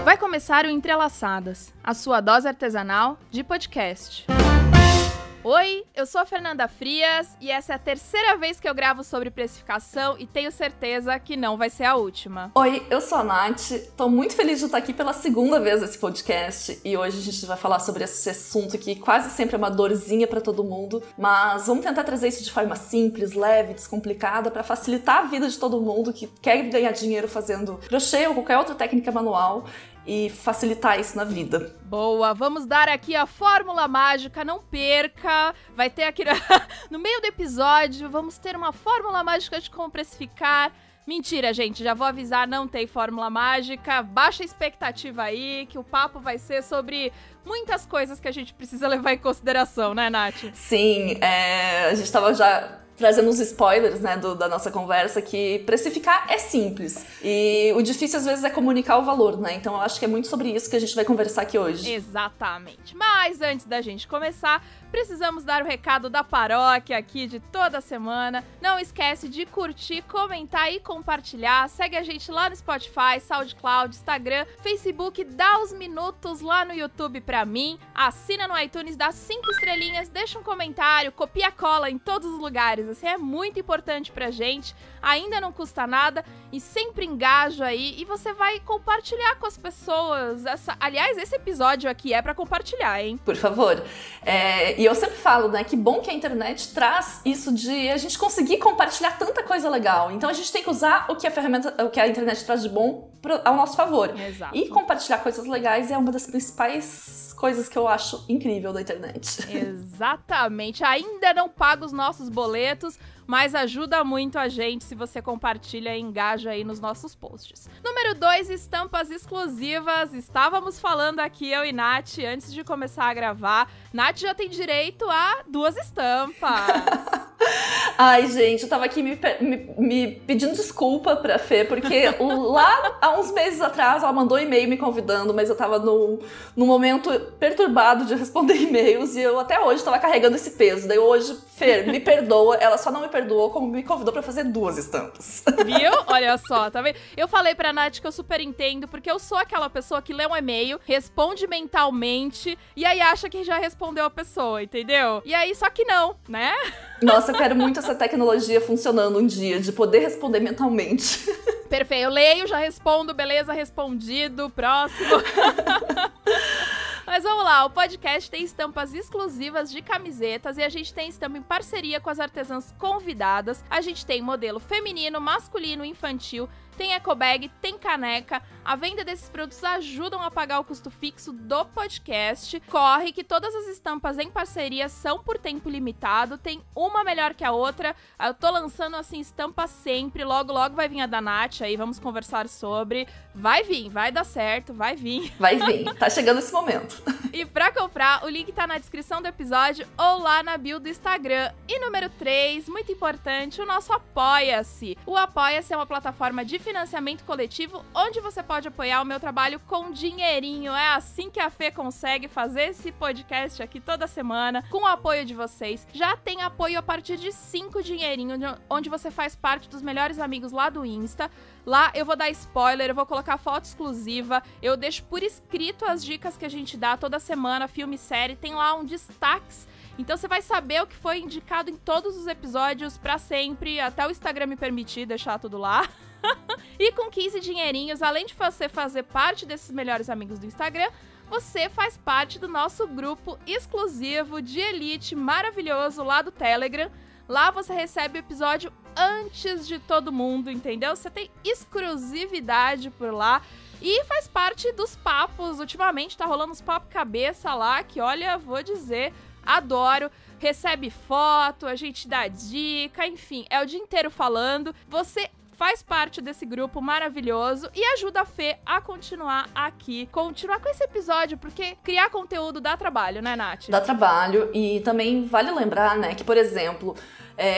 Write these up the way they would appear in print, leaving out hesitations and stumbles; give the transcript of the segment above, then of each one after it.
Vai começar o Entrelaçadas, a sua dose artesanal de podcast. Oi, eu sou a Fernanda Frias e essa é a terceira vez que eu gravo sobre precificação e tenho certeza que não vai ser a última. Oi, eu sou a Nath, tô muito feliz de estar aqui pela segunda vez nesse podcast e hoje a gente vai falar sobre esse assunto que quase sempre é uma dorzinha pra todo mundo, mas vamos tentar trazer isso de forma simples, leve, descomplicada pra facilitar a vida de todo mundo que quer ganhar dinheiro fazendo crochê ou qualquer outra técnica manual e facilitar isso na vida. Boa, vamos dar aqui a fórmula mágica, não perca, vai ter aqui no meio do episódio, vamos ter uma fórmula mágica de como precificar. Mentira, gente, já vou avisar, não tem fórmula mágica, baixa a expectativa aí, que o papo vai ser sobre muitas coisas que a gente precisa levar em consideração, né, Nath? Sim, a gente tava já trazendo uns spoilers, né, da nossa conversa, que precificar é simples. E o difícil, às vezes, é comunicar o valor, né? Então, eu acho que é muito sobre isso que a gente vai conversar aqui hoje. Exatamente. Mas, antes da gente começar, precisamos dar o recado da paróquia aqui de toda semana. Não esquece de curtir, comentar e compartilhar. Segue a gente lá no Spotify, SoundCloud, Instagram, Facebook. Dá os minutos lá no YouTube pra mim. Assina no iTunes, dá 5 estrelinhas, deixa um comentário, copia e cola em todos os lugares. Assim, é muito importante pra gente, ainda não custa nada e sempre engaja aí e você vai compartilhar com as pessoas. Aliás, esse episódio aqui é pra compartilhar, hein? Por favor. E eu sempre falo, né, que bom que a internet traz isso de a gente conseguir compartilhar tanta coisa legal. Então a gente tem que usar o que a internet traz de bom ao nosso favor. Exato. E compartilhar coisas legais é uma das principais coisas que eu acho incrível da internet. Exatamente. Ainda não paga os nossos boletos, mas ajuda muito a gente se você compartilha e engaja aí nos nossos posts. Número 2, estampas exclusivas. Estávamos falando aqui, eu e Nath, antes de começar a gravar. Nath já tem direito a 2 estampas. Ai, gente, eu tava aqui me pedindo desculpa pra Fê, porque lá há uns meses atrás ela mandou e-mail me convidando, mas eu tava num momento perturbado de responder e-mails e eu até hoje tava carregando esse peso. Daí hoje, Fê, me perdoa, ela só não me perdoou, como me convidou pra fazer 2 estampas. Viu? Olha só, tá vendo? Eu falei pra Nath que eu super entendo, porque eu sou aquela pessoa que lê um e-mail, responde mentalmente e aí acha que já respondeu a pessoa, entendeu? E aí, só que não, né? Nossa, eu quero muito essa tecnologia funcionando um dia, de poder responder mentalmente. Perfeito, eu leio, já respondo, beleza, respondido, próximo. Mas vamos lá, o podcast tem estampas exclusivas de camisetas e a gente tem estampa em parceria com as artesãs convidadas. A gente tem modelo feminino, masculino, infantil, tem ecobag, tem caneca. A venda desses produtos ajudam a pagar o custo fixo do podcast. Corre que todas as estampas em parceria são por tempo limitado, tem uma melhor que a outra. Eu tô lançando assim estampa sempre, logo vai vir a da Nath aí, vamos conversar sobre. Vai vir, vai dar certo, vai vir. Vai vir, tá chegando esse momento. E pra comprar, o link tá na descrição do episódio ou lá na bio do Instagram. E número 3, muito importante, o nosso Apoia-se. O Apoia-se é uma plataforma de financiamento coletivo onde você pode apoiar o meu trabalho com dinheirinho. É assim que a Fê consegue fazer esse podcast aqui toda semana, com o apoio de vocês. Já tem apoio a partir de 5 dinheirinho, onde você faz parte dos melhores amigos lá do Insta. Lá eu vou dar spoiler, eu vou colocar foto exclusiva, eu deixo por escrito as dicas que a gente dá toda semana, filme, série, tem lá um destaques. Então você vai saber o que foi indicado em todos os episódios pra sempre, até o Instagram me permitir deixar tudo lá. E com 15 dinheirinhos, além de você fazer parte desses melhores amigos do Instagram, você faz parte do nosso grupo exclusivo de elite maravilhoso lá do Telegram. Lá você recebe o episódio antes de todo mundo, entendeu? Você tem exclusividade por lá e faz parte dos papos. Ultimamente tá rolando uns papos cabeça lá que, olha, vou dizer, adoro. Recebe foto, a gente dá dica, enfim, é o dia inteiro falando. Você faz parte desse grupo maravilhoso e ajuda a Fê a continuar aqui, continuar com esse episódio, porque criar conteúdo dá trabalho, né, Nath? Dá trabalho e também vale lembrar, né, que, por exemplo,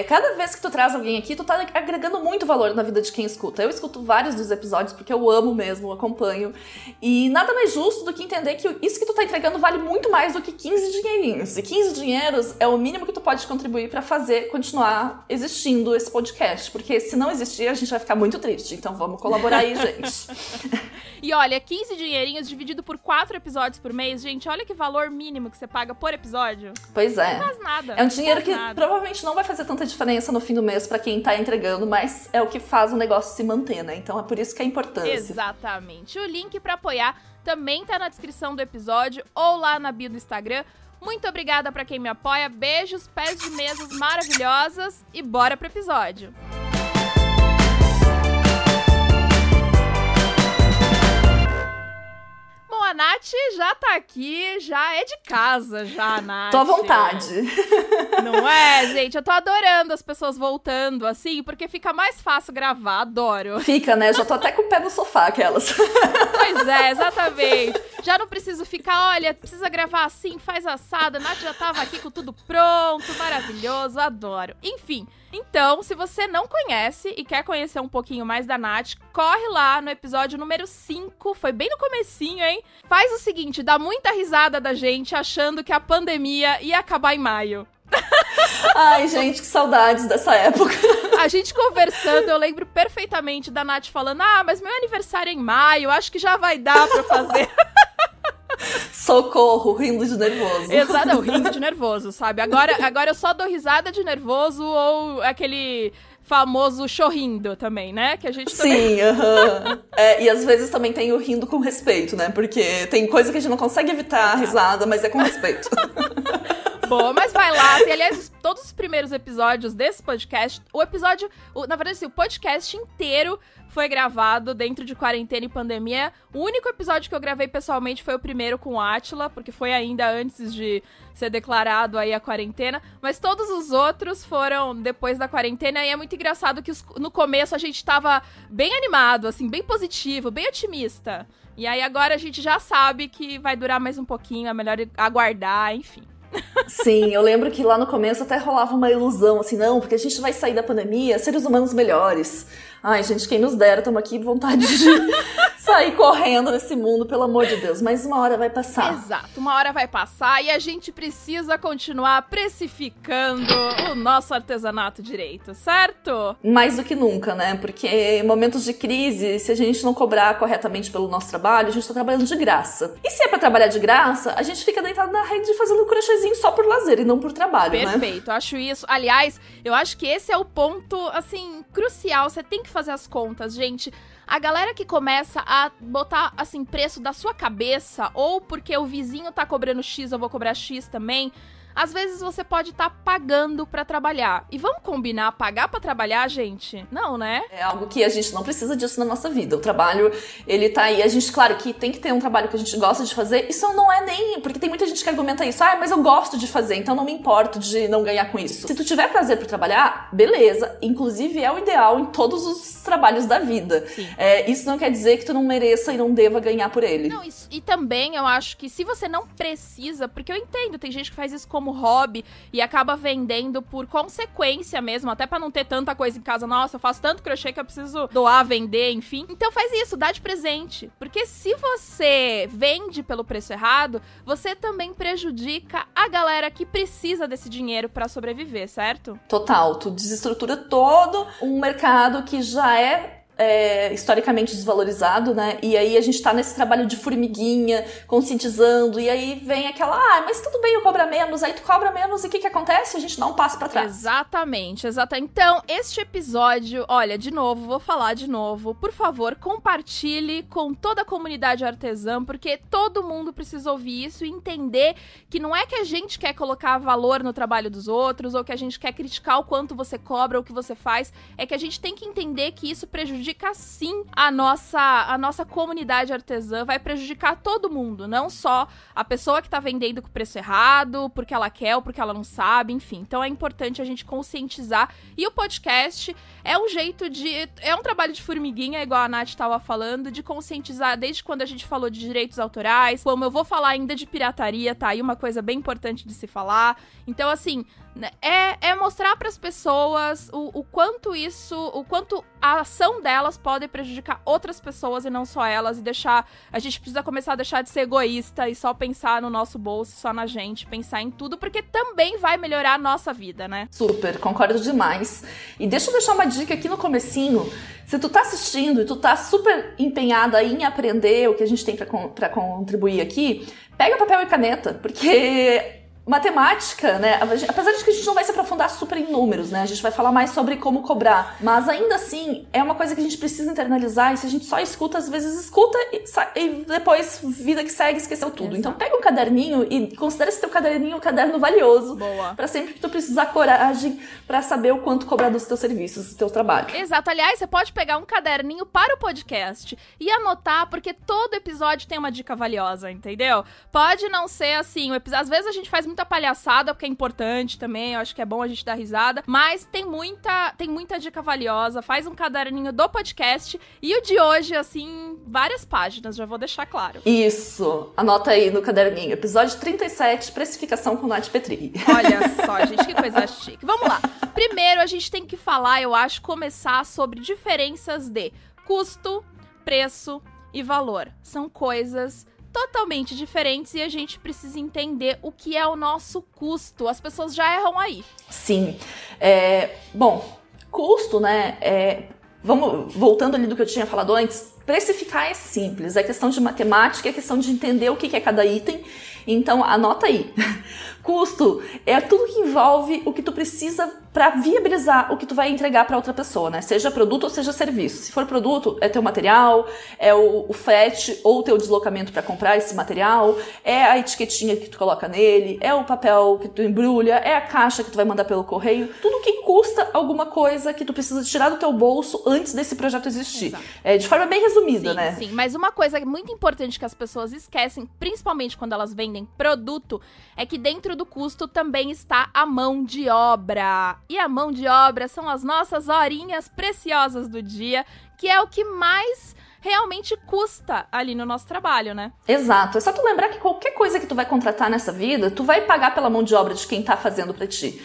Cada vez que tu traz alguém aqui, tu tá agregando muito valor na vida de quem escuta. Eu escuto vários dos episódios porque eu amo mesmo, acompanho. E nada mais justo do que entender que isso que tu tá entregando vale muito mais do que 15 dinheirinhos. E 15 dinheiros é o mínimo que tu pode contribuir pra fazer continuar existindo esse podcast. Porque se não existir, a gente vai ficar muito triste. Então vamos colaborar aí, gente. E olha, 15 dinheirinhos dividido por 4 episódios por mês, gente, olha que valor mínimo que você paga por episódio. Pois é. Não faz nada. É um dinheiro que provavelmente não vai fazer tanta diferença no fim do mês pra quem tá entregando, mas é o que faz o negócio se manter, né? Então é por isso que é a importância. Exatamente. O link pra apoiar também tá na descrição do episódio ou lá na bio do Instagram. Muito obrigada pra quem me apoia. Beijos, pés de mesas maravilhosas e bora pro episódio. Bom, a Nath já tá aqui, já é de casa, já, Nath. Tô à vontade. Não é, gente? Eu tô adorando as pessoas voltando, assim, porque fica mais fácil gravar, adoro. Fica, né? Já tô até com o pé no sofá, aquelas. Pois é, exatamente. Já não preciso ficar, olha, precisa gravar assim, faz assada. A Nath já tava aqui com tudo pronto, maravilhoso, adoro. Enfim, então, se você não conhece e quer conhecer um pouquinho mais da Nath, corre lá no episódio número 5, foi bem no comecinho, hein? Faz o seguinte, dá muita risada da gente achando que a pandemia ia acabar em maio. Ai, gente, que saudades dessa época. A gente conversando, eu lembro perfeitamente da Nath falando, mas meu aniversário é em maio, acho que já vai dar pra fazer. Socorro, rindo de nervoso. Exato, não, rindo de nervoso, sabe? Agora eu só dou risada de nervoso ou aquele famoso chorrindo também, né? Que a gente também... Sim, e às vezes também tem o rindo com respeito, né? Porque tem coisa que a gente não consegue evitar a risada, mas é com respeito. Bom, mas vai lá. E, aliás, todos os primeiros episódios desse podcast, na verdade, assim, o podcast inteiro foi gravado dentro de quarentena e pandemia. O único episódio que eu gravei pessoalmente foi o primeiro com o Átila, porque foi ainda antes de ser declarado aí a quarentena. Mas todos os outros foram depois da quarentena. E é muito engraçado que no começo a gente tava bem animado, assim, bem positivo, bem otimista. E aí agora a gente já sabe que vai durar mais um pouquinho, é melhor aguardar, enfim. Sim, eu lembro que lá no começo até rolava uma ilusão, assim, não, porque a gente vai sair da pandemia, seres humanos melhores. Ai, gente, quem nos dera, estamos aqui com vontade de sair correndo nesse mundo, pelo amor de Deus. Mas uma hora vai passar. Exato, uma hora vai passar e a gente precisa continuar precificando o nosso artesanato direito, certo? Mais do que nunca, né? Porque em momentos de crise, se a gente não cobrar corretamente pelo nosso trabalho, a gente tá trabalhando de graça. E se é pra trabalhar de graça, a gente fica deitado na rede fazendo um crochêzinho só por lazer e não por trabalho, Perfeito, acho isso. Aliás, eu acho que esse é o ponto, assim, crucial. Você tem que fazer as contas, gente. A galera que começa a botar, assim, preço da sua cabeça, ou porque o vizinho tá cobrando X, eu vou cobrar X também, às vezes você pode estar pagando pra trabalhar. E vamos combinar, pagar pra trabalhar, gente? Não, né? É algo que a gente não precisa disso na nossa vida. O trabalho, ele tá aí. A gente, claro, que tem que ter um trabalho que a gente gosta de fazer. Isso não é nem... Porque tem muita gente que argumenta isso. Mas eu gosto de fazer, então não me importo de não ganhar com isso. Se tu tiver prazer por trabalhar, beleza. Inclusive, é o ideal em todos os trabalhos da vida. Isso não quer dizer que tu não mereça e não deva ganhar por ele. Não, isso, e também eu acho que se você não precisa... Porque eu entendo, tem gente que faz isso como hobby e acaba vendendo por consequência mesmo, até pra não ter tanta coisa em casa. Nossa, eu faço tanto crochê que eu preciso doar, vender, enfim. Então faz isso, dá de presente. Porque se você vende pelo preço errado, você também prejudica a galera que precisa desse dinheiro pra sobreviver, certo? Total, tu desestrutura todo um mercado que já é historicamente desvalorizado, né? E aí a gente tá nesse trabalho de formiguinha, conscientizando, e aí vem aquela, mas tudo bem eu cobrar menos, aí tu cobra menos e o que acontece? A gente dá um passo pra trás. Exatamente. Então, este episódio, olha, de novo, vou falar de novo, por favor, compartilhe com toda a comunidade artesã, porque todo mundo precisa ouvir isso e entender que não é que a gente quer colocar valor no trabalho dos outros, ou que a gente quer criticar o quanto você cobra, ou o que você faz, é que a gente tem que entender que isso prejudica sim a nossa comunidade artesã, vai prejudicar todo mundo, não só a pessoa que tá vendendo com o preço errado, porque ela quer ou porque ela não sabe, enfim. Então é importante a gente conscientizar, e o podcast é um jeito é um trabalho de formiguinha, igual a Nath tava falando, de conscientizar desde quando a gente falou de direitos autorais, como eu vou falar ainda de pirataria, tá aí uma coisa bem importante de se falar. Então assim, É mostrar pras pessoas o quanto a ação delas pode prejudicar outras pessoas e não só elas, e a gente precisa começar a deixar de ser egoísta e só pensar no nosso bolso, só na gente, pensar em tudo, porque também vai melhorar a nossa vida, né? Super, concordo demais. E deixa eu deixar uma dica aqui no comecinho. Se tu tá assistindo e tu tá super empenhada em aprender o que a gente tem pra contribuir aqui, pega papel e caneta, porque matemática, né, apesar de que a gente não vai se aprofundar super em números, né, a gente vai falar mais sobre como cobrar, mas ainda assim é uma coisa que a gente precisa internalizar, e se a gente só escuta, às vezes escuta e depois, vida que segue, esqueceu tudo. Exato. Então pega um caderninho e considera esse teu caderninho um caderno valioso. Boa. Pra sempre que tu precisar coragem pra saber o quanto cobrar dos teus serviços, do teu trabalho. Exato, aliás, você pode pegar um caderninho para o podcast e anotar, porque todo episódio tem uma dica valiosa, entendeu? Pode não ser assim, às vezes a gente faz muita palhaçada, porque é importante também, eu acho que é bom a gente dar risada, mas tem muita dica valiosa. Faz um caderninho do podcast, e o de hoje, assim, várias páginas, já vou deixar claro. Isso, anota aí no caderninho, episódio 37, precificação com Nath Petri. Olha só, gente, que coisa chique. Vamos lá. Primeiro, a gente tem que falar, eu acho, começar sobre diferenças de custo, preço e valor. São coisas totalmente diferentes e a gente precisa entender o que é o nosso custo. As pessoas já erram aí. Sim. Bom, custo, né? Voltando ali do que eu tinha falado antes, precificar é simples. É questão de matemática, é questão de entender o que é cada item. Então, anota aí. Custo é tudo que envolve o que tu precisa para viabilizar o que tu vai entregar para outra pessoa, né? Seja produto ou seja serviço. Se for produto, é teu material, é o frete ou o teu deslocamento para comprar esse material, é a etiquetinha que tu coloca nele, é o papel que tu embrulha, é a caixa que tu vai mandar pelo correio. Tudo que custa alguma coisa que tu precisa tirar do teu bolso antes desse projeto existir. Exato. De forma bem resumida, sim, né? Sim, mas uma coisa muito importante que as pessoas esquecem, principalmente quando elas vendem produto, é que dentro do custo também está a mão de obra. E a mão de obra são as nossas horinhas preciosas do dia, que é o que mais realmente custa ali no nosso trabalho, né? Exato. É só tu lembrar que qualquer coisa que tu vai contratar nessa vida, tu vai pagar pela mão de obra de quem tá fazendo pra ti.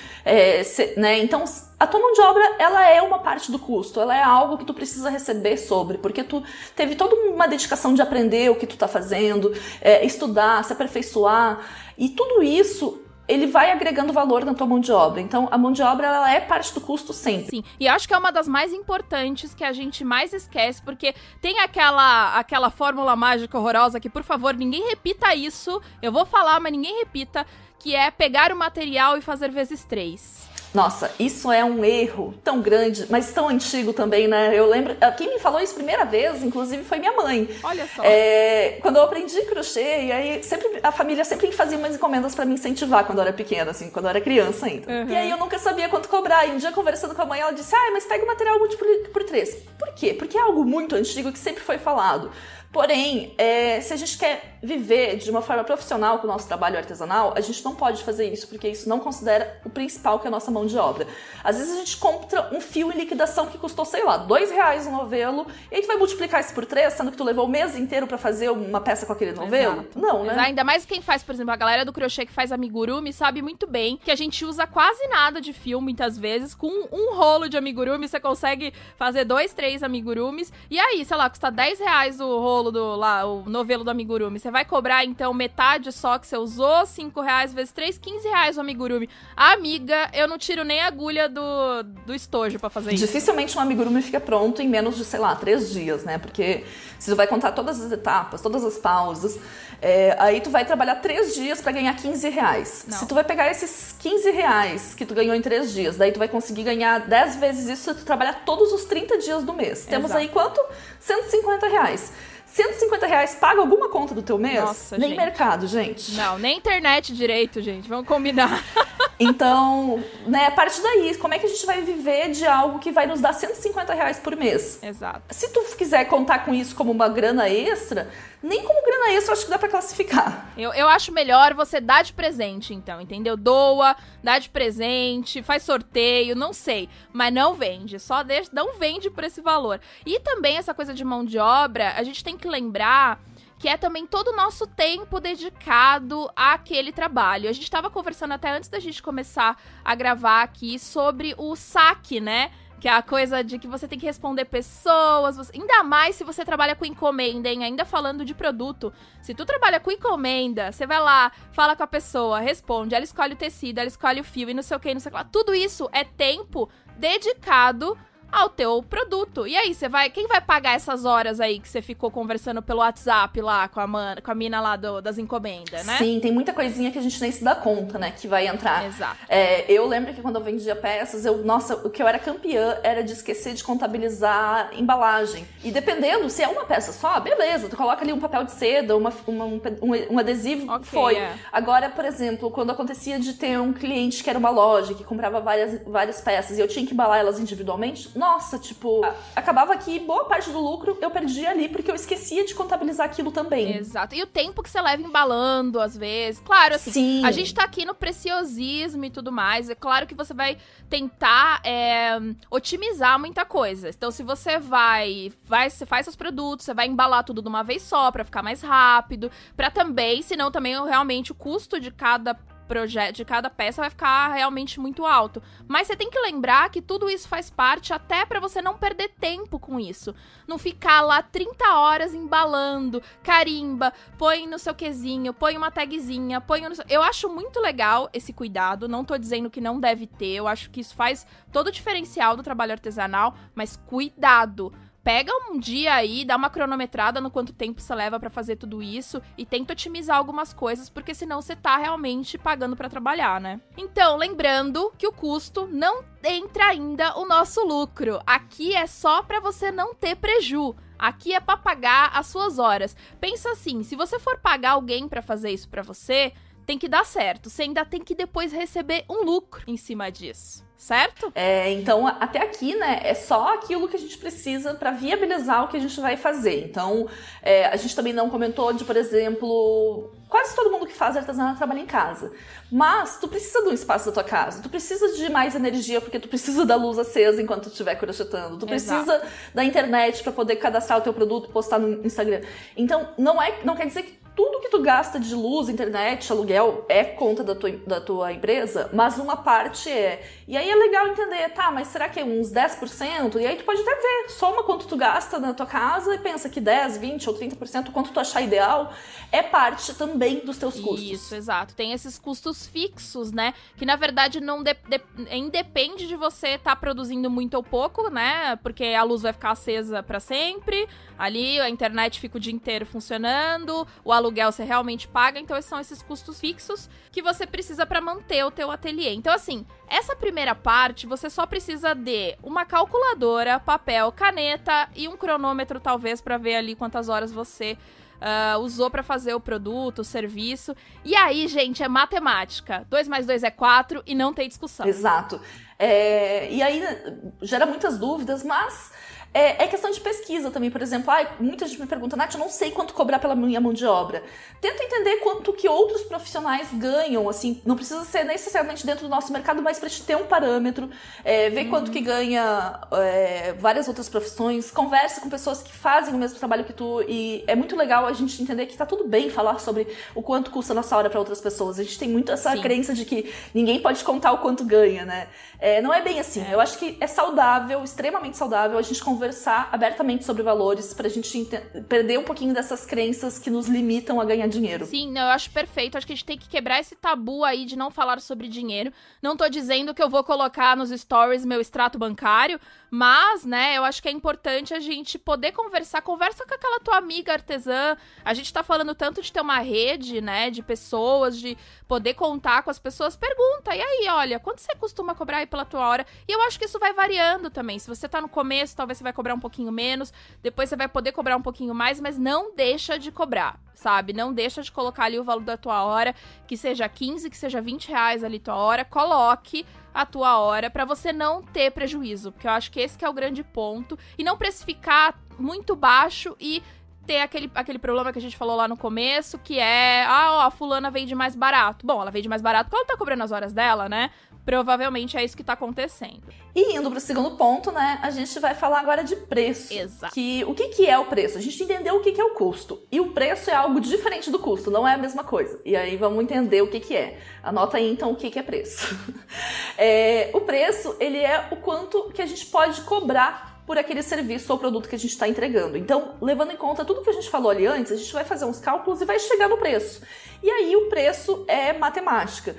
Né? Então, a tua mão de obra, ela é uma parte do custo, ela é algo que tu precisa receber sobre, porque tu teve toda uma dedicação de aprender o que tu tá fazendo, estudar, se aperfeiçoar, e tudo isso ele vai agregando valor na tua mão de obra. Então, a mão de obra, ela é parte do custo sempre. Sim, e acho que é uma das mais importantes que a gente mais esquece, porque tem aquela fórmula mágica horrorosa que, por favor, ninguém repita isso. Eu vou falar, mas ninguém repita, que é pegar o material e fazer vezes 3. Nossa, isso é um erro tão grande, mas tão antigo também, né? Eu lembro, quem me falou isso primeira vez, inclusive, foi minha mãe. Olha só. Quando eu aprendi crochê, e aí a família sempre fazia umas encomendas pra me incentivar quando eu era pequena, assim, quando eu era criança ainda. Uhum. E aí eu nunca sabia quanto cobrar. E um dia, conversando com a mãe, ela disse, mas pega o material múltiplo por 3. Por quê? Porque é algo muito antigo que sempre foi falado. Porém, se a gente quer viver de uma forma profissional com o nosso trabalho artesanal, a gente não pode fazer isso, porque isso não considera o principal, que é a nossa mão de obra. Às vezes a gente compra um fio em liquidação que custou, sei lá, R$2 um novelo, e aí tu vai multiplicar isso por 3, sendo que tu levou o mês inteiro pra fazer uma peça com aquele novelo? Exato. Não, né? Ainda mais quem faz, por exemplo, a galera do crochê que faz amigurumi sabe muito bem que a gente usa quase nada de fio, muitas vezes. Com um rolo de amigurumi, você consegue fazer 2, 3 amigurumis, e aí, sei lá, custa R$10 o rolo o novelo do amigurumi. Você vai cobrar, então, metade só que você usou, R$5 vezes 3, R$15 o amigurumi. Amiga, eu não tiro nem a agulha do estojo pra fazer isso. Dificilmente um amigurumi fica pronto em menos de, sei lá, 3 dias, né? Porque se tu vai contar todas as etapas, todas as pausas, aí tu vai trabalhar 3 dias pra ganhar R$15. Não. Se tu vai pegar esses R$15 que tu ganhou em 3 dias, daí tu vai conseguir ganhar 10 vezes isso se tu trabalhar todos os 30 dias do mês. Exato. Temos aí quanto? R$150. R$150 paga alguma conta do teu mês? Nossa, nem gente. Mercado, gente. Não, nem internet direito, gente. Vamos combinar. Então, né, a partir daí, como é que a gente vai viver de algo que vai nos dar R$150 por mês? Exato. Se tu quiser contar com isso como uma grana extra, nem como grana extra eu acho que dá pra classificar. Eu acho melhor você dar de presente, então, entendeu? Doa, dá de presente, faz sorteio, não sei. Mas não vende, não vende por esse valor. E também essa coisa de mão de obra, a gente tem que lembrar que é também todo o nosso tempo dedicado àquele trabalho. A gente estava conversando até antes da gente começar a gravar aqui sobre o saque, né? Que é a coisa de que você tem que responder pessoas, ainda mais se você trabalha com encomenda, hein? Ainda falando de produto. Se tu trabalha com encomenda, você vai lá, fala com a pessoa, responde, ela escolhe o tecido, ela escolhe o fio e não sei o que, não sei o que lá. Tudo isso é tempo dedicado ao teu produto. E aí, quem vai pagar essas horas aí que você ficou conversando pelo WhatsApp lá com a mina lá das encomendas, né? Sim, tem muita coisinha que a gente nem se dá conta, né, que vai entrar. Exato. Eu lembro que quando eu vendia peças, o que eu era campeã era de esquecer de contabilizar embalagem. E dependendo, se é uma peça só, beleza, tu coloca ali um papel de seda, um adesivo, okay, foi. Agora, por exemplo, quando acontecia de ter um cliente que era uma loja, que comprava várias peças e eu tinha que embalar elas individualmente, nossa, tipo, acabava que boa parte do lucro eu perdia ali, porque eu esquecia de contabilizar aquilo também. Exato. E o tempo que você leva embalando, às vezes. Claro, assim, sim, a gente tá aqui no preciosismo e tudo mais. É claro que você vai tentar otimizar muita coisa. Então, se você você faz seus produtos, você vai embalar tudo de uma vez só, pra ficar mais rápido, pra também, senão também realmente o custo de cada peça vai ficar realmente muito alto. Mas você tem que lembrar que tudo isso faz parte até pra você não perder tempo com isso. Não ficar lá 30 horas embalando, carimba, põe no seu quezinho, põe uma tagzinha, Eu acho muito legal esse cuidado, não tô dizendo que não deve ter, eu acho que isso faz todo o diferencial do trabalho artesanal, mas cuidado! Pega um dia aí, dá uma cronometrada no quanto tempo você leva pra fazer tudo isso e tenta otimizar algumas coisas, porque senão você tá realmente pagando pra trabalhar, né? Então, lembrando que o custo não entra ainda o nosso lucro. Aqui é só pra você não ter preju. Aqui é pra pagar as suas horas. Pensa assim, se você for pagar alguém pra fazer isso pra você, tem que dar certo. Você ainda tem que depois receber um lucro em cima disso. Certo? Então, até aqui, né, é só aquilo que a gente precisa para viabilizar o que a gente vai fazer. Então, a gente também não comentou de, por exemplo, quase todo mundo que faz artesanato trabalha em casa. Mas tu precisa de um espaço da tua casa, tu precisa de mais energia porque tu precisa da luz acesa enquanto tu estiver crochetando, tu precisa da internet para poder cadastrar o teu produto e postar no Instagram. Então, não quer dizer que tudo que tu gasta de luz, internet, aluguel é conta da tua empresa, mas uma parte é. E aí é legal entender, tá, mas será que é uns 10%? E aí tu pode até ver, soma quanto tu gasta na tua casa e pensa que 10, 20 ou 30%, quanto tu achar ideal, é parte também dos teus custos. Isso, exato. Tem esses custos fixos, né? Que na verdade não independe de você estar produzindo muito ou pouco, né? Porque a luz vai ficar acesa pra sempre, ali a internet fica o dia inteiro funcionando, o aluguel você realmente paga, então são esses custos fixos que você precisa pra manter o teu ateliê. Então assim, essa primeira parte você só precisa de uma calculadora, papel, caneta e um cronômetro talvez pra ver ali quantas horas você usou pra fazer o produto, o serviço. E aí, gente, é matemática. 2 mais 2 é 4 e não tem discussão. Exato. E aí gera muitas dúvidas, mas é questão de pesquisa também. Por exemplo, muita gente me pergunta, Nath, eu não sei quanto cobrar pela minha mão de obra. Tenta entender quanto que outros profissionais ganham, assim, não precisa ser necessariamente dentro do nosso mercado, mas pra te ter um parâmetro, ver quanto que ganha várias outras profissões, conversa com pessoas que fazem o mesmo trabalho que tu, e é muito legal a gente entender que tá tudo bem falar sobre o quanto custa a nossa hora pra outras pessoas. A gente tem muito essa crença de que ninguém pode contar o quanto ganha, né? Não é bem assim. Eu acho que é saudável, extremamente saudável, a gente conversar abertamente sobre valores pra gente perder um pouquinho dessas crenças que nos limitam a ganhar dinheiro. Sim, eu acho perfeito. Acho que a gente tem que quebrar esse tabu aí de não falar sobre dinheiro. Não tô dizendo que eu vou colocar nos stories meu extrato bancário, mas, né, eu acho que é importante a gente poder conversar. Conversa com aquela tua amiga artesã. A gente tá falando tanto de ter uma rede, né, de pessoas, de poder contar com as pessoas. Pergunta, e aí, olha, quanto você costuma cobrar aí pela tua hora? E eu acho que isso vai variando também. Se você tá no começo, talvez você vai cobrar um pouquinho menos, depois você vai poder cobrar um pouquinho mais, mas não deixa de cobrar, sabe? Não deixa de colocar ali o valor da tua hora, que seja 15, que seja 20 reais ali tua hora, coloque a tua hora pra você não ter prejuízo, porque eu acho que esse que é o grande ponto, e não precificar muito baixo e ter aquele problema que a gente falou lá no começo, que é, a fulana vende mais barato. Bom, ela vende mais barato porque ela tá cobrando as horas dela, né? Provavelmente é isso que tá acontecendo. E indo pro segundo ponto, né, a gente vai falar agora de preço. Exato. O que é o preço? A gente entendeu o que é o custo. E o preço é algo diferente do custo, não é a mesma coisa. E aí vamos entender o que é. Anota aí, então, o que é preço. O preço, ele é o quanto que a gente pode cobrar por aquele serviço ou produto que a gente está entregando. Então, levando em conta tudo que a gente falou ali antes, a gente vai fazer uns cálculos e vai chegar no preço. E aí o preço é matemática.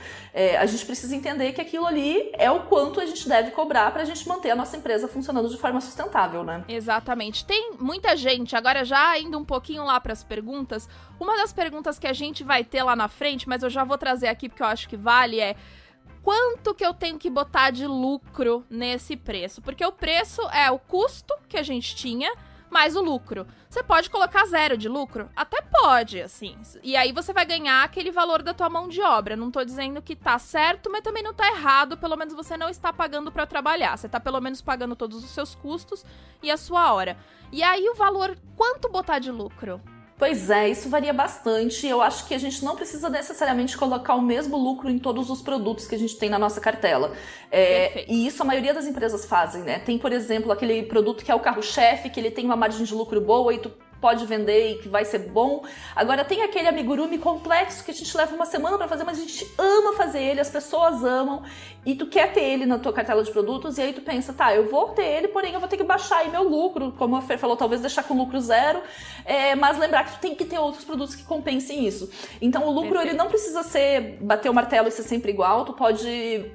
A gente precisa entender que aquilo ali é o quanto a gente deve cobrar para a gente manter a nossa empresa funcionando de forma sustentável, né? Exatamente. Tem muita gente, agora já indo um pouquinho lá para as perguntas, uma das perguntas que a gente vai ter lá na frente, mas eu já vou trazer aqui porque eu acho que vale, quanto que eu tenho que botar de lucro nesse preço? Porque o preço é o custo que a gente tinha, mais o lucro. Você pode colocar 0 de lucro? Até pode, assim. E aí você vai ganhar aquele valor da tua mão de obra. Não tô dizendo que tá certo, mas também não tá errado. Pelo menos você não está pagando pra trabalhar. Você tá pelo menos pagando todos os seus custos e a sua hora. E aí o valor, quanto botar de lucro? Pois é, isso varia bastante. Eu acho que a gente não precisa necessariamente colocar o mesmo lucro em todos os produtos que a gente tem na nossa cartela. E isso a maioria das empresas fazem, né? Tem, por exemplo, aquele produto que é o carro-chefe, que ele tem uma margem de lucro boa e tu pode vender e que vai ser bom. Agora tem aquele amigurumi complexo que a gente leva uma semana pra fazer, mas a gente ama fazer ele, as pessoas amam, e tu quer ter ele na tua cartela de produtos, e aí tu pensa, tá, eu vou ter ele, porém eu vou ter que baixar aí meu lucro, como a Fer falou, talvez deixar com lucro 0, mas lembrar que tu tem que ter outros produtos que compensem isso. Então o lucro, ele não precisa bater o martelo e ser sempre igual, tu pode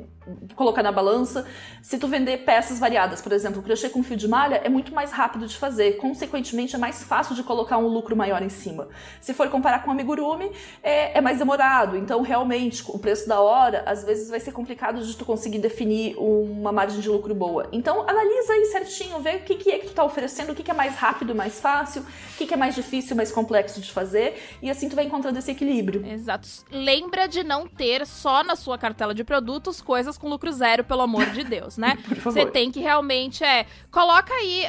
colocar na balança. Se tu vender peças variadas, por exemplo, o crochê com fio de malha é muito mais rápido de fazer, consequentemente é mais fácil de colocar um lucro maior em cima. Se for comparar com amigurumi, é mais demorado, então realmente o preço da hora às vezes vai ser complicado de tu conseguir definir uma margem de lucro boa. Então analisa aí certinho, vê o que é que tu tá oferecendo, o que é mais rápido, mais fácil, o que é mais difícil, mais complexo de fazer, e assim tu vai encontrando esse equilíbrio. Exato. Lembra de não ter só na sua cartela de produtos coisas com lucro 0, pelo amor de Deus, né? Por favor. Você tem que realmente, coloca aí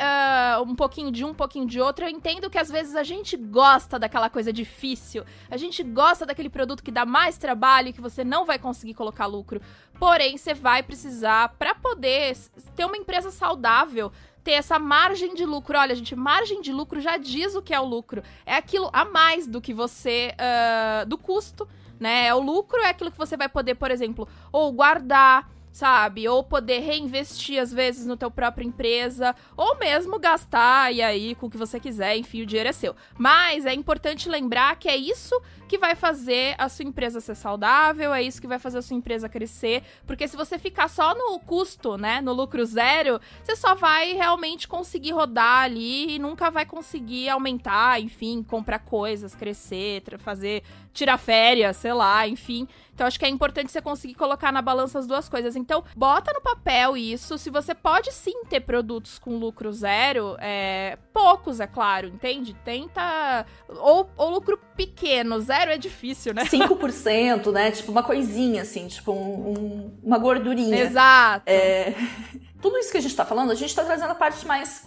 um pouquinho de um pouquinho de outro. Eu entendo que às vezes a gente gosta daquela coisa difícil, a gente gosta daquele produto que dá mais trabalho e que você não vai conseguir colocar lucro. Porém, você vai precisar, para poder ter uma empresa saudável, ter essa margem de lucro. Olha, gente, margem de lucro já diz o que é o lucro. É aquilo a mais do que você, do custo, né? O lucro é aquilo que você vai poder, por exemplo, ou guardar, sabe? Ou poder reinvestir, às vezes, no teu própria empresa, ou mesmo gastar, e aí, com o que você quiser, enfim, o dinheiro é seu. Mas é importante lembrar que é isso que vai fazer a sua empresa ser saudável, é isso que vai fazer a sua empresa crescer, porque se você ficar só no custo, né, no lucro 0, você só vai realmente conseguir rodar ali e nunca vai conseguir aumentar, enfim, comprar coisas, crescer, tirar férias, sei lá, enfim. Então, acho que é importante você conseguir colocar na balança as duas coisas. Então, bota no papel isso. Se você pode sim ter produtos com lucro 0, poucos, é claro, entende? Tenta... Ou lucro pequeno, 0 é difícil, né? 5%, né? Tipo, uma coisinha, assim, tipo uma gordurinha. Exato. Tudo isso que a gente tá falando, a gente tá trazendo a parte mais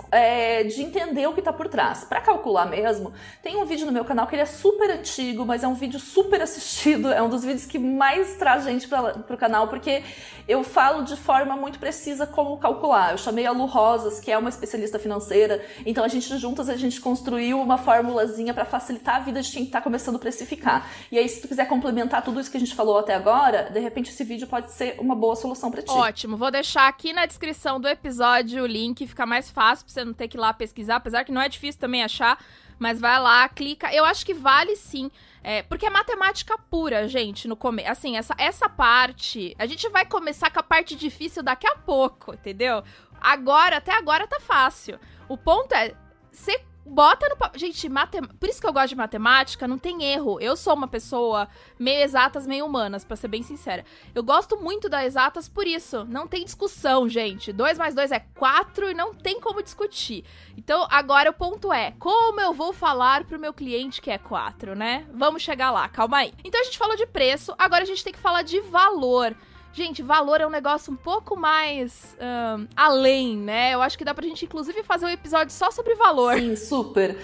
de entender o que tá por trás. Pra calcular mesmo, tem um vídeo no meu canal que ele é super antigo, mas é um vídeo super assistido, é um dos vídeos que mais traz gente pro canal, porque eu falo de forma muito precisa como calcular. Eu chamei a Lu Rosas, que é uma especialista financeira, então a gente construiu uma formulazinha pra facilitar a vida de quem tá começando a precificar. E aí, se tu quiser complementar tudo isso que a gente falou até agora, de repente esse vídeo pode ser uma boa solução pra ti. Ótimo, vou deixar aqui na descrição do episódio o link, fica mais fácil pra você não ter que ir lá pesquisar, apesar que não é difícil também achar, mas vai lá, clica. Eu acho que vale sim, porque é matemática pura, gente, no começo. Assim, essa parte, a gente vai começar com a parte difícil daqui a pouco, entendeu? Até agora tá fácil. O ponto é, você bota no... Gente, por isso que eu gosto de matemática, não tem erro. Eu sou uma pessoa meio exatas, meio humanas, pra ser bem sincera. Eu gosto muito das exatas por isso. Não tem discussão, gente. 2 mais 2 é 4 e não tem como discutir. Então, agora o ponto é, como eu vou falar pro meu cliente que é 4, né? Vamos chegar lá, calma aí. Então, a gente falou de preço, agora a gente tem que falar de valor. Gente, valor é um negócio um pouco mais além, né? Eu acho que dá pra gente, inclusive, fazer um episódio só sobre valor. Sim, super.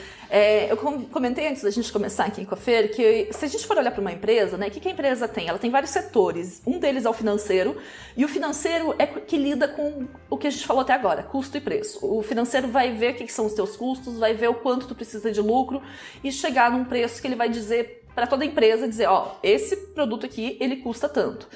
Eu comentei antes da gente começar aqui com a Fer que se a gente for olhar para uma empresa, né, o que a empresa tem? Ela tem vários setores. Um deles é o financeiro, e o financeiro é que lida com o que a gente falou até agora, custo e preço. O financeiro vai ver o que são os teus custos, vai ver o quanto tu precisa de lucro e chegar num preço que ele vai dizer para toda a empresa, dizer, ó, esse produto aqui, ele custa tanto.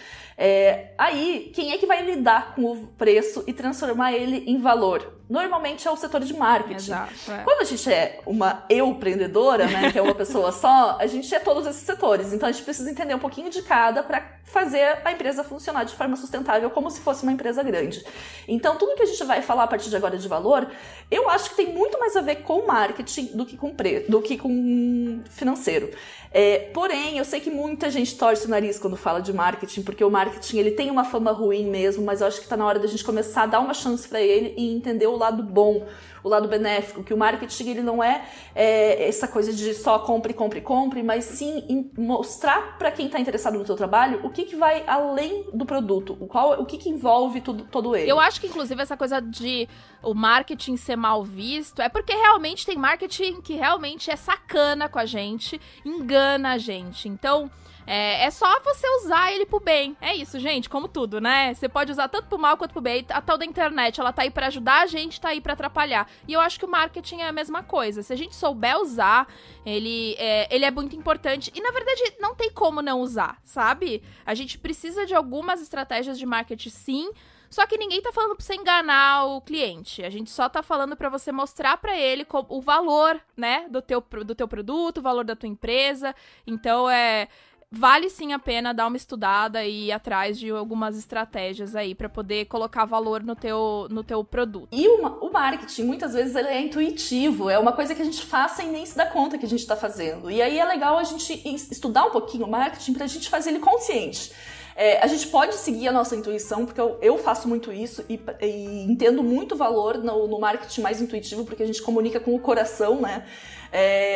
Aí, quem é que vai lidar com o preço e transformar ele em valor? Normalmente é o setor de marketing. Exato, Quando a gente é uma empreendedora, né, que é uma pessoa só, a gente é todos esses setores. Então a gente precisa entender um pouquinho de cada para fazer a empresa funcionar de forma sustentável, como se fosse uma empresa grande. Então tudo que a gente vai falar a partir de agora de valor, eu acho que tem muito mais a ver com marketing do que com financeiro. Porém, eu sei que muita gente torce o nariz quando fala de marketing, porque o marketing ele tem uma fama ruim mesmo, mas eu acho que está na hora da gente começar a dar uma chance para ele e entender o lado bom, o lado benéfico, que o marketing ele não é essa coisa de só compre, mas sim mostrar para quem está interessado no teu trabalho o que vai além do produto, o que envolve todo ele. Eu acho que, inclusive, essa coisa de o marketing ser mal visto é porque realmente tem marketing que realmente é sacana com a gente, engana a gente. Então, é só você usar ele pro bem. É isso, gente, como tudo, né? Você pode usar tanto pro mal quanto pro bem. A tal da internet, ela tá aí pra ajudar a gente, tá aí pra atrapalhar. E eu acho que o marketing é a mesma coisa. Se a gente souber usar, ele é muito importante. E, na verdade, não tem como não usar, sabe? A gente precisa de algumas estratégias de marketing, sim. Só que ninguém tá falando pra você enganar o cliente. A gente só tá falando pra você mostrar pra ele o valor, né, do teu produto, o valor da tua empresa. Então, vale sim a pena dar uma estudada e ir atrás de algumas estratégias aí pra poder colocar valor no teu produto. E o marketing, muitas vezes, ele é intuitivo. É uma coisa que a gente faz sem nem se dar conta que a gente tá fazendo. E aí é legal a gente estudar um pouquinho o marketing pra gente fazer ele consciente. A gente pode seguir a nossa intuição, porque eu faço muito isso e entendo muito valor no marketing mais intuitivo, porque a gente comunica com o coração, né?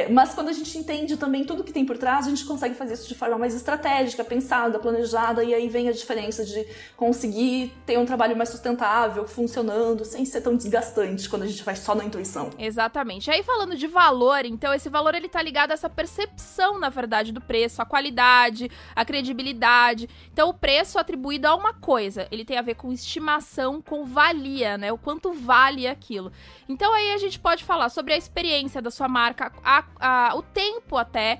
Mas quando a gente entende também tudo que tem por trás, a gente consegue fazer isso de forma mais estratégica, pensada, planejada, e aí vem a diferença de conseguir ter um trabalho mais sustentável, funcionando, sem ser tão desgastante quando a gente vai só na intuição. Exatamente. Aí falando de valor, então esse valor ele tá ligado a essa percepção, na verdade, do preço, a qualidade, a credibilidade. Então o preço atribuído a uma coisa, ele tem a ver com estimação, com valia, né? O quanto vale aquilo. Então aí a gente pode falar sobre a experiência da sua marca, o tempo até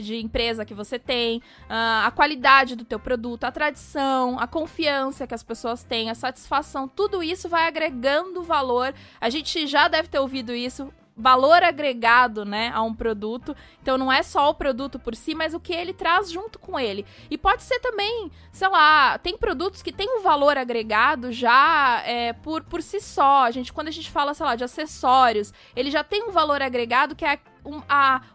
de empresa que você tem, a qualidade do teu produto, a tradição, a confiança que as pessoas têm, a satisfação, tudo isso vai agregando valor. A gente já deve ter ouvido isso, valor agregado, né, a um produto. Então não é só o produto por si, mas o que ele traz junto com ele. E pode ser também, sei lá, tem produtos que tem um valor agregado já por si só. Quando a gente fala, sei lá, de acessórios, ele já tem um valor agregado que é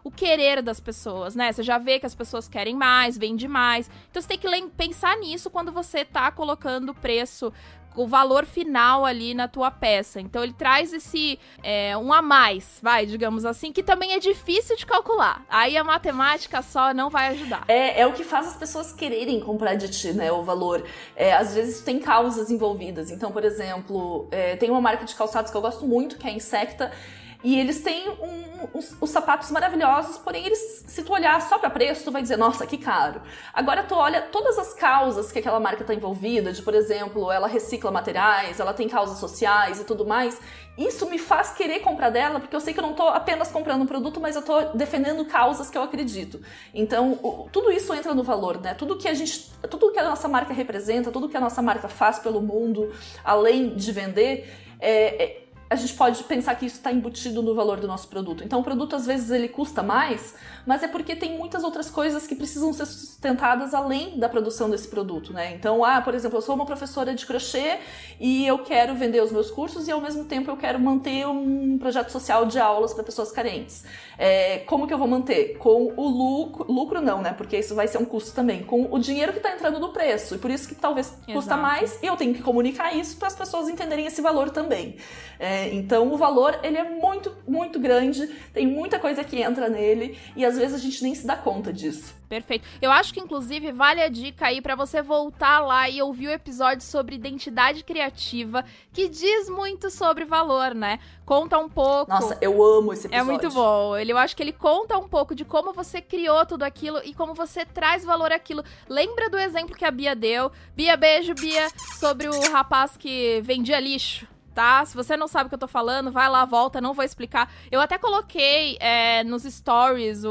o querer das pessoas, né? Você já vê que as pessoas querem mais, vende mais. Então você tem que pensar nisso quando você tá colocando o preço, o valor final ali na tua peça. Então ele traz esse um a mais, digamos assim, que também é difícil de calcular. Aí a matemática só não vai ajudar. É o que faz as pessoas quererem comprar de ti, né, o valor. Às vezes tem causas envolvidas. Então, por exemplo, tem uma marca de calçados que eu gosto muito, que é a Insecta, e eles têm os sapatos maravilhosos, porém se tu olhar só pra preço, tu vai dizer, nossa, que caro. Agora tu olha todas as causas que aquela marca tá envolvida, de, por exemplo, ela recicla materiais, ela tem causas sociais e tudo mais. Isso me faz querer comprar dela, porque eu sei que eu não tô apenas comprando um produto, mas eu tô defendendo causas que eu acredito. Então, tudo isso entra no valor, né? Tudo que a nossa marca representa, tudo que a nossa marca faz pelo mundo, além de vender, a gente pode pensar que isso está embutido no valor do nosso produto. Então o produto às vezes ele custa mais, mas é porque tem muitas outras coisas que precisam ser sustentadas além da produção desse produto, né? Então, por exemplo, eu sou uma professora de crochê e eu quero vender os meus cursos e ao mesmo tempo eu quero manter um projeto social de aulas para pessoas carentes. Como que eu vou manter? Com o lucro não, né? Porque isso vai ser um custo também. Com o dinheiro que está entrando no preço. E por isso que talvez custa mais e eu tenho que comunicar isso para as pessoas entenderem esse valor também. né? Então o valor, ele é muito, muito grande, tem muita coisa que entra nele e às vezes a gente nem se dá conta disso. Perfeito. Eu acho que, inclusive, vale a dica aí pra você voltar lá e ouvir o episódio sobre identidade criativa, que diz muito sobre valor, né? Conta um pouco... Nossa, eu amo esse episódio. É muito bom. Eu acho que ele conta um pouco de como você criou tudo aquilo e como você traz valor àquilo. Lembra do exemplo que a Bia deu? Bia, beijo, Bia, sobre o rapaz que vendia lixo. Tá? Se você não sabe o que eu tô falando, vai lá, volta, não vou explicar. Eu até coloquei nos stories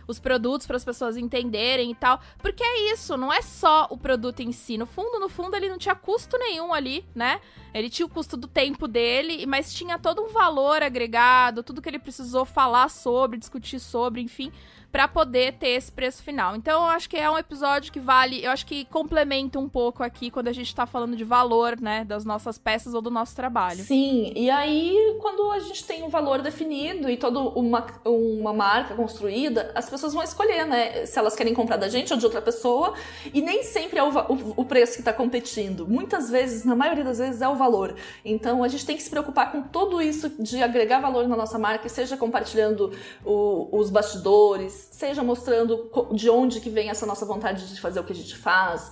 os produtos para as pessoas entenderem e tal, porque é isso, não é só o produto em si. No fundo, ele não tinha custo nenhum ali, né? Ele tinha o custo do tempo dele, mas tinha todo um valor agregado, tudo que ele precisou falar sobre, discutir sobre, enfim, pra poder ter esse preço final. Então, eu acho que é um episódio que vale, eu acho que complementa um pouco aqui quando a gente tá falando de valor, né, das nossas peças ou do nosso trabalho. Sim, e aí quando a gente tem um valor definido e toda uma marca construída, as pessoas vão escolher, né, se elas querem comprar da gente ou de outra pessoa, e nem sempre é o preço que tá competindo. Muitas vezes, na maioria das vezes, é o valor. Então, a gente tem que se preocupar com tudo isso de agregar valor na nossa marca, seja compartilhando os bastidores, seja mostrando de onde que vem essa nossa vontade de fazer o que a gente faz,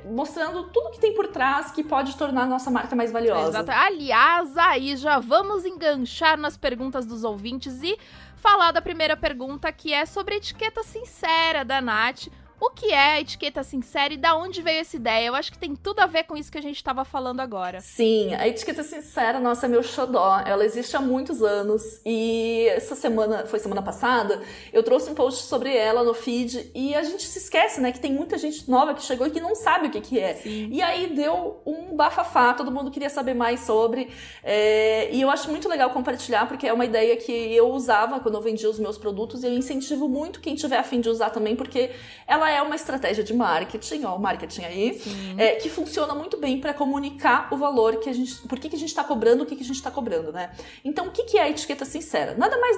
mostrando tudo que tem por trás que pode tornar a nossa marca mais valiosa. Exato. Aliás, aí já vamos enganchar nas perguntas dos ouvintes e falar da primeira pergunta, que é sobre a etiqueta sincera da Nath. O que é a etiqueta sincera e da onde veio essa ideia? Eu acho que tem tudo a ver com isso que a gente estava falando agora. Sim, a etiqueta sincera, nossa, é meu xodó. Ela existe há muitos anos e foi semana passada, eu trouxe um post sobre ela no feed e a gente se esquece, né, que tem muita gente nova que chegou e que não sabe o que é. Sim. E aí deu um bafafá, todo mundo queria saber mais sobre, e eu acho muito legal compartilhar porque é uma ideia que eu usava quando eu vendia os meus produtos e eu incentivo muito quem tiver a fim de usar também, porque ela é uma estratégia de marketing, ó, o marketing aí, que funciona muito bem para comunicar o valor que a gente, por que a gente está cobrando, o que a gente está cobrando, né? Então, o que é a etiqueta sincera? Nada mais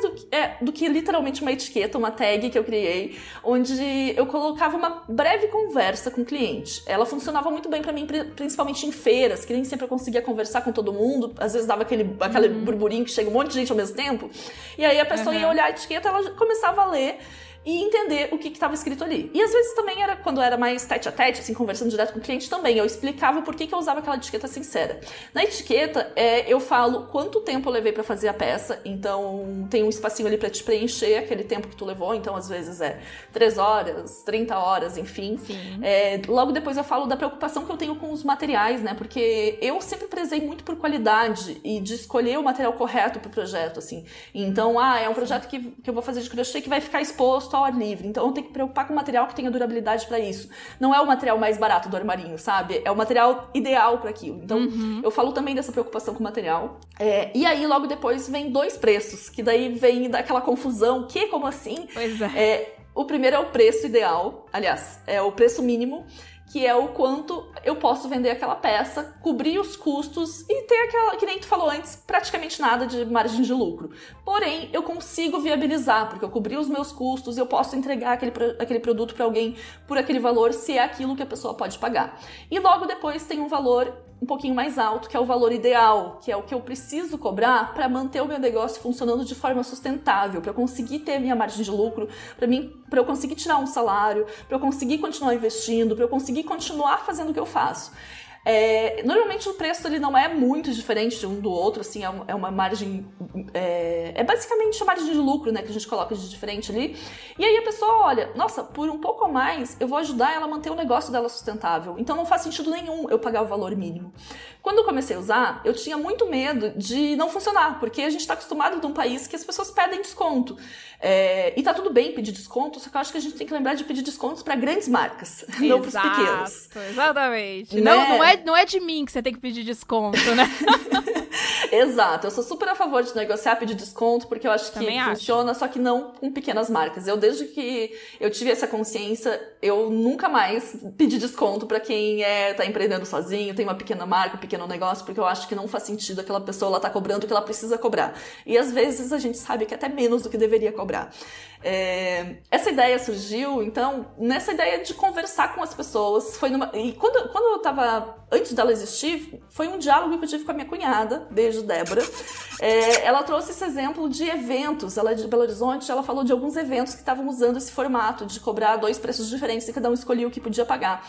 do que literalmente uma etiqueta, uma tag que eu criei, onde eu colocava uma breve conversa com o cliente. Ela funcionava muito bem para mim, principalmente em feiras, que nem sempre eu conseguia conversar com todo mundo, às vezes dava aquele burburinho que chega um monte de gente ao mesmo tempo, e aí a pessoa ia olhar a etiqueta, ela começava a ler e entender o que estava escrito ali. E às vezes também era, quando era mais tete a tete, assim, conversando direto com o cliente também, eu explicava por que eu usava aquela etiqueta sincera. Na etiqueta, eu falo quanto tempo eu levei para fazer a peça, então tem um espacinho ali para te preencher aquele tempo que tu levou, então às vezes 3 horas, 30 horas, enfim. Logo depois eu falo da preocupação que eu tenho com os materiais, né, porque eu sempre prezei muito por qualidade e de escolher o material correto pro projeto, assim. Então, é um projeto que eu vou fazer de crochê que vai ficar exposto ao ar livre, então eu tenho que preocupar com o material que tenha durabilidade para isso. Não é o material mais barato do armarinho, sabe? É o material ideal para aquilo. Então, eu falo também dessa preocupação com o material. E aí, logo depois, vem 2 preços, que daí vem daquela confusão, como assim? Pois é. O primeiro é o preço ideal, aliás, é o preço mínimo, que é o quanto eu posso vender aquela peça, cobrir os custos e ter aquela, que nem tu falou antes, praticamente nada de margem de lucro. Porém, eu consigo viabilizar, porque eu cobri os meus custos e eu posso entregar aquele produto para alguém por aquele valor, se é aquilo que a pessoa pode pagar. E logo depois tem um valor um pouquinho mais alto, que é o valor ideal, que é o que eu preciso cobrar para manter o meu negócio funcionando de forma sustentável, para eu conseguir ter minha margem de lucro, para eu conseguir tirar um salário, para eu conseguir continuar investindo, para eu conseguir continuar fazendo o que eu faço. Normalmente o preço ele não é muito diferente um do outro, assim, é uma margem, é basicamente a margem de lucro, né, que a gente coloca de diferente ali, e aí a pessoa olha, nossa, por um pouco a mais eu vou ajudar ela a manter o negócio dela sustentável, então não faz sentido nenhum eu pagar o valor mínimo. Quando eu comecei a usar, eu tinha muito medo de não funcionar, porque a gente está acostumado de um país que as pessoas pedem desconto, e tá tudo bem pedir desconto, só que eu acho que a gente tem que lembrar de pedir descontos para grandes marcas, não para os pequenos. Exatamente. Né? Não é de mim que você tem que pedir desconto, né? Exato, eu sou super a favor de negociar, pedir desconto, porque eu acho que funciona, só que não com pequenas marcas. Desde que eu tive essa consciência, eu nunca mais pedi desconto pra quem tá empreendendo sozinho, tem uma pequena marca, um pequeno negócio, porque eu acho que não faz sentido aquela pessoa, ela tá cobrando o que ela precisa cobrar. E às vezes a gente sabe que até menos do que deveria cobrar. Essa ideia surgiu, então, nessa ideia de conversar com as pessoas, e quando eu tava antes dela existir, foi um diálogo que eu tive com a minha cunhada, beijo, Débora. Ela trouxe esse exemplo de eventos, ela é de Belo Horizonte, ela falou de alguns eventos que estavam usando esse formato de cobrar 2 preços diferentes e cada um escolhia o que podia pagar.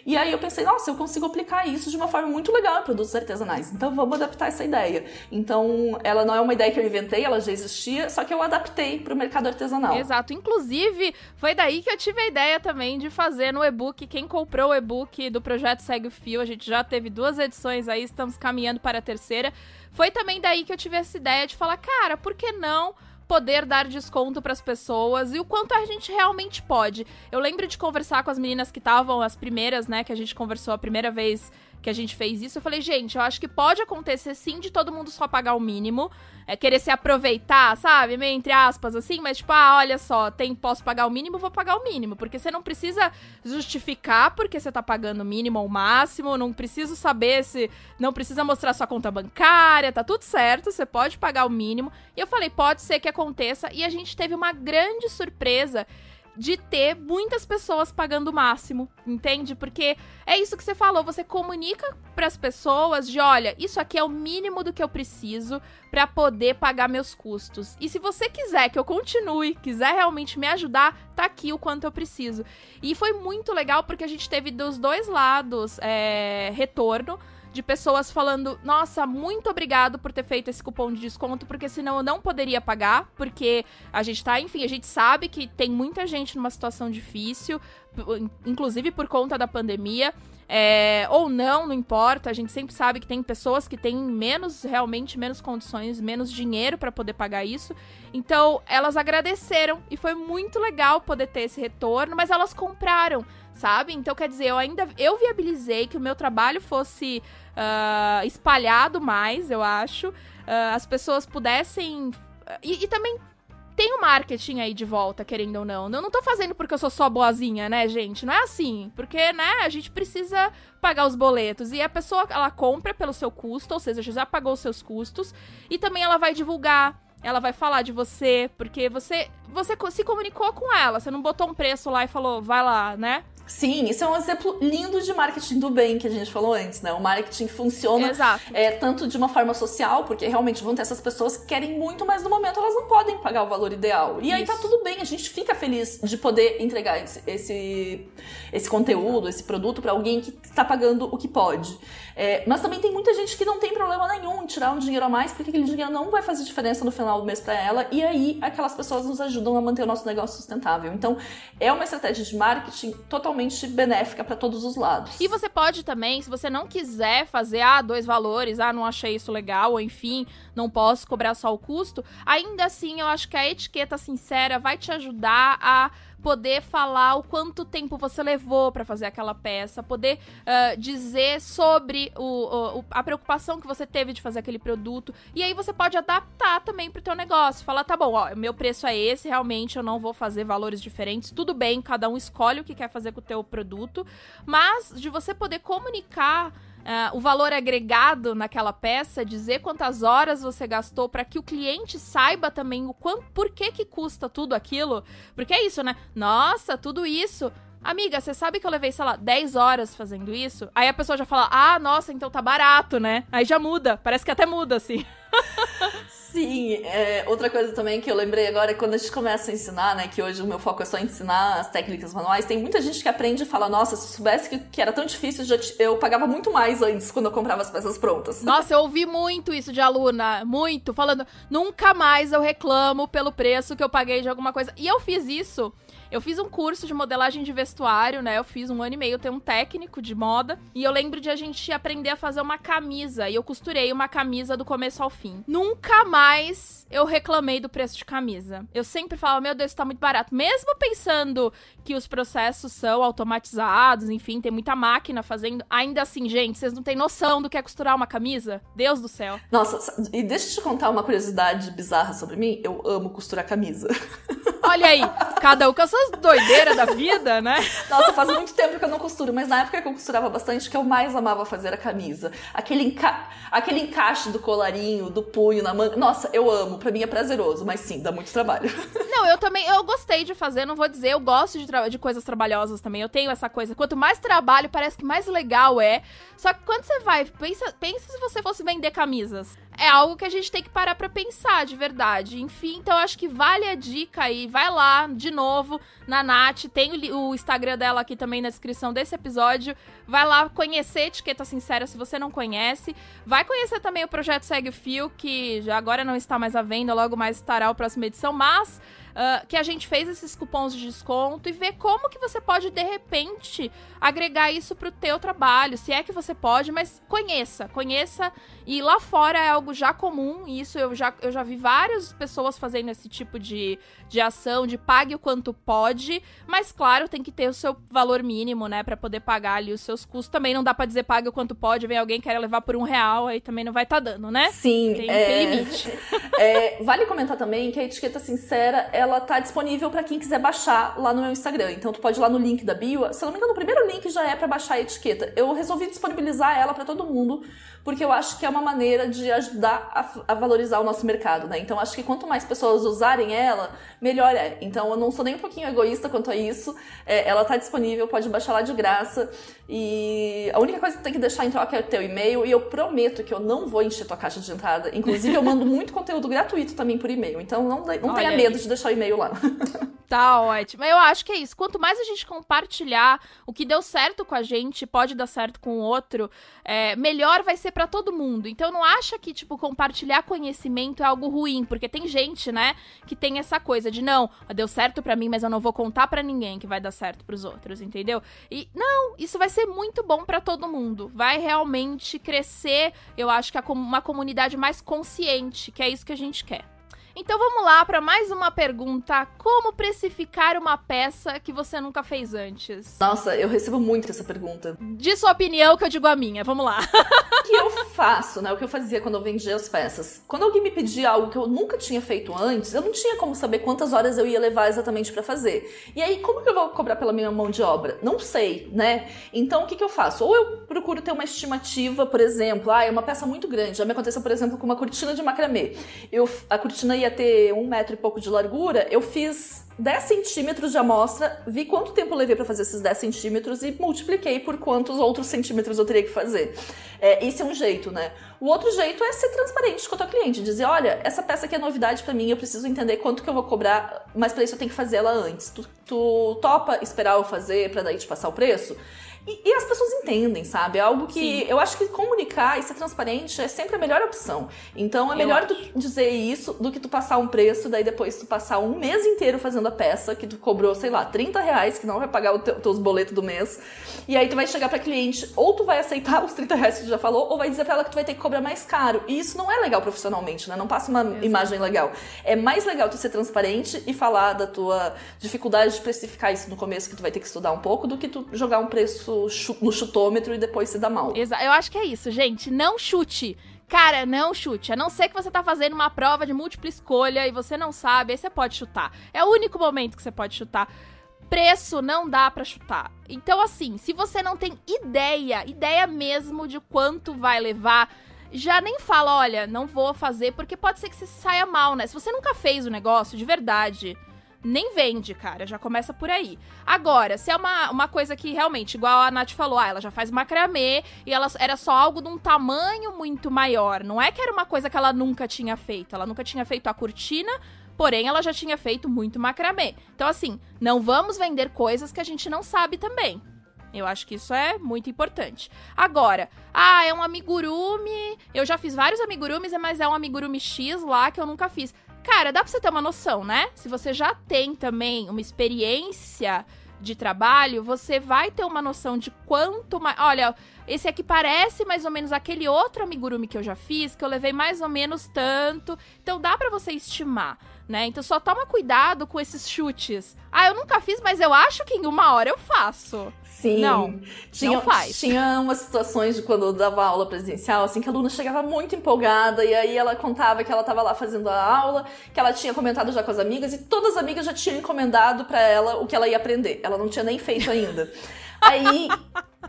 E aí eu pensei, nossa, eu consigo aplicar isso de uma forma muito legal em produtos artesanais, então vamos adaptar essa ideia. Então, ela não é uma ideia que eu inventei, ela já existia, só que eu adaptei para o mercado artesanal. Exato, inclusive, foi daí que eu tive a ideia também de fazer no e-book, quem comprou o e-book do Projeto Segue o Fio, a gente já teve 2 edições aí, estamos caminhando para a 3ª, foi também daí que eu tive essa ideia de falar, cara, por que não poder dar desconto para as pessoas e o quanto a gente realmente pode. Eu lembro de conversar com as meninas que estavam as primeiras, né, que a gente conversou a primeira vez que a gente fez isso, eu falei, gente, eu acho que pode acontecer sim de todo mundo só pagar o mínimo, querer se aproveitar, sabe, meio entre aspas, assim, mas tipo, olha só, posso pagar o mínimo, vou pagar o mínimo, porque você não precisa justificar porque você tá pagando o mínimo ou o máximo, não precisa saber não precisa mostrar sua conta bancária, tá tudo certo, você pode pagar o mínimo, e eu falei, pode ser que aconteça, e a gente teve uma grande surpresa de ter muitas pessoas pagando o máximo, entende? Porque é isso que você falou, você comunica pras pessoas de, olha, isso aqui é o mínimo do que eu preciso pra poder pagar meus custos. E se você quiser que eu continue, quiser realmente me ajudar, tá aqui o quanto eu preciso. E foi muito legal porque a gente teve dos 2 lados retorno, de pessoas falando, nossa, muito obrigado por ter feito esse cupom de desconto, porque senão eu não poderia pagar, porque a gente tá, enfim, a gente sabe que tem muita gente numa situação difícil, inclusive por conta da pandemia, ou não importa, a gente sempre sabe que tem pessoas que têm realmente menos condições, menos dinheiro pra poder pagar isso, então elas agradeceram, e foi muito legal poder ter esse retorno, mas elas compraram, sabe? Então, quer dizer, eu viabilizei que o meu trabalho fosse espalhado mais, eu acho. As pessoas pudessem... E também tem o marketing aí de volta, querendo ou não. Eu não tô fazendo porque eu sou só boazinha, né, gente? Não é assim. Porque, né, a gente precisa pagar os boletos. E a pessoa, ela compra pelo seu custo, ou seja, já pagou os seus custos. E também ela vai divulgar. Ela vai falar de você, porque você se comunicou com ela. Você não botou um preço lá e falou, vai lá, né? Sim, isso é um exemplo lindo de marketing do bem que a gente falou antes, né? O marketing funciona tanto de uma forma social, porque realmente vão ter essas pessoas que querem muito, mas no momento elas não podem pagar o valor ideal. E aí tá tudo bem, a gente fica feliz de poder entregar esse conteúdo, esse produto pra alguém que tá pagando o que pode. Mas também tem muita gente que não tem problema nenhum em tirar um dinheiro a mais, porque aquele dinheiro não vai fazer diferença no final do mês pra ela, e aí aquelas pessoas nos ajudam a manter o nosso negócio sustentável. Então, é uma estratégia de marketing totalmente benéfica para todos os lados. E você pode também, se você não quiser fazer 2 valores, não achei isso legal, ou enfim, não posso cobrar só o custo, ainda assim eu acho que a etiqueta sincera vai te ajudar a poder falar o quanto tempo você levou pra fazer aquela peça, poder dizer sobre a preocupação que você teve de fazer aquele produto, e aí você pode adaptar também pro teu negócio, falar, tá bom, meu preço é esse, realmente eu não vou fazer valores diferentes, tudo bem, cada um escolhe o que quer fazer com o teu produto, mas de você poder comunicar o valor agregado naquela peça, dizer quantas horas você gastou para que o cliente saiba também por que custa tudo aquilo. Porque é isso, né? Nossa, tudo isso. Amiga, você sabe que eu levei, sei lá, 10 horas fazendo isso? Aí a pessoa já fala, nossa, então tá barato, né? Aí já muda, parece que até muda, assim. Sim, outra coisa também que eu lembrei agora é quando a gente começa a ensinar, né, que hoje o meu foco é só ensinar as técnicas manuais, tem muita gente que aprende e fala, nossa, se eu soubesse que era tão difícil, eu pagava muito mais antes quando eu comprava as peças prontas. Nossa, eu ouvi muito isso de aluna, muito, falando, nunca mais eu reclamo pelo preço que eu paguei de alguma coisa. E eu fiz isso. Eu fiz um curso de modelagem de vestuário, né? Eu fiz 1 ano e meio, eu tenho um técnico de moda. E eu lembro de a gente aprender a fazer uma camisa. E eu costurei uma camisa do começo ao fim. Nunca mais eu reclamei do preço de camisa. Eu sempre falava, meu Deus, tá muito barato. Mesmo pensando que os processos são automatizados, enfim, tem muita máquina fazendo. Ainda assim, gente, vocês não têm noção do que é costurar uma camisa? Deus do céu. Nossa, e deixa eu te contar uma curiosidade bizarra sobre mim. Eu amo costurar camisa. Olha aí, cada um com as suas doideiras da vida, né? Nossa, faz muito tempo que eu não costuro, mas na época que eu costurava bastante, o que eu mais amava fazer a camisa. Aquele encaixe do colarinho, do punho na manga. Nossa, eu amo, pra mim é prazeroso, mas sim, dá muito trabalho. Não, Não, eu gostei de fazer, não vou dizer, eu gosto de coisas trabalhosas também, eu tenho essa coisa, quanto mais trabalho, parece que mais legal é, só que quando você vai, pensa se você fosse vender camisas, é algo que a gente tem que parar pra pensar, de verdade, enfim, então eu acho que vale a dica aí, vai lá, de novo, na Nath, tem o Instagram dela aqui também na descrição desse episódio, vai lá conhecer Etiqueta Sincera se você não conhece, vai conhecer também o Projeto Segue o Fio, que já agora não está mais à venda, logo mais estará a próxima edição, mas que a gente fez esses cupons de desconto e ver como que você pode, de repente, agregar isso pro teu trabalho, se é que você pode, mas conheça, e lá fora é algo já comum, e isso eu já vi várias pessoas fazendo esse tipo de ação, de pague o quanto pode, mas claro, tem que ter o seu valor mínimo, né, pra poder pagar ali os seus custos, também não dá pra dizer pague o quanto pode, vem alguém que quer levar por R$1, aí também não vai tá dando, né? Sim. Tem limite. Vale comentar também que a Etiqueta Sincera, ela tá disponível pra quem quiser baixar lá no meu Instagram. Então tu pode ir lá no link da bio. Se eu não me engano, o primeiro link já é pra baixar a etiqueta. Eu resolvi disponibilizar ela pra todo mundo, porque eu acho que é uma maneira de ajudar a valorizar o nosso mercado, né? Então acho que quanto mais pessoas usarem ela, melhor é. Então eu não sou nem um pouquinho egoísta quanto a isso. Ela tá disponível, pode baixar lá de graça. E a única coisa que tu tem que deixar em troca é o teu e-mail. E eu prometo que eu não vou encher tua caixa de entrada. Inclusive eu mando muito conteúdo gratuito também por e-mail. Então não tenha medo de deixar o e-mail lá. Tá ótimo. Eu acho que é isso. Quanto mais a gente compartilhar o que deu certo com a gente, pode dar certo com o outro, melhor vai ser pra todo mundo. Então não acha que, tipo, compartilhar conhecimento é algo ruim, porque tem gente, né, que tem essa coisa de, não, deu certo pra mim, mas eu não vou contar pra ninguém que vai dar certo pros outros, entendeu? E não, isso vai ser muito bom pra todo mundo. Vai realmente crescer, eu acho que uma comunidade mais consciente, que é isso que a gente quer. Então vamos lá para mais uma pergunta. Como precificar uma peça que você nunca fez antes? Nossa, eu recebo muito essa pergunta. De sua opinião que eu digo a minha, vamos lá. O que eu faço, né? O que eu fazia quando eu vendia as peças. Quando alguém me pedia algo que eu nunca tinha feito antes, eu não tinha como saber quantas horas eu ia levar exatamente para fazer. E aí, como que eu vou cobrar pela minha mão de obra? Não sei, né? Então, o que eu faço? Ou eu procuro ter uma estimativa, por exemplo, é uma peça muito grande. Já me aconteceu, por exemplo, com uma cortina de macramê. A cortina ia ter 1 metro e pouco de largura, eu fiz 10 centímetros de amostra, vi quanto tempo eu levei para fazer esses 10 centímetros e multipliquei por quantos outros centímetros eu teria que fazer. Esse é um jeito, né? O outro jeito é ser transparente com o teu cliente, dizer, olha, essa peça aqui é novidade para mim, eu preciso entender quanto que eu vou cobrar, mas para isso eu tenho que fazer ela antes. Tu topa esperar eu fazer para daí te passar o preço? E as pessoas entendem, sabe? É algo que Sim. Eu acho que comunicar e ser transparente é sempre a melhor opção. Então é melhor tu dizer isso do que tu passar um preço, daí depois tu passar um mês inteiro fazendo a peça, que tu cobrou, sei lá, R$30, que não vai pagar os teus boletos do mês. E aí tu vai chegar pra cliente, ou tu vai aceitar os R$30 que tu já falou, ou vai dizer pra ela que tu vai ter que cobrar mais caro. E isso não é legal profissionalmente, né? Não passa uma imagem legal. É mais legal tu ser transparente e falar da tua dificuldade de precificar isso no começo, que tu vai ter que estudar um pouco, do que tu jogar um preço no chutômetro e depois se dá mal. Exato. Eu acho que é isso, gente. Não chute. Cara, não chute. A não ser que você tá fazendo uma prova de múltipla escolha e você não sabe, aí você pode chutar. É o único momento que você pode chutar. Preço não dá pra chutar. Então, assim, se você não tem ideia mesmo de quanto vai levar, já nem fala, olha, não vou fazer, porque pode ser que você saia mal, né? Se você nunca fez o negócio, de verdade, nem vende, cara, já começa por aí. Agora, se é uma coisa que realmente, igual a Nath falou, ela já faz macramê e ela era só algo de um tamanho muito maior. Não é que era uma coisa que ela nunca tinha feito. Ela nunca tinha feito a cortina, porém ela já tinha feito muito macramê. Então, assim, não vamos vender coisas que a gente não sabe também. Eu acho que isso é muito importante. Agora, é um amigurumi. Eu já fiz vários amigurumis, mas é um amigurumi X lá que eu nunca fiz. Cara, dá pra você ter uma noção, né? Se você já tem também uma experiência de trabalho, você vai ter uma noção de quanto mais... Olha, esse aqui parece mais ou menos aquele outro amigurumi que eu já fiz, que eu levei mais ou menos tanto. Então dá pra você estimar, né? Então só toma cuidado com esses chutes. Eu nunca fiz, mas eu acho que em 1 hora eu faço. Sim. Não faz. Tinha umas situações de quando eu dava aula presencial, assim, que a aluna chegava muito empolgada, e aí ela contava que ela tava lá fazendo a aula, que ela tinha comentado já com as amigas, e todas as amigas já tinham encomendado pra ela o que ela ia aprender. Ela não tinha nem feito ainda. Aí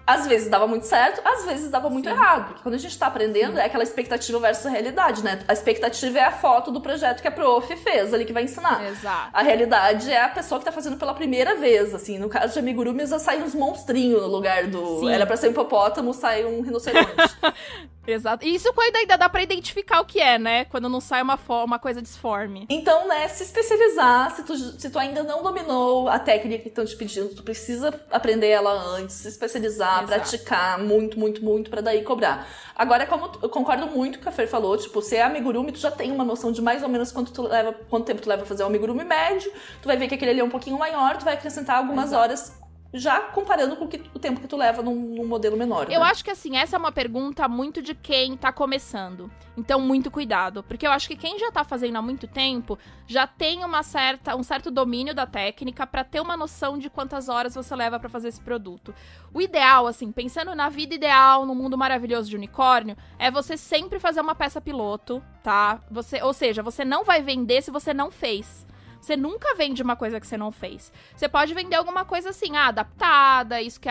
Às vezes dava muito certo, às vezes dava muito errado. Porque quando a gente tá aprendendo, é aquela expectativa versus a realidade, né? A expectativa é a foto do projeto que a prof fez ali, que vai ensinar. Exato. A realidade é a pessoa que tá fazendo pela primeira vez, assim. No caso de amigurumi, já sai uns monstrinhos no lugar do... Sim. Era pra ser um hipopótamo, sai um rinoceronte. Exato. E isso quando ainda dá pra identificar o que é, né? Quando não sai uma coisa disforme. Então, né, se especializar, se tu ainda não dominou a técnica que estão te pedindo, tu precisa aprender ela antes, se especializar, praticar muito, muito, muito, pra daí cobrar. Agora, eu concordo muito com o que a Fer falou, tipo, se é amigurumi, tu já tem uma noção de mais ou menos quanto tempo tu leva a fazer um amigurumi médio, tu vai ver que aquele ali é um pouquinho maior, tu vai acrescentar algumas horas, já comparando com o tempo que tu leva num modelo menor. Eu né? acho que, assim, essa é uma pergunta muito de quem tá começando. Então, muito cuidado. Porque eu acho que quem já tá fazendo há muito tempo já tem um certo domínio da técnica pra ter uma noção de quantas horas você leva pra fazer esse produto. O ideal, assim, pensando na vida ideal, no mundo maravilhoso de unicórnio, é você sempre fazer uma peça piloto, tá? Ou seja, você não vai vender se você não fez. Você nunca vende uma coisa que você não fez. Você pode vender alguma coisa assim, adaptada, isso que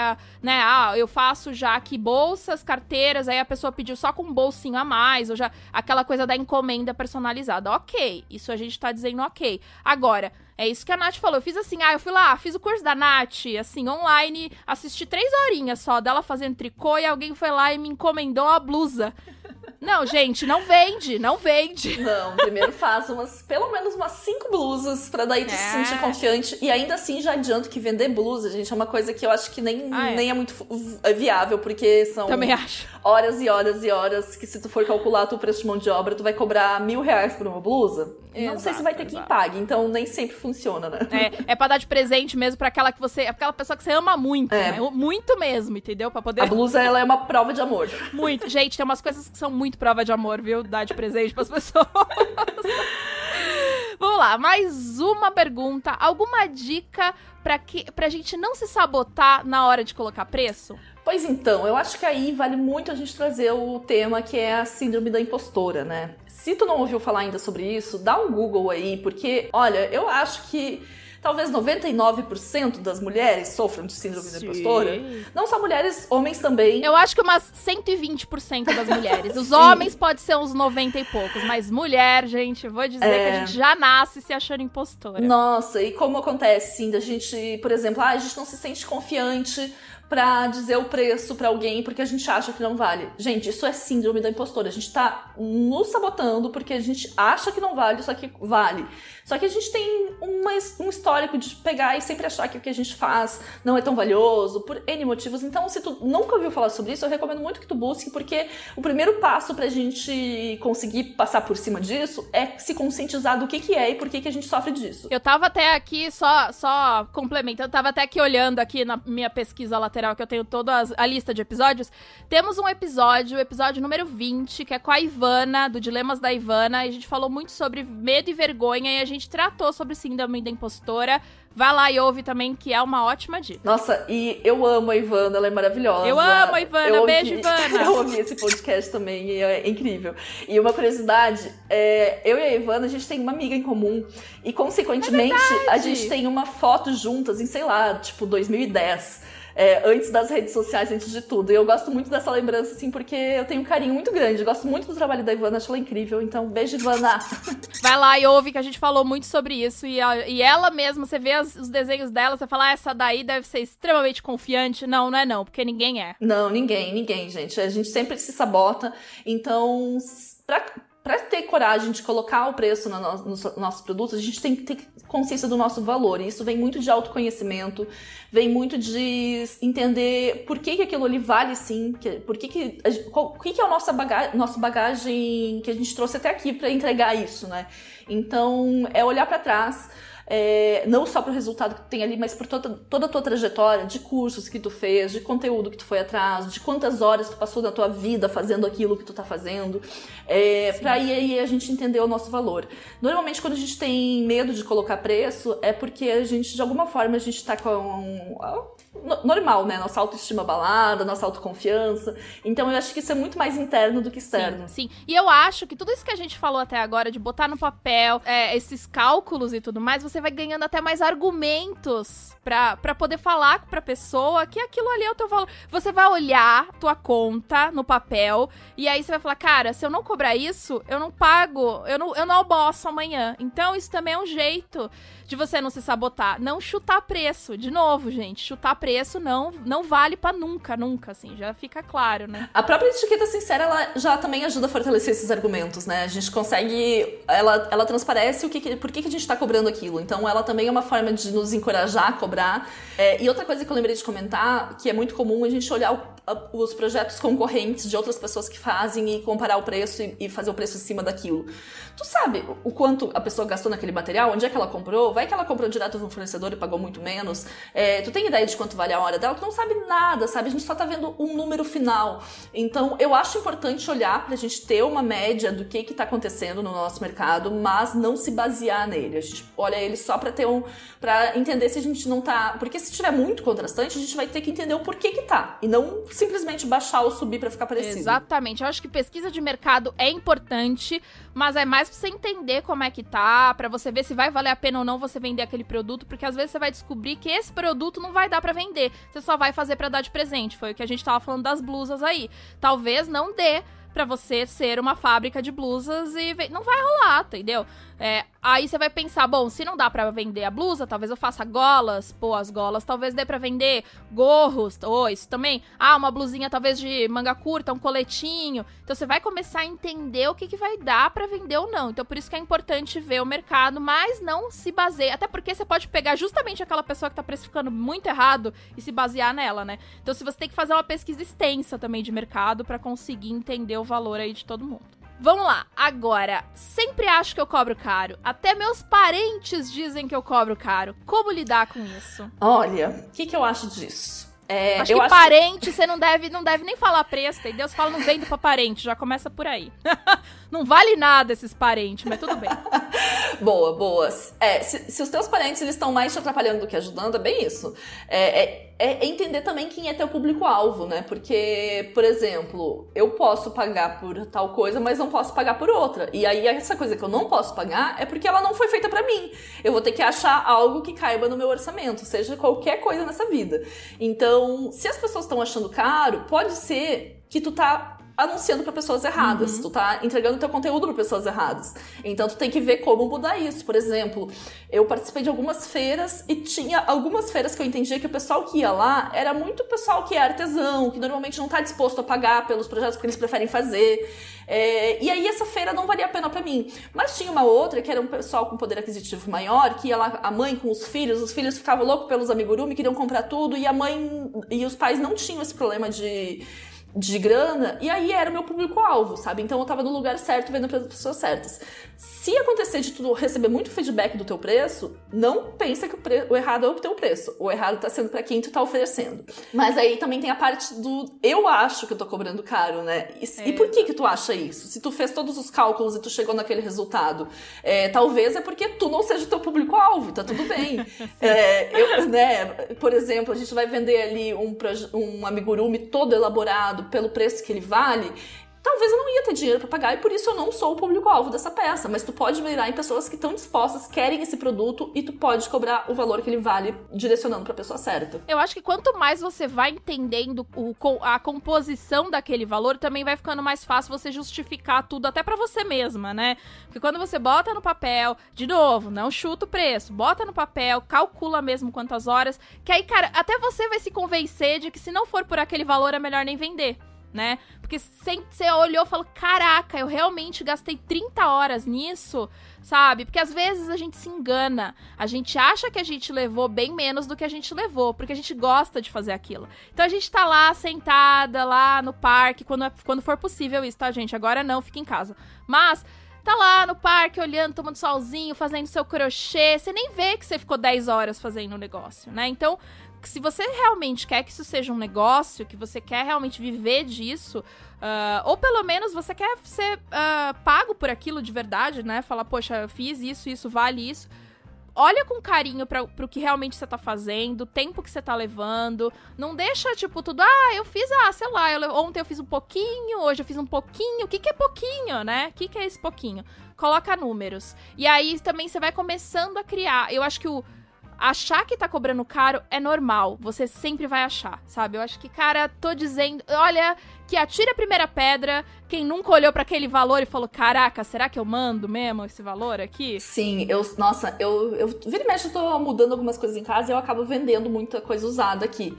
eu faço já aqui bolsas, carteiras, aí a pessoa pediu só com um bolsinho a mais, ou já aquela coisa da encomenda personalizada. Ok, isso a gente tá dizendo ok. Agora, é isso que a Nath falou. Eu fiz assim, eu fui lá, fiz o curso da Nath, assim, online, assisti 3 horinhas só dela fazendo tricô e alguém foi lá e me encomendou a blusa. Não, gente, não vende. Não, primeiro faz pelo menos umas 5 blusas pra daí tu se sentir confiante. E ainda assim, já adianto que vender blusa, gente, é uma coisa que eu acho que nem é muito viável, porque são horas e horas e horas que se tu for calcular o preço de mão de obra, tu vai cobrar R$1.000 por uma blusa. Não sei se vai ter quem pague, então nem sempre funciona, né? É pra dar de presente mesmo pra aquela pessoa que você ama muito, né? Muito mesmo, entendeu? Pra poder... A blusa, ela é uma prova de amor. Muito. Gente, tem umas coisas que são muito prova de amor, viu? Dar de presente pras pessoas. Vamos lá, mais uma pergunta. Alguma dica pra gente não se sabotar na hora de colocar preço? Pois então, eu acho que aí vale muito a gente trazer o tema que é a síndrome da impostora, né? Se tu não ouviu falar ainda sobre isso, dá um Google aí, porque, olha, eu acho que talvez 99% das mulheres sofram de síndrome da impostora. Não só mulheres, homens também. Eu acho que umas 120% das mulheres. Os homens pode ser uns 90 e poucos, mas mulher, gente, eu vou dizer que a gente já nasce se achando impostora. Nossa, e como acontece, sim, da gente, por exemplo, a gente não se sente confiante pra dizer o preço pra alguém porque a gente acha que não vale. Gente, isso é síndrome da impostora. A gente tá nos sabotando porque a gente acha que não vale, só que vale. Só que a gente tem um histórico de pegar e sempre achar que o que a gente faz não é tão valioso, por N motivos. Então, se tu nunca ouviu falar sobre isso, eu recomendo muito que tu busque, porque o primeiro passo pra gente conseguir passar por cima disso é se conscientizar do que é e por que a gente sofre disso. Eu tava até aqui, só complementando, eu tava até aqui olhando aqui na minha pesquisa lateral, que eu tenho toda a lista de episódios. Temos um episódio, o episódio número 20, que é com a Ivana, do Dilemas da Ivana, e a gente falou muito sobre medo e vergonha, e a gente tratou sobre síndrome da impostora. Vai lá e ouve também, que é uma ótima dica. Nossa, e eu amo a Ivana, ela é maravilhosa. Eu amo a Ivana, beijo, Ivana. Eu ouvi esse podcast também, e é incrível. E uma curiosidade, eu e a Ivana, a gente tem uma amiga em comum, e consequentemente, a gente tem uma foto juntas em, sei lá, tipo 2010. Antes das redes sociais, antes de tudo. E eu gosto muito dessa lembrança, assim, porque eu tenho um carinho muito grande. Eu gosto muito do trabalho da Ivana, acho ela incrível. Então, beijo, Ivana! Vai lá e ouve, que a gente falou muito sobre isso. E ela mesma, você vê os desenhos dela, você fala, essa daí deve ser extremamente confiante. Não, não é não, porque ninguém é. Não, ninguém, gente. A gente sempre se sabota. Então, Pra ter coragem de colocar o preço nos nossos produtos, a gente tem que ter consciência do nosso valor. E isso vem muito de autoconhecimento, vem muito de entender por que aquilo ali vale sim, o que é a nossa bagagem que a gente trouxe até aqui para entregar isso, né? Então, é olhar para trás. Não só pro resultado que tu tem ali, mas por toda a tua trajetória de cursos que tu fez, de conteúdo que tu foi atrás, de quantas horas tu passou da tua vida fazendo aquilo que tu tá fazendo, pra aí a gente entender o nosso valor. Normalmente, quando a gente tem medo de colocar preço, é porque a gente, de alguma forma, a gente tá com normal, né? Nossa autoestima abalada, nossa autoconfiança. Então, eu acho que isso é muito mais interno do que externo. Sim. E eu acho que tudo isso que a gente falou até agora, de botar no papel papel, esses cálculos e tudo mais, você vai ganhando até mais argumentos pra poder falar pra pessoa que aquilo ali é o teu valor. Você vai olhar tua conta no papel e aí você vai falar, cara, se eu não cobrar isso, eu não pago, eu não almoço amanhã. Então isso também é um jeito de você não se sabotar. Não chutar preço. De novo, gente, chutar preço não vale pra nunca, assim, já fica claro, né? A própria etiqueta sincera, ela já também ajuda a fortalecer esses argumentos, né? A gente consegue, ela transparece por que a gente tá cobrando aquilo. Então, ela também é uma forma de nos encorajar a cobrar. E outra coisa que eu lembrei de comentar, que é muito comum a gente olhar os projetos concorrentes de outras pessoas que fazem e comparar o preço e fazer o preço em cima daquilo. Tu sabe o quanto a pessoa gastou naquele material? Onde é que ela comprou? Vai que ela comprou direto do fornecedor e pagou muito menos? Tu tem ideia de quanto vale a hora dela? Tu não sabe nada, sabe? A gente só tá vendo um número final. Então, eu acho importante olhar pra gente ter uma média do que tá acontecendo no nosso mercado, mas não se basear nele. A gente olha ele só pra pra entender se a gente não tá... Porque se tiver muito contrastante, a gente vai ter que entender o porquê que tá. E não simplesmente baixar ou subir pra ficar parecido. Exatamente. Eu acho que pesquisa de mercado é importante, mas é mais pra você entender como é que tá, pra você ver se vai valer a pena ou não você vender aquele produto, porque às vezes você vai descobrir que esse produto não vai dar pra vender. Você só vai fazer pra dar de presente. Foi o que a gente tava falando das blusas aí. Talvez não dê pra você ser uma fábrica de blusas e não vai rolar, entendeu? Aí você vai pensar, bom, se não dá pra vender a blusa, talvez eu faça golas. Pô, as golas talvez dê pra vender gorros, isso também. Uma blusinha talvez de manga curta, um coletinho. Então você vai começar a entender o que vai dar pra vender ou não. Então por isso que é importante ver o mercado, mas não se baseie. Até porque você pode pegar justamente aquela pessoa que tá precificando muito errado e se basear nela, né? Então se você tem que fazer uma pesquisa extensa também de mercado pra conseguir entender o valor aí de todo mundo. Vamos lá, agora, sempre acho que eu cobro caro. Até meus parentes dizem que eu cobro caro. Como lidar com isso? Olha, o que eu acho disso? Acho que parente, você não deve nem falar preço, entendeu? Você fala, não vendo pra parente, já começa por aí. Não vale nada esses parentes, mas tudo bem. Boa. Se os teus parentes eles estão mais te atrapalhando do que ajudando, é bem isso. É entender também quem é teu público-alvo, né? Porque, por exemplo, eu posso pagar por tal coisa, mas não posso pagar por outra. E aí, essa coisa que eu não posso pagar é porque ela não foi feita pra mim. Eu vou ter que achar algo que caiba no meu orçamento, seja qualquer coisa nessa vida. Então, se as pessoas estão achando caro, pode ser que tu tá anunciando para pessoas erradas, tu tá entregando teu conteúdo para pessoas erradas. Então tu tem que ver como mudar isso. Por exemplo, eu participei de algumas feiras e tinha algumas feiras que eu entendia que o pessoal que ia lá era muito pessoal que é artesão, que normalmente não tá disposto a pagar pelos projetos porque eles preferem fazer. E aí essa feira não valia a pena pra mim. Mas tinha uma outra que era um pessoal com poder aquisitivo maior, que ia lá a mãe com os filhos ficavam loucos pelos amigurumi, queriam comprar tudo, e a mãe e os pais não tinham esse problema de grana, e aí era o meu público-alvo, sabe? Então eu tava no lugar certo, vendo para as pessoas certas. Se acontecer de tu receber muito feedback do teu preço, não pensa que o errado é o teu preço. O errado tá sendo para quem tu tá oferecendo. Mas aí também tem a parte do eu acho que eu tô cobrando caro, né? E por que tu acha isso? Se tu fez todos os cálculos e tu chegou naquele resultado, talvez é porque tu não seja o teu público-alvo, tá tudo bem. Por exemplo, a gente vai vender ali um amigurumi todo elaborado pelo preço que ele vale, talvez eu não ia ter dinheiro pra pagar e por isso eu não sou o público-alvo dessa peça, mas tu pode mirar em pessoas que estão dispostas, querem esse produto e tu pode cobrar o valor que ele vale direcionando pra pessoa certa. Eu acho que quanto mais você vai entendendo a composição daquele valor, também vai ficando mais fácil você justificar tudo até pra você mesma, né? Porque quando você bota no papel, de novo, não chuta o preço, bota no papel, calcula mesmo quantas horas, que aí, cara, até você vai se convencer de que se não for por aquele valor é melhor nem vender, né? Porque você olhou e falou, caraca, eu realmente gastei 30 horas nisso, sabe? Porque às vezes a gente se engana, a gente acha que a gente levou bem menos do que a gente levou, porque a gente gosta de fazer aquilo. Então a gente tá lá, sentada, lá no parque, quando for possível isso, tá, gente? Agora não, fica em casa. Mas tá lá no parque, olhando, tomando solzinho, fazendo seu crochê, você nem vê que você ficou 10 horas fazendo o negócio, né? Então, se você realmente quer que isso seja um negócio, que você quer realmente viver disso, ou pelo menos você quer ser pago por aquilo de verdade, né? Falar, poxa, eu fiz isso vale isso. Olha com carinho pro que realmente você tá fazendo, o tempo que você tá levando. Não deixa, tipo, tudo, eu fiz, sei lá, ontem eu fiz um pouquinho, hoje eu fiz um pouquinho. O que é pouquinho, né? O que é esse pouquinho? coloca números. E aí também você vai começando a criar. Eu acho que achar que tá cobrando caro é normal. Você sempre vai achar, sabe? Eu acho que, cara, tô dizendo... Olha, que atire a primeira pedra quem nunca olhou pra aquele valor e falou, caraca, será que eu mando mesmo esse valor aqui? Sim, eu vira e mexe, eu tô mudando algumas coisas em casa e eu acabo vendendo muita coisa usada aqui.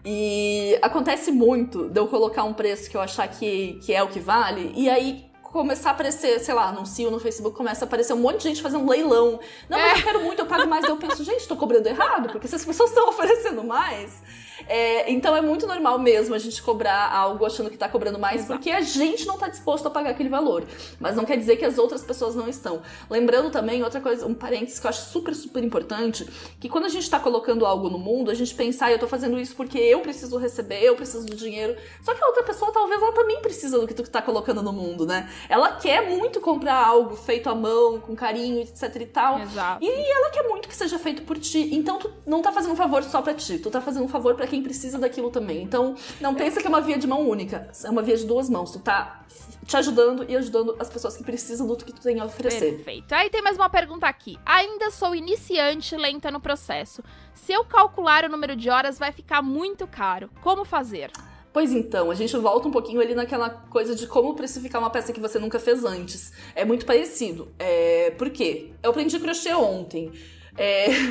E acontece muito de eu colocar um preço que eu achar que é o que vale, e aí começar a aparecer, sei lá, anuncio no Facebook, começa a aparecer um monte de gente fazendo leilão. Não, mas eu quero muito, eu pago mais. Eu penso, gente, tô cobrando errado, porque se as pessoas estão oferecendo mais... então é muito normal mesmo a gente cobrar algo achando que tá cobrando mais, porque a gente não tá disposto a pagar aquele valor. Mas não quer dizer que as outras pessoas não estão. Lembrando também, outra coisa, um parênteses que eu acho super, super importante, que quando a gente tá colocando algo no mundo, a gente pensa, eu tô fazendo isso porque eu preciso receber, eu preciso do dinheiro. Só que a outra pessoa, talvez, ela também precisa do que tu tá colocando no mundo, né? Ela quer muito comprar algo feito à mão, com carinho, etc e tal. Exato. E ela quer muito que seja feito por ti. Então tu não tá fazendo um favor só pra ti, tu tá fazendo um favor pra quem precisa daquilo também. Então, não pensa que é uma via de mão única. É uma via de duas mãos. Tu tá te ajudando e ajudando as pessoas que precisam do que tu tem a oferecer. Perfeito. Aí tem mais uma pergunta aqui. Ainda sou iniciante, lenta no processo. Se eu calcular o número de horas, vai ficar muito caro. Como fazer? Pois então, a gente volta um pouquinho ali naquela coisa de como precificar uma peça que você nunca fez antes. É muito parecido. Por quê? Eu aprendi crochê ontem.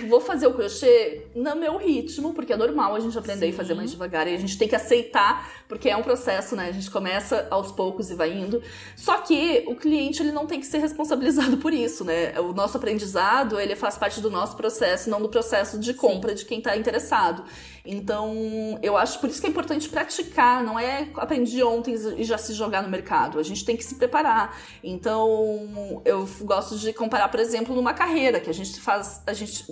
Vou fazer o crochê no meu ritmo, porque é normal a gente aprender e fazer mais devagar, e a gente tem que aceitar, porque é um processo, né? A gente começa aos poucos e vai indo. Só que o cliente, ele não tem que ser responsabilizado por isso, né? O nosso aprendizado, ele faz parte do nosso processo, não do processo de compra de quem tá interessado. Então, eu acho por isso que é importante praticar, não é aprendi ontem e já se jogar no mercado. A gente tem que se preparar. Então, eu gosto de comparar, por exemplo, numa carreira que a gente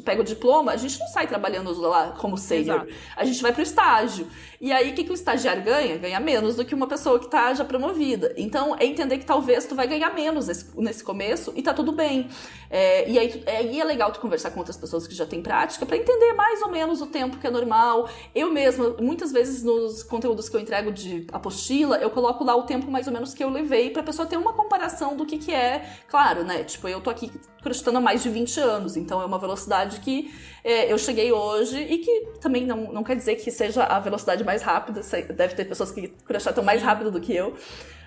pega o diploma, a gente não sai trabalhando lá como sênior. A gente vai pro estágio. E aí, o que o estagiário ganha? Ganha menos do que uma pessoa que tá já promovida. Então, é entender que talvez tu vai ganhar menos nesse começo e tá tudo bem. E aí é legal tu conversar com outras pessoas que já têm prática pra entender mais ou menos o tempo que é normal. Eu mesma, muitas vezes nos conteúdos que eu entrego de apostila, eu coloco lá o tempo mais ou menos que eu levei pra pessoa ter uma comparação do que é. Claro, né? Tipo, eu tô aqui crochetando há mais de 20 anos, então é uma velocidade que eu cheguei hoje e que também não quer dizer que seja a velocidade mais rápida. Deve ter pessoas que crochetam mais rápido do que eu.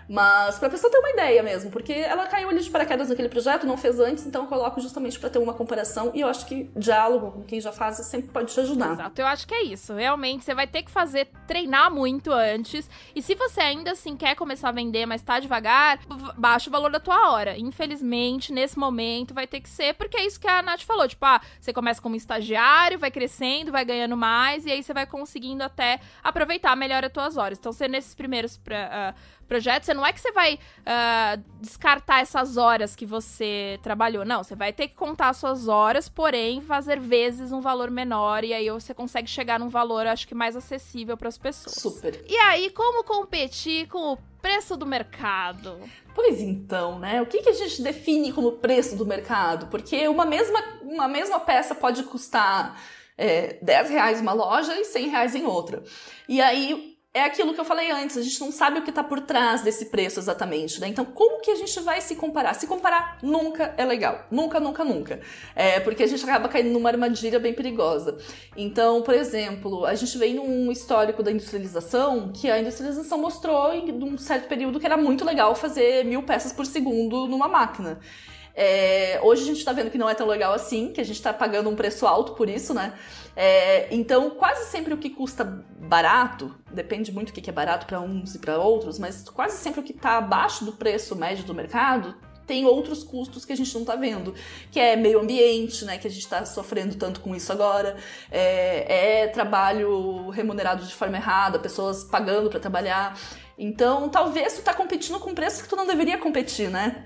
Mas pra pessoa ter uma ideia mesmo, porque ela caiu ali de paraquedas naquele projeto, não fez antes, então eu coloco justamente pra ter uma comparação, e eu acho que diálogo com quem já faz sempre pode te ajudar. Exato, eu acho que é isso. Realmente, você vai ter que treinar muito antes, e se você ainda assim quer começar a vender, mas tá devagar, baixa o valor da tua hora. Infelizmente, nesse momento, vai ter que ser, porque é isso que a Nath falou, tipo, você começa como estagiário, vai crescendo, vai ganhando mais, e aí você vai conseguindo até aproveitar melhor as tuas horas. Então, você nesses primeiros projetos, não é que você vai descartar essas horas que você trabalhou. Não, você vai ter que contar as suas horas, porém fazer vezes um valor menor, e aí você consegue chegar num valor, acho que mais acessível para as pessoas. Super. E aí, como competir com o preço do mercado? Pois então, né? O que a gente define como preço do mercado? Porque uma mesma peça pode custar R$10 em uma loja e R$100 em outra. E aí é aquilo que eu falei antes, a gente não sabe o que está por trás desse preço exatamente, né? Então, como que a gente vai se comparar? Se comparar nunca é legal. Nunca, nunca, nunca. Porque a gente acaba caindo numa armadilha bem perigosa. Então, por exemplo, a gente veio num histórico da industrialização, que a industrialização mostrou em um certo período que era muito legal fazer 1000 peças por segundo numa máquina. Hoje a gente tá vendo que não é tão legal assim, que a gente tá pagando um preço alto por isso, né? Então, quase sempre o que custa barato, depende muito do que é barato para uns e para outros, mas quase sempre o que tá abaixo do preço médio do mercado tem outros custos que a gente não tá vendo, que é meio ambiente, né, que a gente tá sofrendo tanto com isso agora, trabalho remunerado de forma errada, pessoas pagando para trabalhar. Então, talvez tu tá competindo com preços que tu não deveria competir, né?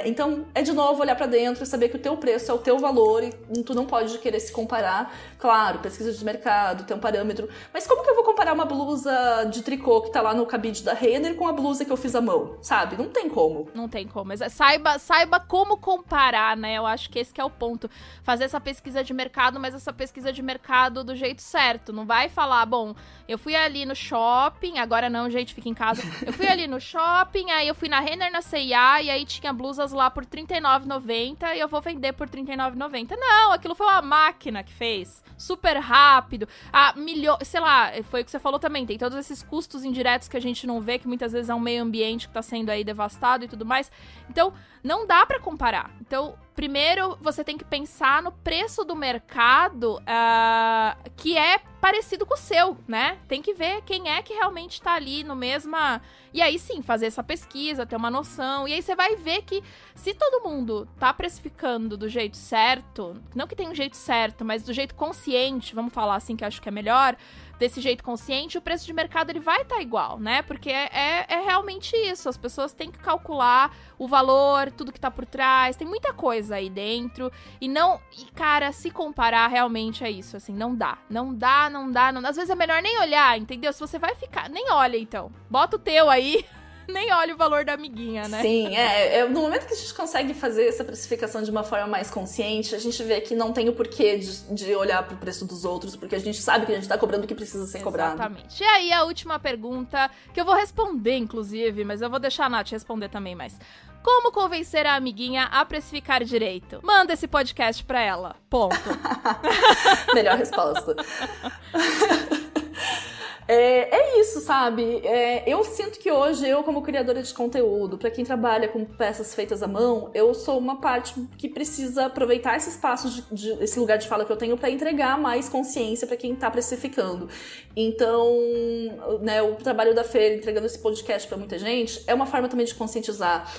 Então, de novo olhar pra dentro e saber que o teu preço é o teu valor e tu não pode querer se comparar. Claro, pesquisa de mercado, tem um parâmetro. Mas como que eu vou comparar uma blusa de tricô que tá lá no cabide da Renner com a blusa que eu fiz à mão, sabe? Não tem como. Não tem como. Mas saiba como comparar, né? Eu acho que esse que é o ponto. Fazer essa pesquisa de mercado, mas essa pesquisa de mercado do jeito certo. Não vai falar, bom, eu fui ali no shopping, agora não, gente, fica em casa, casa. Eu fui ali no shopping, aí eu fui na Renner, na C&A, e aí tinha blusas lá por R$39,90 e eu vou vender por R$39,90. Não, aquilo foi uma máquina que fez. Super rápido. Sei lá, foi o que você falou também, tem todos esses custos indiretos que a gente não vê, que muitas vezes é um meio ambiente que tá sendo aí devastado e tudo mais. Então, não dá pra comparar. Então, primeiro, você tem que pensar no preço do mercado que é parecido com o seu, né? Tem que ver quem é que realmente tá ali no mesma... E aí, sim, fazer essa pesquisa, ter uma noção. E aí você vai ver que se todo mundo tá precificando do jeito certo, não que tem um jeito certo, mas do jeito consciente, vamos falar assim, que eu acho que é melhor, desse jeito consciente, o preço de mercado ele vai estar igual, né? Porque é realmente isso. As pessoas têm que calcular o valor, tudo que tá por trás. Tem muita coisa aí dentro. E, cara, se comparar, realmente é isso. Assim, não dá. Não dá. Às vezes é melhor nem olhar, entendeu? Se você vai ficar... Nem olha, então. Bota o teu aí. Nem olha o valor da amiguinha, né? Sim, no momento que a gente consegue fazer essa precificação de uma forma mais consciente, a gente vê que não tem o porquê de olhar pro preço dos outros, porque a gente sabe que a gente tá cobrando o que precisa ser cobrado. Exatamente. E aí, a última pergunta, que eu vou responder, inclusive, mas eu vou deixar a Nath responder também, mas... Como convencer a amiguinha a precificar direito? Manda esse podcast pra ela. Ponto. Melhor resposta. É isso, sabe? Eu sinto que hoje, eu como criadora de conteúdo, pra quem trabalha com peças feitas à mão, eu sou uma parte que precisa aproveitar esse espaço, esse lugar de fala que eu tenho pra entregar mais consciência pra quem tá precificando. Então, né, o trabalho da Fer entregando esse podcast pra muita gente é uma forma também de conscientizar.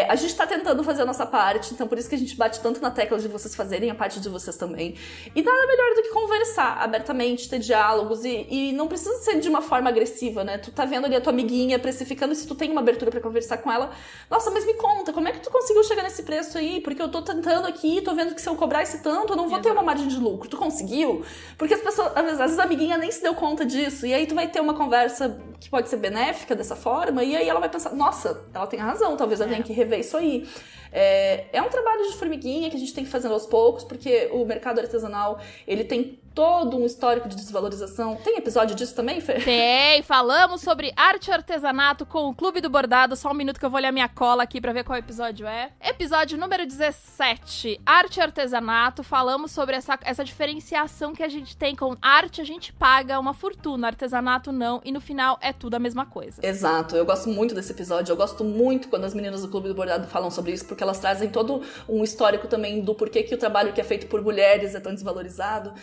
A gente tá tentando fazer a nossa parte, então por isso que a gente bate tanto na tecla de vocês fazerem a parte de vocês também. E nada melhor do que conversar abertamente, ter diálogos e não precisa ser de uma forma agressiva, né? Tu tá vendo ali a tua amiguinha precificando, e se tu tem uma abertura pra conversar com ela, nossa, mas me conta, como é que tu conseguiu chegar nesse preço aí? Porque eu tô tentando aqui, tô vendo que se eu cobrar esse tanto, eu não vou ter uma margem de lucro. Tu conseguiu? Porque as pessoas, às vezes a amiguinha nem se deu conta disso, e aí tu vai ter uma conversa que pode ser benéfica dessa forma, e aí ela vai pensar, nossa, ela tem razão, talvez eu tenha que rever isso aí. É um trabalho de formiguinha que a gente tem que fazer aos poucos, porque o mercado artesanal, ele tem todo um histórico de desvalorização. Tem episódio disso também, Fer? Tem, falamos sobre arte e artesanato com o Clube do Bordado. Só um minuto que eu vou olhar minha cola aqui pra ver qual episódio é. Episódio número 17, arte e artesanato. Falamos sobre essa diferenciação que a gente tem com arte, a gente paga uma fortuna, artesanato não, e no final é tudo a mesma coisa. Exato, eu gosto muito desse episódio, eu gosto muito quando as meninas do Clube do Bordado falam sobre isso, porque elas trazem todo um histórico também do porquê que o trabalho que é feito por mulheres é tão desvalorizado.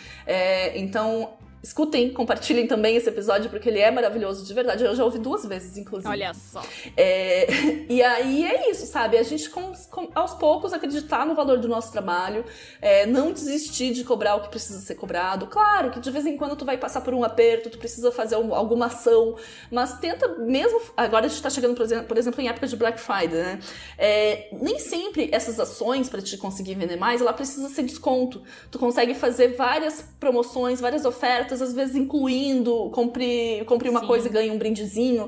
Então, escutem, compartilhem também esse episódio, porque ele é maravilhoso, de verdade. Eu já ouvi 2 vezes, inclusive. Olha só. E aí é isso, sabe? A gente, aos poucos, acreditar no valor do nosso trabalho, não desistir de cobrar o que precisa ser cobrado. Claro que de vez em quando tu vai passar por um aperto, tu precisa fazer alguma ação, mas tenta mesmo... Agora a gente tá chegando, por exemplo, em época de Black Friday, né? Nem sempre essas ações, para te conseguir vender mais, ela precisa ser desconto. Tu consegue fazer várias promoções, várias ofertas, às vezes incluindo, compre uma coisa e ganhe um brindezinho,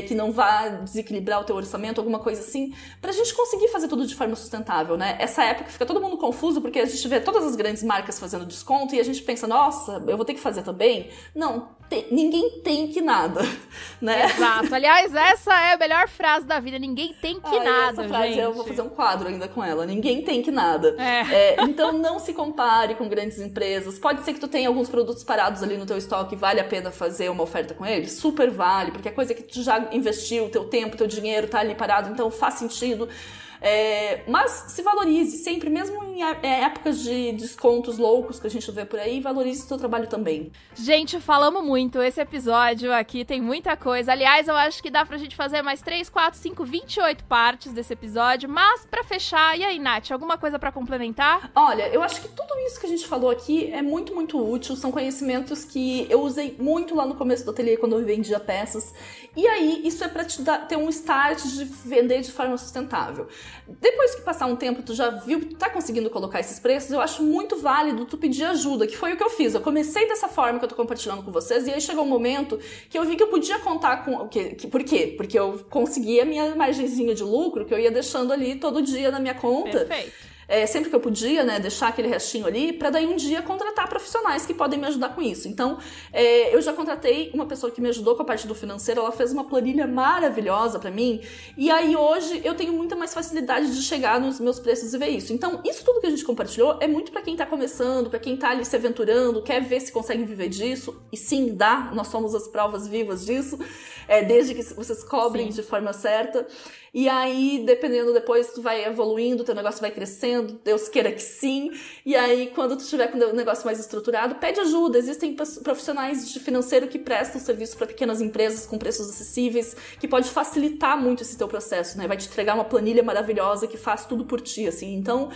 que não vá desequilibrar o teu orçamento, alguma coisa assim, pra gente conseguir fazer tudo de forma sustentável, né? Essa época fica todo mundo confuso, porque a gente vê todas as grandes marcas fazendo desconto e a gente pensa, nossa, eu vou ter que fazer também? Não, ninguém tem que nada, né? Exato. Aliás, essa é a melhor frase da vida, ninguém tem que nada, essa frase gente. Eu vou fazer um quadro ainda com ela, ninguém tem que nada. Então não se compare com grandes empresas. Pode ser que tu tenha alguns produtos parados ali no teu estoque, vale a pena fazer uma oferta com eles? Super vale, porque é coisa que tu já investiu, teu tempo, teu dinheiro tá ali parado, então faz sentido. Mas se valorize sempre, mesmo em épocas de descontos loucos que a gente vê por aí, valorize o seu trabalho também. Gente, falamos muito. Esse episódio aqui tem muita coisa. Aliás, eu acho que dá pra gente fazer mais 3, 4, 5, 28 partes desse episódio. Mas pra fechar, e aí, Nath, alguma coisa pra complementar? Olha, eu acho que tudo isso que a gente falou aqui é muito, muito útil. São conhecimentos que eu usei muito lá no começo do ateliê, quando eu vendia peças. E aí, isso é pra te ter um start de vender de forma sustentável. Depois que passar um tempo, tu já viu que tu tá conseguindo colocar esses preços, eu acho muito válido tu pedir ajuda, que foi o que eu fiz. Eu comecei dessa forma que eu tô compartilhando com vocês, e aí chegou um momento que eu vi que eu podia contar com... Por quê? Porque eu conseguia a minha margenzinha de lucro, que eu ia deixando ali todo dia na minha conta. Perfeito. sempre que eu podia, né, deixar aquele restinho ali, para daí um dia contratar profissionais que podem me ajudar com isso. Então, eu já contratei uma pessoa que me ajudou com a parte do financeiro, ela fez uma planilha maravilhosa para mim, e aí hoje eu tenho muita mais facilidade de chegar nos meus preços e ver isso. Então, isso tudo que a gente compartilhou é muito para quem tá começando, para quem tá ali se aventurando, quer ver se consegue viver disso, e sim, dá, nós somos as provas vivas disso, desde que vocês cobrem de forma certa. E aí, dependendo, depois tu vai evoluindo, teu negócio vai crescendo, Deus queira que sim. E aí, quando tu tiver com o negócio mais estruturado, pede ajuda. Existem profissionais de financeiro que prestam serviço para pequenas empresas com preços acessíveis, que pode facilitar muito esse teu processo, né? Vai te entregar uma planilha maravilhosa que faz tudo por ti, assim. Então,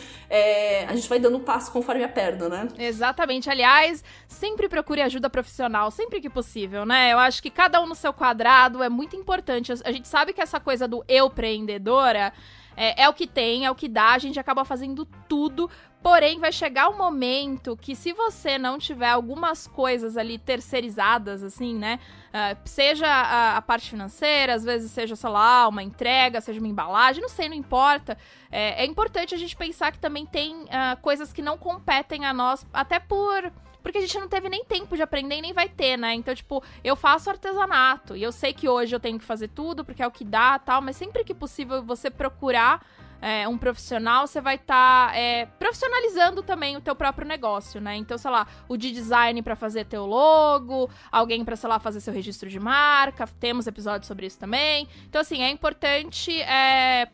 a gente vai dando um passo conforme a perna, né? Exatamente. Aliás, sempre procure ajuda profissional, sempre que possível, né? Eu acho que cada um no seu quadrado é muito importante. A gente sabe que essa coisa do eu empreendedora é o que tem, é o que dá, a gente acaba fazendo tudo, porém vai chegar um momento que se você não tiver algumas coisas ali terceirizadas, assim, né, seja a parte financeira, às vezes seja, sei lá, uma entrega, seja uma embalagem, não sei, não importa, é importante a gente pensar que também tem coisas que não competem a nós, até porque a gente não teve nem tempo de aprender e nem vai ter, né? Então, tipo, eu faço artesanato e eu sei que hoje eu tenho que fazer tudo porque é o que dá e tal, mas sempre que possível você procurar um profissional, você vai estar profissionalizando também o teu próprio negócio, né? Então, sei lá, o de design pra fazer teu logo, alguém pra, sei lá, fazer seu registro de marca, temos episódios sobre isso também. Então, assim, é importante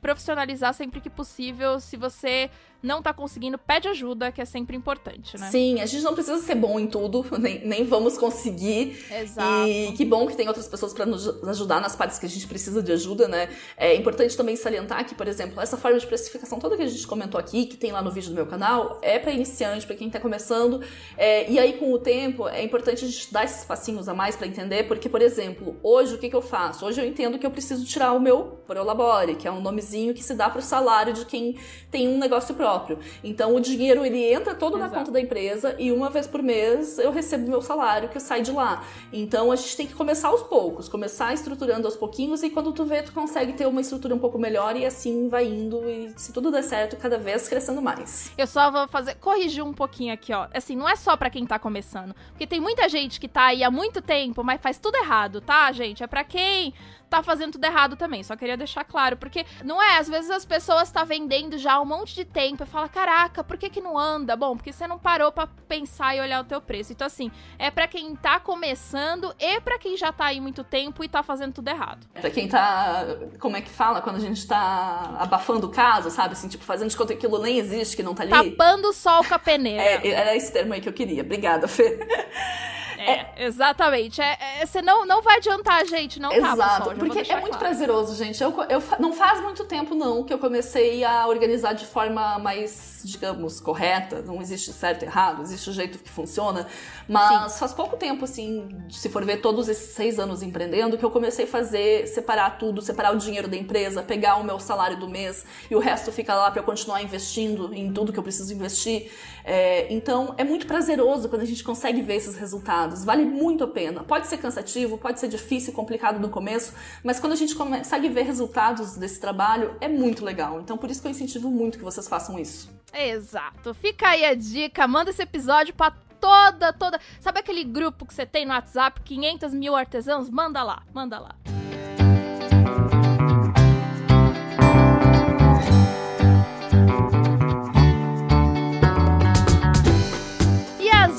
profissionalizar sempre que possível. Se você não tá conseguindo, pede ajuda, que é sempre importante, né? Sim, a gente não precisa ser bom em tudo, nem vamos conseguir. Exato. E que bom que tem outras pessoas para nos ajudar nas partes que a gente precisa de ajuda, né? É importante também salientar que, por exemplo, essa forma de precificação toda que a gente comentou aqui, que tem lá no vídeo do meu canal, é para iniciante, para quem tá começando. E aí, com o tempo, é importante a gente dar esses passinhos a mais para entender, porque, por exemplo, hoje o que eu faço? Hoje eu entendo que eu preciso tirar o meu Prolabore, que é um nomezinho que se dá pro salário de quem tem um negócio próprio. Então o dinheiro ele entra todo na conta da empresa e uma vez por mês eu recebo meu salário que sai de lá. Então a gente tem que começar aos poucos, começar estruturando aos pouquinhos e quando tu vê tu consegue ter uma estrutura um pouco melhor e assim vai indo e se tudo der certo cada vez crescendo mais. Eu só vou corrigir um pouquinho aqui, ó. Assim, não é só pra quem tá começando, porque tem muita gente que tá aí há muito tempo, mas faz tudo errado, tá, gente? É pra quem tá fazendo tudo errado também, só queria deixar claro, porque não é, às vezes as pessoas tá vendendo já há um monte de tempo e fala, caraca, por que não anda? Bom, porque você não parou pra pensar e olhar o teu preço. Então assim, é pra quem tá começando e pra quem já tá aí muito tempo e tá fazendo tudo errado. Pra quem tá, como é que fala, quando a gente tá abafando o caso, sabe, assim, tipo, fazendo de conta que aquilo nem existe, que não tá ali. Tapando o sol com a peneira. Era esse termo aí que eu queria, obrigada, Fê. Exatamente. Você não vai adiantar, gente, não tá, exato, porque é muito prazeroso, gente. Eu não faz muito tempo, não, que eu comecei a organizar de forma mais, digamos, correta. Não existe certo e errado, existe o jeito que funciona. Mas faz pouco tempo, assim, se for ver todos esses 6 anos empreendendo, que eu comecei a separar tudo, separar o dinheiro da empresa, pegar o meu salário do mês e o resto fica lá pra eu continuar investindo em tudo que eu preciso investir. Então, é muito prazeroso quando a gente consegue ver esses resultados. Vale muito a pena. Pode ser cansativo, pode ser difícil, complicado no começo, mas quando a gente consegue ver resultados desse trabalho, é muito legal. Então, por isso que eu incentivo muito que vocês façam isso. Exato. Fica aí a dica, manda esse episódio pra toda... Sabe aquele grupo que você tem no WhatsApp, 500 mil artesãos? Manda lá.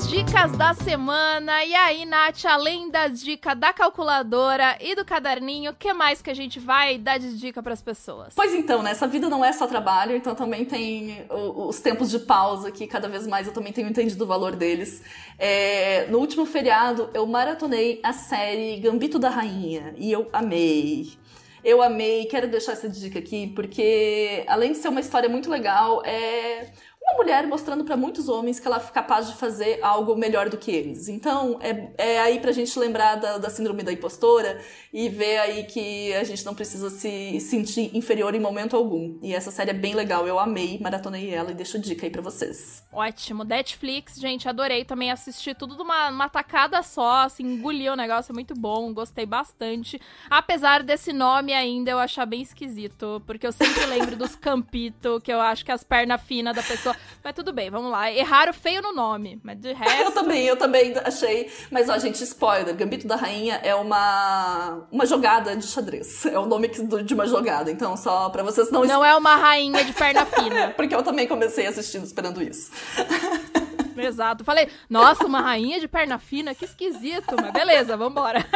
Dicas da semana. E aí, Nath, além das dicas da calculadora e do caderninho, o que mais que a gente vai dar de dica pras pessoas? Pois então, né? Essa vida não é só trabalho, então também tem os tempos de pausa, que cada vez mais eu também tenho entendido o valor deles. No último feriado, eu maratonei a série Gambito da Rainha e eu amei. Quero deixar essa dica aqui, porque além de ser uma história muito legal, é uma mulher mostrando pra muitos homens que ela é capaz de fazer algo melhor do que eles. Então, é aí pra gente lembrar da síndrome da impostora e ver aí que a gente não precisa se sentir inferior em momento algum. E essa série é bem legal, eu amei, maratonei ela e deixo dica aí pra vocês. Ótimo. Netflix, gente, adorei também assistir tudo de uma tacada só, assim, engoli o negócio, é muito bom, gostei bastante. Apesar desse nome ainda eu achar bem esquisito, porque eu sempre lembro dos Campito, que eu acho que as pernas finas da pessoa... Mas tudo bem, vamos lá. Erraram feio no nome, mas de resto... Eu também achei. Mas, ó, gente, spoiler. Gambito da Rainha é uma jogada de xadrez. É o nome de uma jogada. Então, só pra vocês não... Não é uma rainha de perna fina. Porque eu também comecei assistindo esperando isso. Exato. Falei, nossa, uma rainha de perna fina, que esquisito. Mas beleza, vambora.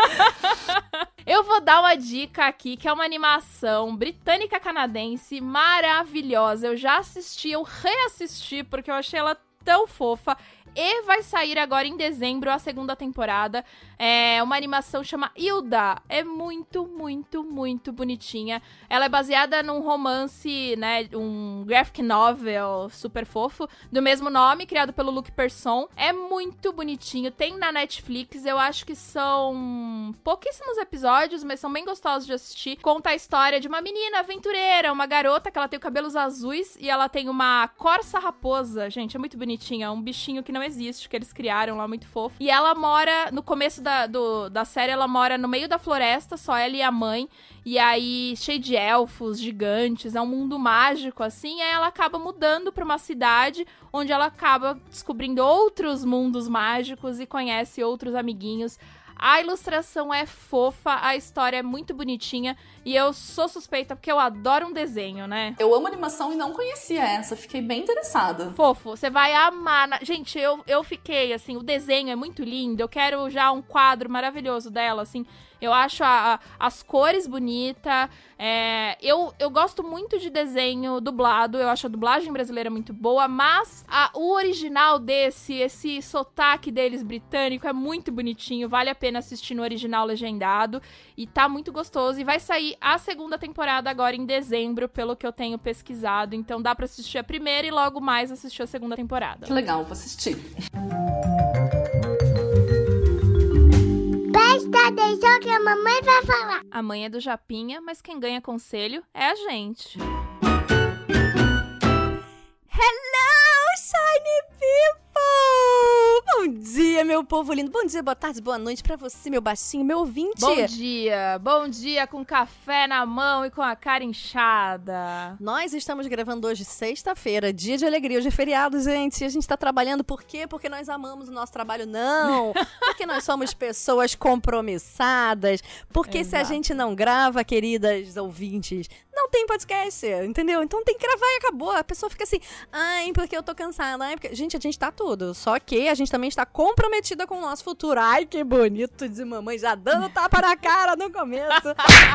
Eu vou dar uma dica aqui, que é uma animação britânica-canadense maravilhosa. Eu já assisti, eu reassisti, porque eu achei ela tão fofa. E vai sair agora em dezembro a segunda temporada. É uma animação chama Hilda. É muito, muito, muito bonitinha. Ela é baseada num romance, né, um graphic novel super fofo, do mesmo nome, criado pelo Luc Besson. É muito bonitinho. Tem na Netflix, eu acho que são pouquíssimos episódios, mas são bem gostosos de assistir. Conta a história de uma menina aventureira, uma garota que ela tem cabelos azuis e ela tem uma corça raposa. Gente, é muito bonitinha. É um bichinho que não existe, que eles criaram lá, muito fofo. E ela mora, no começo da série, ela mora no meio da floresta, só ela e a mãe. E aí, cheio de elfos, gigantes, é um mundo mágico, assim. Aí ela acaba mudando pra uma cidade, onde ela acaba descobrindo outros mundos mágicos e conhece outros amiguinhos. A ilustração é fofa, a história é muito bonitinha e eu sou suspeita porque eu adoro um desenho, né? Eu amo animação e não conhecia essa, fiquei bem interessada. Fofo, você vai amar. Gente, eu fiquei, assim, o desenho é muito lindo, eu quero já um quadro maravilhoso dela, assim. Eu acho as cores bonitas. Eu gosto muito de desenho dublado. Eu acho a dublagem brasileira muito boa. Mas o original esse sotaque deles britânico é muito bonitinho. Vale a pena assistir no original legendado. E tá muito gostoso. E vai sair a segunda temporada agora em dezembro, pelo que eu tenho pesquisado. Então dá pra assistir a primeira e logo mais assistir a segunda temporada. Que legal, vou assistir. Presta atenção que a mamãe vai falar. A mãe é do Japinha, mas quem ganha conselho é a gente. Hello, Shiny People! Bom dia, meu povo lindo. Bom dia, boa tarde, boa noite pra você, meu baixinho, meu ouvinte. Bom dia com café na mão e com a cara inchada. Nós estamos gravando hoje, sexta-feira, dia de alegria, hoje é feriado, gente. E a gente tá trabalhando por quê? Porque nós amamos o nosso trabalho? Não. Porque nós somos pessoas compromissadas. Porque Exato. Se a gente não grava, queridas ouvintes, não tem podcast, entendeu? Então tem que gravar e acabou. A pessoa fica assim, ai, porque eu tô cansada. Ai, porque... Gente, a gente tá tudo. Só que a gente também está comprometida com o nosso futuro. Ai, que bonito de mamãe já dando tapa na cara no começo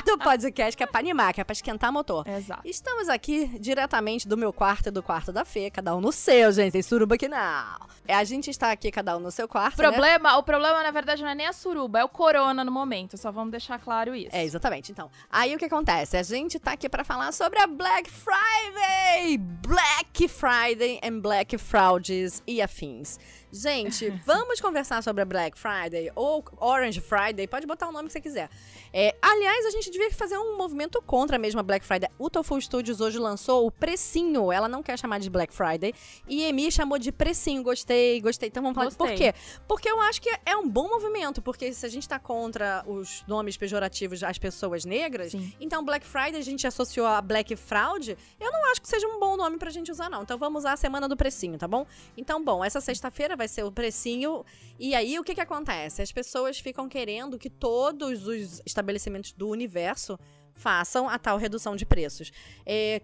do podcast, que é pra animar, que é pra esquentar motor. Exato. Estamos aqui diretamente do meu quarto e do quarto da Fê, cada um no seu, gente. Tem suruba aqui não. A gente está aqui, cada um no seu quarto, né? O problema, na verdade, não é nem a suruba, é o corona no momento. Só vamos deixar claro isso. É, exatamente. Então, aí o que acontece? A gente tá aqui pra falar sobre a Black Friday! Black Friday and Black Frauds e afins. Gente, vamos conversar sobre a Black Friday ou Orange Friday, pode botar o nome que você quiser. Aliás, a gente devia fazer um movimento contra a mesma Black Friday. O Tofu Studios hoje lançou o precinho, ela não quer chamar de Black Friday, e Emi chamou de precinho. Gostei. Então vamos falar por quê? Porque eu acho que é um bom movimento, porque se a gente tá contra os nomes pejorativos às pessoas negras, Sim. Então Black Friday a gente associou a Black Fraud, eu não acho que seja um bom nome pra gente usar não, então vamos usar a semana do precinho, tá bom? Então, bom, essa sexta-feira vai ser o precinho, e aí o que acontece? As pessoas ficam querendo que todos os estabelecimentos do universo façam a tal redução de preços.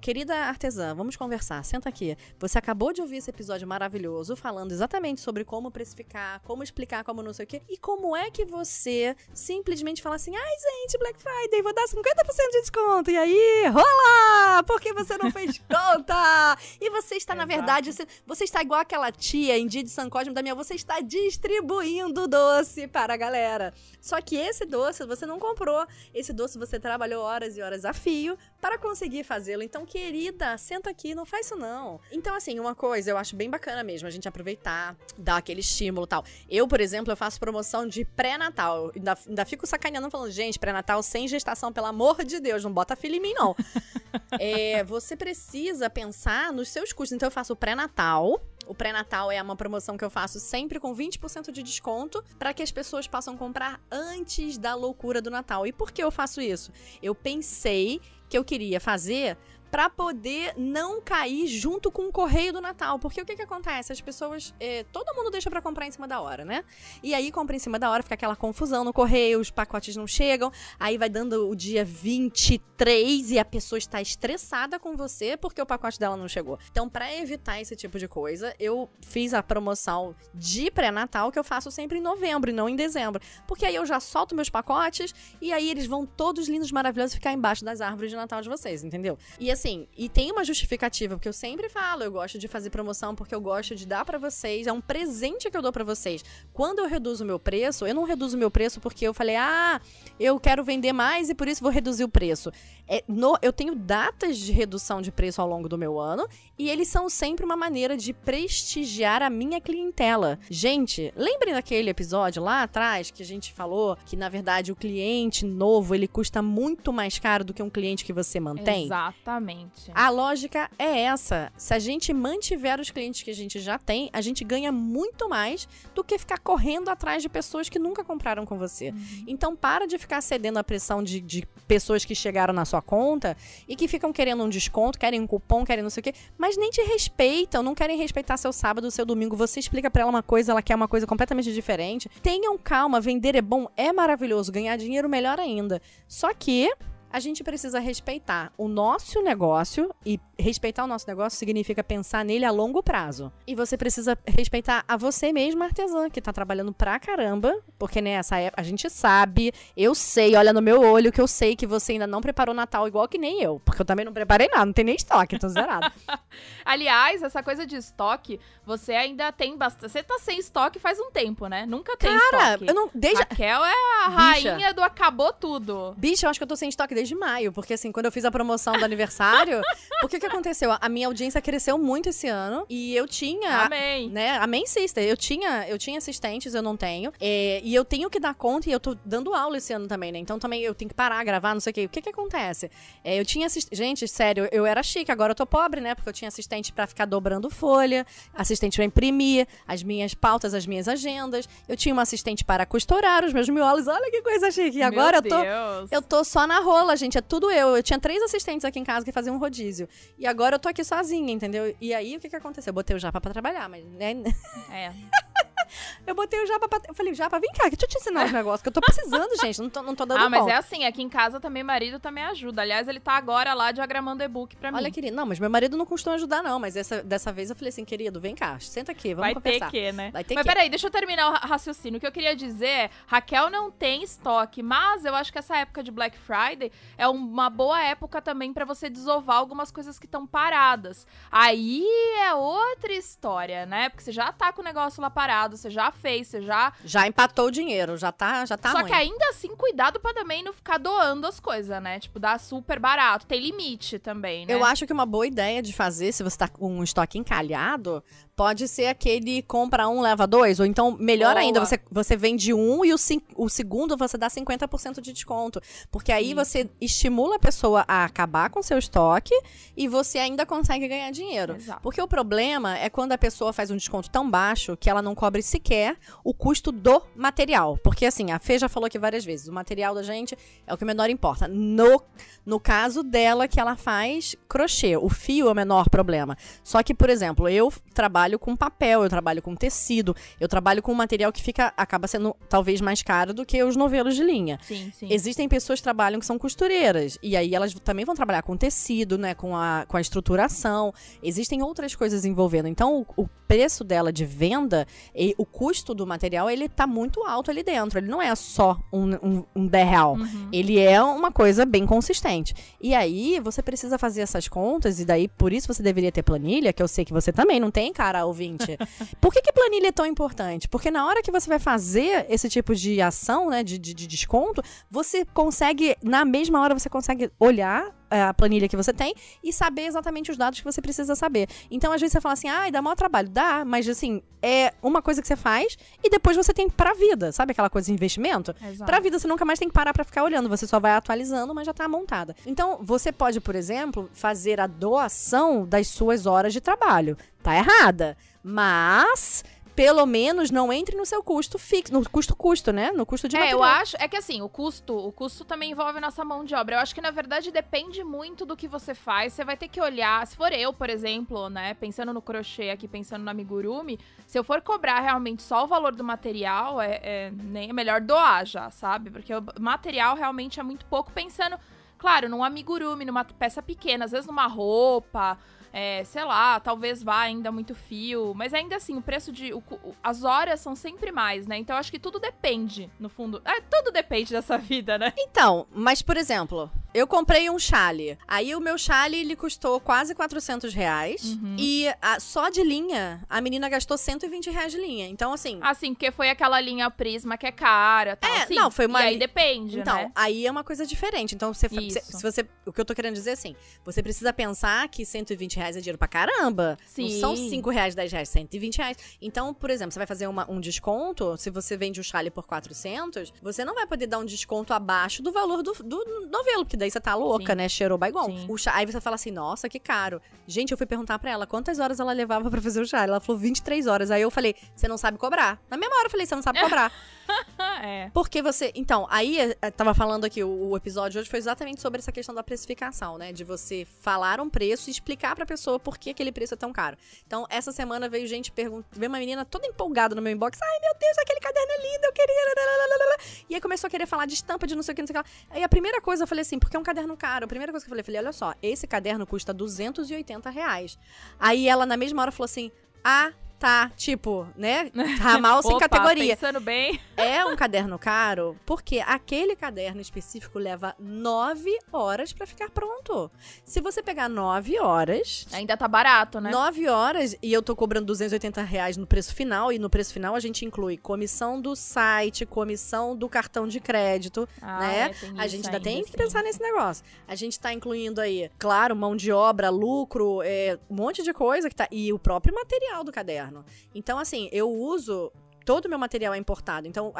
Querida artesã, vamos conversar, senta aqui. Você acabou de ouvir esse episódio maravilhoso, falando exatamente sobre como precificar, como explicar, como não sei o quê, e como é que você simplesmente fala assim, ai gente, Black Friday, vou dar 50% de desconto, e aí, rola! Porque você não fez conta! E você está, na verdade, você está igual aquela tia em dia de São Cosme da minha, você está distribuindo doce para a galera. Só que esse doce você não comprou, esse doce você trabalhou horas horas e horas a fio para conseguir fazê-lo. Então, querida, senta aqui, não faz isso não. Então, assim, uma coisa eu acho bem bacana mesmo, a gente aproveitar, dar aquele estímulo e tal. Eu, por exemplo, eu faço promoção de pré-natal. Ainda fico sacaneando, falando, gente, pré-natal sem gestação, pelo amor de Deus, não bota filho em mim, não. Você precisa pensar nos seus custos. Então, eu faço o pré-natal. O pré-natal é uma promoção que eu faço sempre com 20% de desconto para que as pessoas possam comprar antes da loucura do Natal. E por que eu faço isso? Eu pensei que eu queria fazer para poder não cair junto com o correio do Natal. Porque o que acontece? As pessoas... todo mundo deixa para comprar em cima da hora, né? E aí compra em cima da hora, fica aquela confusão no correio, os pacotes não chegam, aí vai dando o dia 23 e a pessoa está estressada com você porque o pacote dela não chegou. Então, para evitar esse tipo de coisa, eu fiz a promoção de pré-natal que eu faço sempre em novembro e não em dezembro. Porque aí eu já solto meus pacotes e aí eles vão todos lindos, maravilhosos ficar embaixo das árvores de Natal de vocês, entendeu? E assim, e tem uma justificativa, porque eu sempre falo, eu gosto de fazer promoção porque eu gosto de dar pra vocês, é um presente que eu dou pra vocês. Quando eu reduzo o meu preço, eu não reduzo o meu preço porque eu falei, eu quero vender mais e por isso vou reduzir o preço. Eu tenho datas de redução de preço ao longo do meu ano e eles são sempre uma maneira de prestigiar a minha clientela. Gente, lembrem daquele episódio lá atrás que a gente falou que, na verdade, o cliente novo, ele custa muito mais caro do que um cliente que você mantém? Exatamente. A lógica é essa. Se a gente mantiver os clientes que a gente já tem, a gente ganha muito mais do que ficar correndo atrás de pessoas que nunca compraram com você. Então, para de ficar cedendo à pressão de pessoas que chegaram na sua conta e que ficam querendo um desconto, querem um cupom, querem não sei o quê, mas nem te respeitam, não querem respeitar seu sábado, seu domingo. Você explica pra ela uma coisa, ela quer uma coisa completamente diferente. Tenham calma, vender é bom, é maravilhoso, ganhar dinheiro melhor ainda. Só que a gente precisa respeitar o nosso negócio, e respeitar o nosso negócio significa pensar nele a longo prazo. E você precisa respeitar a você mesma, artesã, que tá trabalhando pra caramba, porque nessa época a gente sabe, eu sei, olha no meu olho que eu sei que você ainda não preparou Natal igual que nem eu, porque eu também não preparei nada, não tem nem estoque, tô zerado. Aliás, essa coisa de estoque, você ainda tem bastante. Você tá sem estoque faz um tempo, né? Nunca tem estoque. Eu não. Raquel é a rainha do acabou tudo. Bicha, eu acho que eu tô sem estoque desde maio, porque assim, quando eu fiz a promoção do aniversário, porque o que aconteceu? A minha audiência cresceu muito esse ano e eu tinha... Amém. Né? Amém, sister. Eu tinha assistentes, eu não tenho. E eu tenho que dar conta e eu tô dando aula esse ano também, né? Então também eu tenho que parar, gravar, não sei o quê. O que acontece? Eu tinha Gente, sério, eu era chique, agora eu tô pobre, né? Porque eu tinha assistente pra ficar dobrando folha, assistente pra imprimir as minhas pautas, as minhas agendas. Eu tinha uma assistente para costurar os meus miolos. Olha que coisa chique. E agora eu tô só na rola, gente. É tudo eu. Eu tinha 3 assistentes aqui em casa que faziam um rodízio. E agora eu tô aqui sozinha, entendeu? E aí, o que aconteceu? Eu botei o Japa pra trabalhar, mas... né? Eu botei o Japa pra... Eu falei, Japa, vem cá, deixa eu te ensinar os negócios, que eu tô precisando, gente. Não tô dando mas conta. é assim, aqui em casa também, marido também ajuda. Aliás, ele tá agora lá diagramando e-book pra mim. Olha, querido, não, mas meu marido não costuma ajudar, não. Mas dessa vez eu falei assim, querido, vem cá, senta aqui, vamos conversar. Vai ter que, né? Vai ter mas peraí, deixa eu terminar o raciocínio. O que eu queria dizer é, Raquel não tem estoque, mas eu acho que essa época de Black Friday é uma boa época também pra você desovar algumas coisas que estão paradas. Aí é outra história, né? Porque você já tá com o negócio lá parado, você já fez, você já empatou o dinheiro, já tá Só ruim. que ainda assim, cuidado pra também não ficar doando as coisas, né? Tipo, dar super barato. Tem limite também, né? Eu acho que uma boa ideia de fazer, se você tá com um estoque encalhado, pode ser aquele compra um, leva 2. Ou então, melhor ainda, você vende um e o segundo você dá 50% de desconto. Porque aí você estimula a pessoa a acabar com seu estoque e você ainda consegue ganhar dinheiro. Exato. Porque o problema é quando a pessoa faz um desconto tão baixo que ela não cobre sequer o custo do material. Porque assim, a Fê já falou aqui várias vezes, o material da gente é o que menor importa. No caso dela, que ela faz crochê, o fio é o menor problema. Só que, por exemplo, eu trabalho com papel, eu trabalho com tecido, eu trabalho com um material que acaba sendo talvez mais caro do que os novelos de linha. Sim, sim. Existem pessoas que trabalham que são costureiras, e aí elas também vão trabalhar com tecido, né, com a estruturação. Existem outras coisas envolvendo. Então, o preço dela de venda, e o custo do material, ele tá muito alto ali dentro. Ele não é só um R$10. Ele é uma coisa bem consistente. E aí, você precisa fazer essas contas, e daí, por isso você deveria ter planilha, que eu sei que você também não tem, cara. para, ouvinte. Por que planilha é tão importante? Porque na hora que você vai fazer esse tipo de ação, né, de desconto, você consegue, na mesma hora, você consegue olhar a planilha que você tem e saber exatamente os dados que você precisa saber. Então, às vezes, você fala assim, dá maior trabalho. Dá, mas, assim, é uma coisa que você faz e depois você tem pra vida. Sabe aquela coisa de investimento? Exato. Pra vida, você nunca mais tem que parar pra ficar olhando. Você só vai atualizando, mas já tá montada. Então, você pode, por exemplo, fazer a doação das suas horas de trabalho. Tá errada. Mas pelo menos não entre no seu custo fixo, no custo, né? No custo de material. Eu acho, é que assim, o custo também envolve a nossa mão de obra. Eu acho que, na verdade, depende muito do que você faz. Você vai ter que olhar, se for eu, por exemplo, né, pensando no crochê aqui, pensando no amigurumi, se eu for cobrar realmente só o valor do material, nem é melhor doar já, sabe? Porque o material realmente é muito pouco, pensando, claro, num amigurumi, numa peça pequena, às vezes numa roupa, sei lá, talvez vá ainda muito fio, mas ainda assim, o preço as horas são sempre mais, né? Então, eu acho que tudo depende, no fundo. Tudo depende dessa vida, né? Então, mas, por exemplo, eu comprei um chale. Aí, o meu chale, ele custou quase R$400. Uhum. E só de linha, a menina gastou R$120 de linha. Então, assim... Assim, porque foi aquela linha Prisma que é cara, tal, assim. Não, foi uma... E aí depende, então, né? aí é uma coisa diferente. Então, se você... O que eu tô querendo dizer, assim, você precisa pensar que R$120 é dinheiro pra caramba. Sim. Não são R$5, R$10, R$120. Então, por exemplo, você vai fazer um desconto, se você vende o chale por 400, você não vai poder dar um desconto abaixo do valor do novelo, porque daí você tá louca, Sim. né? Cheirou baigon. Sim. Aí você fala assim, nossa, que caro. Gente, eu fui perguntar pra ela quantas horas ela levava pra fazer o chale. Ela falou 23 horas. Aí eu falei, você não sabe cobrar. Na mesma hora eu falei, você não sabe cobrar. Porque você... Então, aí, tava falando aqui, o episódio hoje foi exatamente sobre essa questão da precificação, né? De você falar um preço e explicar pra pessoa por que aquele preço é tão caro. Então, essa semana veio gente veio uma menina toda empolgada no meu inbox. Ai, meu Deus, aquele caderno é lindo, eu queria... E aí começou a querer falar de estampa, de não sei o que, não sei o que lá. Aí a primeira coisa eu falei assim, porque é um caderno caro. A primeira coisa que eu falei, olha só, esse caderno custa R$280. Aí ela, na mesma hora, falou assim, tá, tipo, né? Ramal sem categoria. Pensando bem. É um caderno caro porque aquele caderno específico leva 9 horas pra ficar pronto. Se você pegar 9 horas... Ainda tá barato, né? 9 horas, e eu tô cobrando R$280 no preço final, e no preço final a gente inclui comissão do site, comissão do cartão de crédito, né? A gente ainda tem que pensar nesse negócio. A gente tá incluindo aí, claro, mão de obra, lucro, um monte de coisa que tá... E o próprio material do caderno. Então, assim, eu uso... Todo o meu material é importado. Então,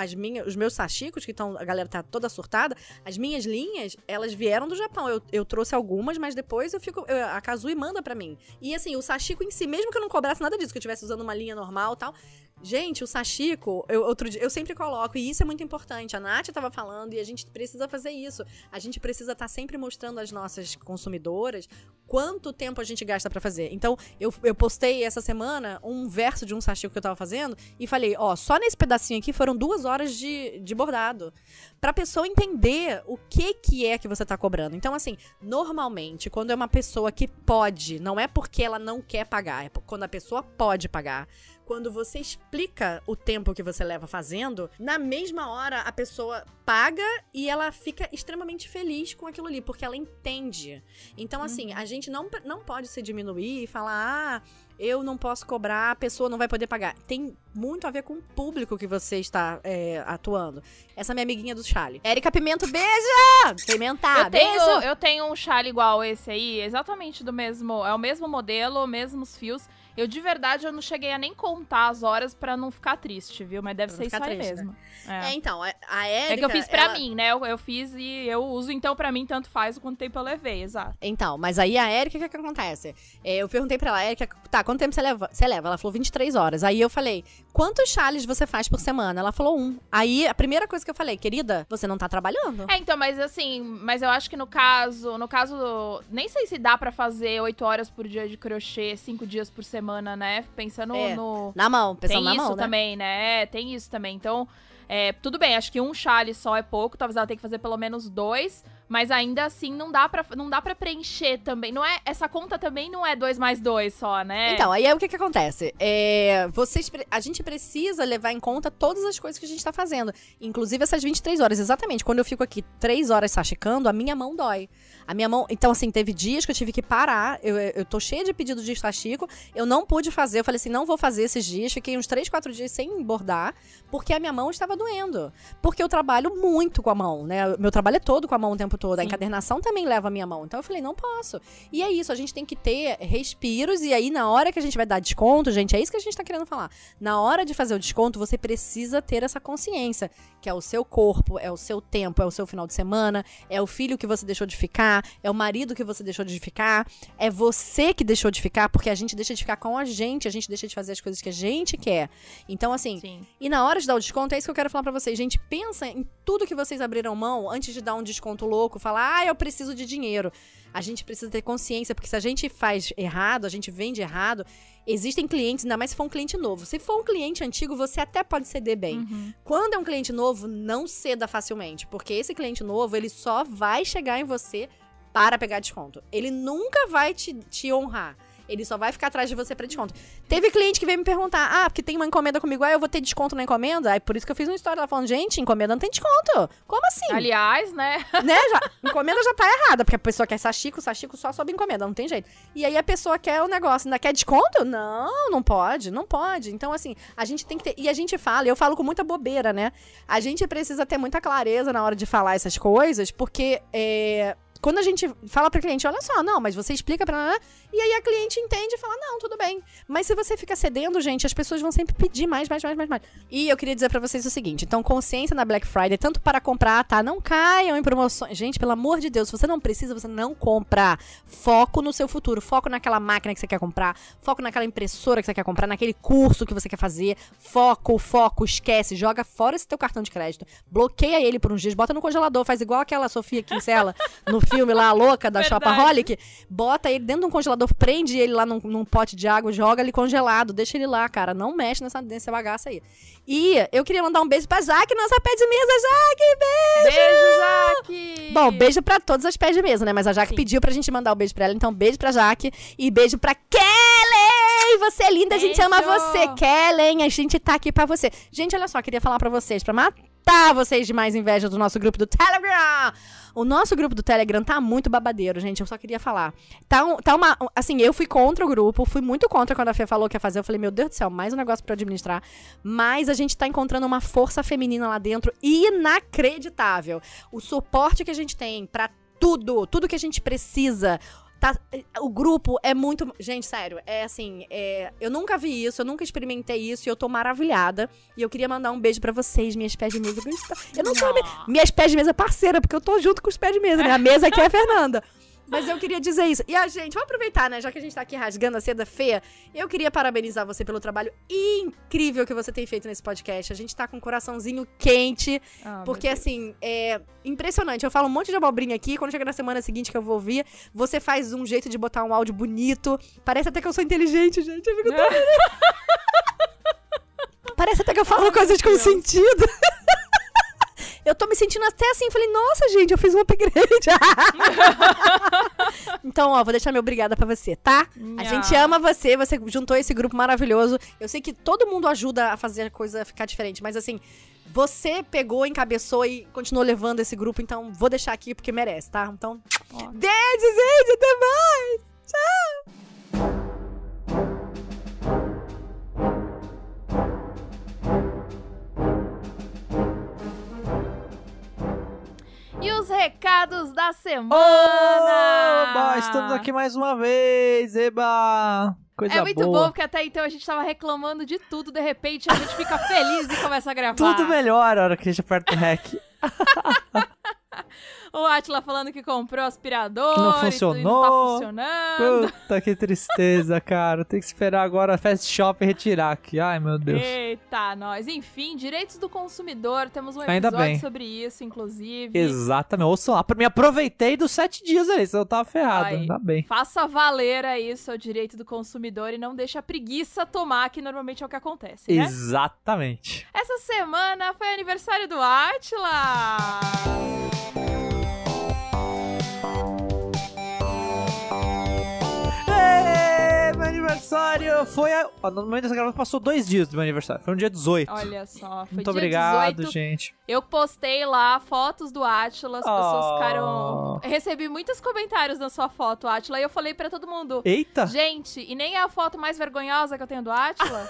os meus sashikos, a galera tá toda surtada, as minhas linhas, elas vieram do Japão. Eu trouxe algumas, mas depois a Kazui manda pra mim. E assim, o sashiko em si, mesmo que eu não cobrasse nada disso, que eu estivesse usando uma linha normal e tal... Gente, o sashiko, outro dia, eu sempre coloco, e isso é muito importante. A Nath tava falando, e a gente precisa fazer isso. A gente precisa estar sempre mostrando às nossas consumidoras quanto tempo a gente gasta pra fazer. Então, eu postei essa semana um verso de um sashiko que eu tava fazendo, e falei, só nesse pedacinho aqui foram 2 horas de bordado. Pra pessoa entender o que é que você tá cobrando. Então, assim, normalmente, quando é uma pessoa que pode, não é porque ela não quer pagar, é quando a pessoa pode pagar. Quando você explica o tempo que você leva fazendo, na mesma hora a pessoa paga e ela fica extremamente feliz com aquilo ali, porque ela entende. Então, assim, a gente não pode se diminuir e falar, eu não posso cobrar, a pessoa não vai poder pagar. Tem muito a ver com o público que você está atuando. Essa minha amiguinha do chale. Érica Pimento, beija! Pimentar, beijo! Eu tenho um chale igual esse aí, exatamente do mesmo, é o mesmo modelo, mesmos fios. Eu, de verdade, eu não cheguei a nem contar as horas pra não ficar triste, viu? Mas deve ser isso aí mesmo. Né? Então, a Érica... É que eu fiz pra mim, né? Eu fiz e eu uso, então pra mim tanto faz o quanto tempo eu levei, exato. Então, mas aí a Érica, o que acontece? Eu perguntei pra ela, Érica, tá, quanto tempo você leva? Ela falou 23 horas. Aí eu falei, quantos chales você faz por semana? Ela falou 1. Aí a primeira coisa que eu falei, querida, você não tá trabalhando? Então, mas assim, eu acho que no caso, nem sei se dá pra fazer 8 horas por dia de crochê, 5 dias por semana, né? Pensando na mão, pensando tem na mão, isso né? também, né? Tem isso também. Então, Tudo bem, acho que um chale só é pouco, talvez ela tenha que fazer pelo menos 2, mas ainda assim não dá pra preencher também. Não é, essa conta também não é 2 mais 2 só, né? Então, aí o que acontece? A gente precisa levar em conta todas as coisas que a gente tá fazendo. Inclusive essas 23 horas, exatamente. Quando eu fico aqui 3 horas sachicando, a minha mão dói. A minha mão... Então, assim, teve dias que eu tive que parar. Eu tô cheia de pedido de sachico. Eu não pude fazer. Eu falei assim, não vou fazer esses dias. Fiquei uns 3, 4 dias sem bordar, porque a minha mão estava doendo. Porque eu trabalho muito com a mão, né? Meu trabalho é todo com a mão o tempo todo. A encadernação também leva a minha mão. Então eu falei, não posso. E é isso, a gente tem que ter respiros. E aí, na hora que a gente vai dar desconto, gente, é isso que a gente tá querendo falar. Na hora de fazer o desconto, você precisa ter essa consciência. Que é o seu corpo, é o seu tempo, é o seu final de semana, é o filho que você deixou de ficar, é o marido que você deixou de ficar, é você que deixou de ficar, porque a gente deixa de ficar com a gente deixa de fazer as coisas que a gente quer. Então, assim, e na hora de dar o desconto, é isso que eu quero falar pra vocês. Gente, pensa em tudo que vocês abriram mão antes de dar um desconto louco, falar, eu preciso de dinheiro. A gente precisa ter consciência, porque se a gente faz errado, a gente vende errado, existem clientes, ainda mais se for um cliente novo. Se for um cliente antigo, você até pode ceder bem. Quando é um cliente novo, não ceda facilmente, porque esse cliente novo, ele só vai chegar em você para pegar desconto. Ele nunca vai te honrar. Ele só vai ficar atrás de você pra desconto. Teve cliente que veio me perguntar, porque tem uma encomenda comigo, eu vou ter desconto na encomenda? Aí por isso que eu fiz uma história lá falando, gente, encomenda não tem desconto. Como assim? Aliás, né? Encomenda já tá errada, porque a pessoa quer sachico só sob encomenda, não tem jeito. E aí a pessoa quer o negócio, ainda quer desconto? Não pode. Então, assim, a gente tem que ter... E a gente fala, eu falo com muita bobeira, né? A gente precisa ter muita clareza na hora de falar essas coisas, porque... Quando a gente fala pra cliente, olha só, não, mas você explica pra ela, e aí a cliente entende e fala, não, tudo bem. Mas se você fica cedendo, gente, as pessoas vão sempre pedir mais. E eu queria dizer pra vocês o seguinte, então consciência na Black Friday, tanto para comprar, tá? Não caiam em promoções. Gente, pelo amor de Deus, se você não precisa, você não compra. Foco no seu futuro, foco naquela máquina que você quer comprar, foco naquela impressora que você quer comprar, naquele curso que você quer fazer. Foco, esquece, joga fora esse teu cartão de crédito. Bloqueia ele por uns dias, bota no congelador, faz igual aquela Sofia Kinsella no filme lá, a louca da Shopaholic, bota ele dentro de um congelador, prende ele lá num pote de água, joga ele congelado, deixa ele lá, cara, não mexe nessa bagaça aí. E eu queria mandar um beijo pra Jaque, nossa pé de mesa. Jaque, beijo, Jaque! Bom, beijo pra todos as pés de mesa, né, mas a Jaque pediu pra gente mandar um beijo pra ela, então beijo pra Jaque e beijo pra Kellen! Você é linda, beijo. A gente ama você, Kellen, a gente tá aqui pra você. Gente, olha só, queria falar pra vocês, pra matar vocês de mais inveja do nosso grupo do Telegram. O nosso grupo do Telegram tá muito babadeiro, gente. Eu só queria falar. Assim, eu fui contra o grupo, fui muito contra quando a Fê falou que ia fazer. Eu falei, meu Deus do céu, mais um negócio pra eu administrar. Mas a gente tá encontrando uma força feminina lá dentro inacreditável. O suporte que a gente tem pra tudo que a gente precisa. O grupo é muito... Gente, sério, eu nunca vi isso, eu nunca experimentei isso e eu tô maravilhada. E eu queria mandar um beijo pra vocês, minhas pés de mesa. Eu não sou minhas pés de mesa parceira, porque eu tô junto com os pés de mesa, né? A mesa aqui é a Fernanda. Mas eu queria dizer isso. E a gente, vamos aproveitar, né? Já que a gente tá aqui rasgando a seda feia, eu queria parabenizar você pelo trabalho incrível que você tem feito nesse podcast. A gente tá com um coraçãozinho quente, porque assim, é impressionante. Eu falo um monte de abobrinha aqui, quando chega na semana seguinte que eu vou ouvir, você faz um jeito de botar um áudio bonito. Parece até que eu sou inteligente, gente. Eu fico tão... Parece até que eu falo coisas com sentido. Eu tô me sentindo até assim, falei, nossa, gente, eu fiz um upgrade. Então, vou deixar meu obrigada pra você, tá? A gente ama você juntou esse grupo maravilhoso. Eu sei que todo mundo ajuda a fazer a coisa ficar diferente, mas assim, você pegou, encabeçou e continuou levando esse grupo, então vou deixar aqui porque merece, tá? Então, beijo, gente, até mais! Tchau! E os recados da semana! Oba, estamos aqui mais uma vez, eba! Coisa boa. É muito bom, porque até então a gente tava reclamando de tudo, de repente a gente fica feliz e começa a gravar. Tudo melhora a hora que a gente aperta o REC. O Átila falando que comprou aspirador. Que não E não tá funcionou. funcionando. Puta, que tristeza, cara. Tem que esperar agora a Fast Shop retirar aqui. Ai, meu Deus. Eita, nós. Enfim, direitos do consumidor. Temos um Ainda episódio bem. sobre isso, inclusive. Exatamente. Ouçam lá. Me aproveitei dos 7 dias aí, senão eu tava ferrado. Ai, Ainda bem. Faça valer aí o seu direito do consumidor e não deixe a preguiça tomar, que normalmente é o que acontece, né? Exatamente. Essa semana foi aniversário do Átila! Meu aniversário foi... No momento dessa gravação passou 2 dias do meu aniversário. Foi no dia 18. Olha só, foi Muito dia obrigado, 18. gente. Eu postei lá fotos do Átila, as pessoas Oh. ficaram... Eu recebi muitos comentários na sua foto, Átila, e eu falei pra todo mundo... Eita! Gente, e nem é a foto mais vergonhosa que eu tenho do Átila?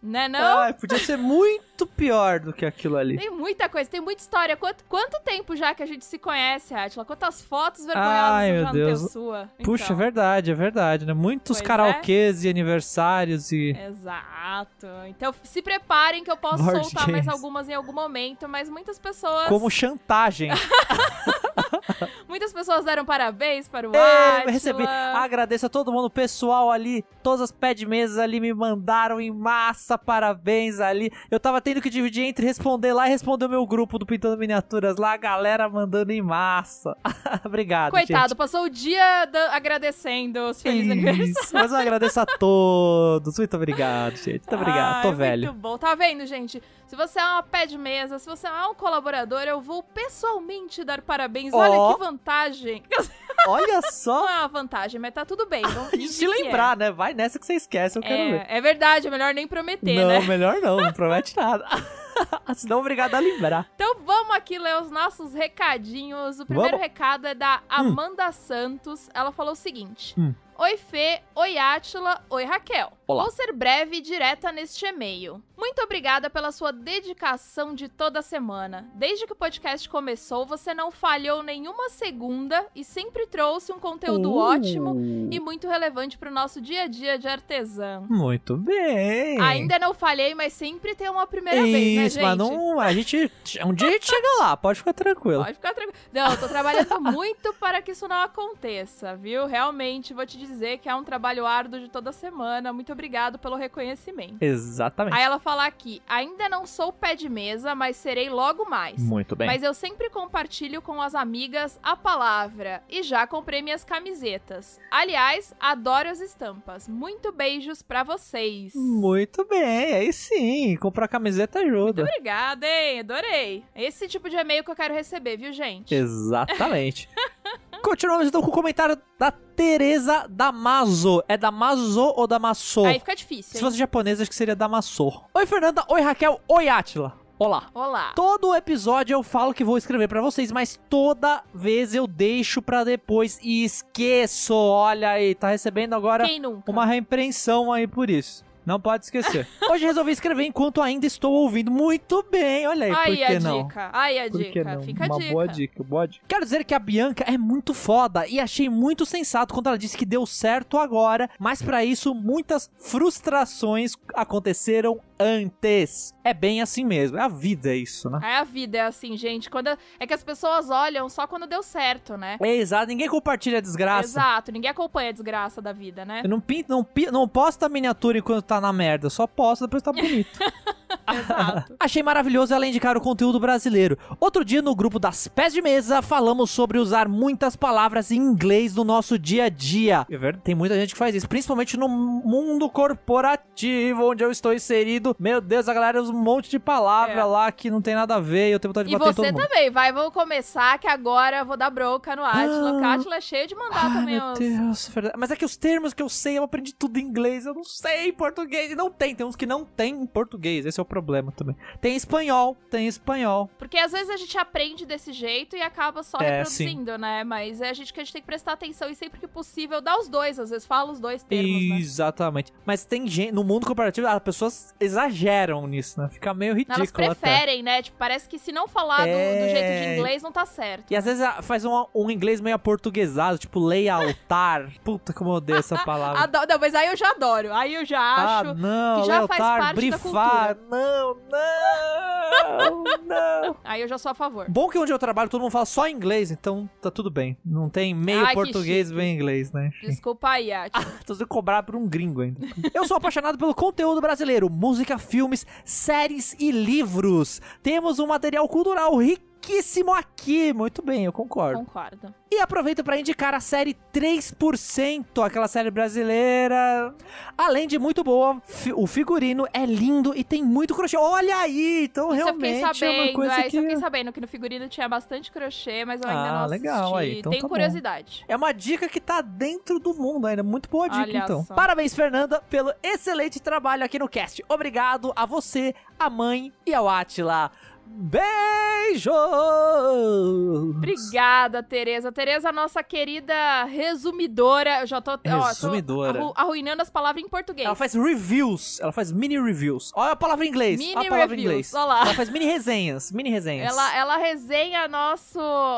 Né, não? Ai, podia ser muito pior do que aquilo ali. Tem muita coisa, tem muita história. Quanto tempo já que a gente se conhece, Átila? Quantas fotos vergonhosas Ai, eu meu já não tenho Deus. sua? Puxa, Então, é verdade, né? Muitos Pois karaokês e aniversários e... Exato. Então se preparem que eu posso Board soltar mais games. algumas em algum momento, mas muitas pessoas... Como chantagem. Muitas pessoas deram parabéns para o Eu Átila. recebi. Agradeço a todo mundo, o pessoal ali, todas as pé de mesas ali me mandaram em massa parabéns ali. Eu tava tendo que dividir entre responder lá e responder o meu grupo do Pintando Miniaturas lá, a galera mandando em massa. Obrigado, Coitado, gente. passou o dia agradecendo os felizes aniversários. Isso, mas eu agradeço a todos. Muito obrigado, gente. Muito obrigado, tô Ai, velho. Muito bom. Tá vendo, gente? Se você é uma pé de mesa, se você é um colaborador, eu vou pessoalmente dar parabéns. Ó. Olha que vantagem. Olha Não só. é uma vantagem, mas tá tudo bem. Vamos fingir Se que lembrar, né? Vai nessa que você esquece, eu quero ver. É verdade, é melhor nem prometer, Não, né? melhor não promete nada. Senão, obrigado a lembrar. Então vamos aqui ler os nossos recadinhos. O primeiro Vamos. recado é da Amanda Santos. Ela falou o seguinte. Hum. Oi Fê, oi Átila, oi Raquel. Olá. Vou ser breve e direta neste e-mail. Muito obrigada pela sua dedicação de toda semana. Desde que o podcast começou, você não falhou nenhuma segunda e sempre trouxe um conteúdo ótimo e muito relevante pro nosso dia a dia de artesão. Muito bem. Ainda não falhei, mas sempre tem uma primeira vez, né, Isso, gente? mas não, a gente... Um dia a gente chega lá, pode ficar tranquilo. Pode ficar tranquilo. Não, eu tô trabalhando muito para que isso não aconteça, viu? Realmente, vou te dizer que é um trabalho árduo de toda semana. Muito obrigado pelo reconhecimento. Exatamente. Aí ela fala aqui, ainda não sou pé de mesa, mas serei logo mais. Muito bem. Mas eu sempre compartilho com as amigas a palavra e já comprei minhas camisetas. Aliás, adoro as estampas. Muito beijos pra vocês. Muito bem, aí sim. Comprar camiseta ajuda. Muito obrigada, hein? Adorei. Esse tipo de e-mail que eu quero receber, viu, gente? Exatamente. Continuamos então com o comentário da Tereza Damaso. É Damaso ou Damaso? Aí fica difícil, Se hein? fosse japonês, acho que seria Damaso. Oi, Fernanda. Oi, Raquel. Oi, Átila. Olá. Olá. Todo episódio eu falo que vou escrever pra vocês, mas toda vez eu deixo pra depois e esqueço. Olha aí, tá recebendo agora Quem nunca? uma repreensão aí por isso. Não pode esquecer. Hoje resolvi escrever enquanto ainda estou ouvindo. Muito bem, olha aí, por Aí que a não? dica. Aí a Por que dica. não? Fica a Uma dica. boa dica, boa dica. Quero dizer que a Bianca é muito foda e achei muito sensato quando ela disse que deu certo agora, mas pra isso muitas frustrações aconteceram antes. É bem assim mesmo, é a vida isso, né? É a vida, é assim, gente. É que as pessoas olham só quando deu certo, né? É exato, ninguém compartilha a desgraça. Exato, ninguém acompanha a desgraça da vida, né? Eu não posta miniatura enquanto tá na merda, só posta depois tá bonito. Exato. Achei maravilhoso ela indicar o conteúdo brasileiro. Outro dia, no grupo das Pés de Mesa, falamos sobre usar muitas palavras em inglês no nosso dia a dia. É verdade, tem muita gente que faz isso, principalmente no mundo corporativo, onde eu estou inserido. Meu Deus, a galera usa um monte de palavra lá que não tem nada a ver, eu tenho vontade de E bater em todo você mundo. também, vamos começar que agora eu vou dar bronca no Átila, porque o Átila é cheio de mandar Ai, também meu os... Deus, é verdade. Mas é que os termos que eu sei, eu aprendi tudo em inglês, eu não sei em português. E não tem uns que não tem em português, esse é o problema também. Tem espanhol. Porque às vezes a gente aprende desse jeito e acaba só reproduzindo, né? Mas é a gente tem que prestar atenção e sempre que possível dar os dois, às vezes fala os dois termos, né? Exatamente. Mas tem gente, no mundo corporativo, as pessoas exageram nisso, né? Fica meio ridículo. Elas preferem, né? Tipo, parece que se não falar do jeito de inglês, não tá certo. E às vezes faz um inglês meio aportuguesado, tipo lealtar. Puta, como eu odeio essa palavra. Não, mas aí eu já adoro. Aí eu já acho não, que já faz lealtar, parte brifar. da cultura. Não. Não. Aí eu já sou a favor. Bom que onde eu trabalho todo mundo fala só inglês, então tá tudo bem. Não tem meio Ai, que português, chique. meio inglês, né? Enfim. Desculpa aí, Átila. Tô sendo cobrado por um gringo ainda. Eu sou apaixonado pelo conteúdo brasileiro, música, filmes, séries e livros. Temos um material cultural riquíssimo aqui. Muito bem, eu concordo. Concordo. E aproveito para indicar a série 3%, aquela série brasileira. Além de muito boa, o figurino é lindo e tem muito crochê. Olha aí, então Isso eu fiquei realmente sabendo, é uma coisa isso que... eu fiquei sabendo que no figurino tinha bastante crochê, mas eu ainda não assisti. Legal, aí, então Tenho tá bom. curiosidade. É uma dica que tá dentro do mundo ainda. Muito boa dica, Olha então. só. Parabéns, Fernanda, pelo excelente trabalho aqui no cast. Obrigado a você, a mãe e ao Átila. Beijos! Obrigada, Tereza. Tereza, nossa querida resumidora. Eu já tô, Resumidora. tô arruinando as palavras em português. Ela faz reviews. Ela faz mini reviews. Olha a palavra em inglês. Mini Olha a palavra em reviews, inglês. olha lá. Ela faz mini resenhas. Mini resenhas. Ela resenha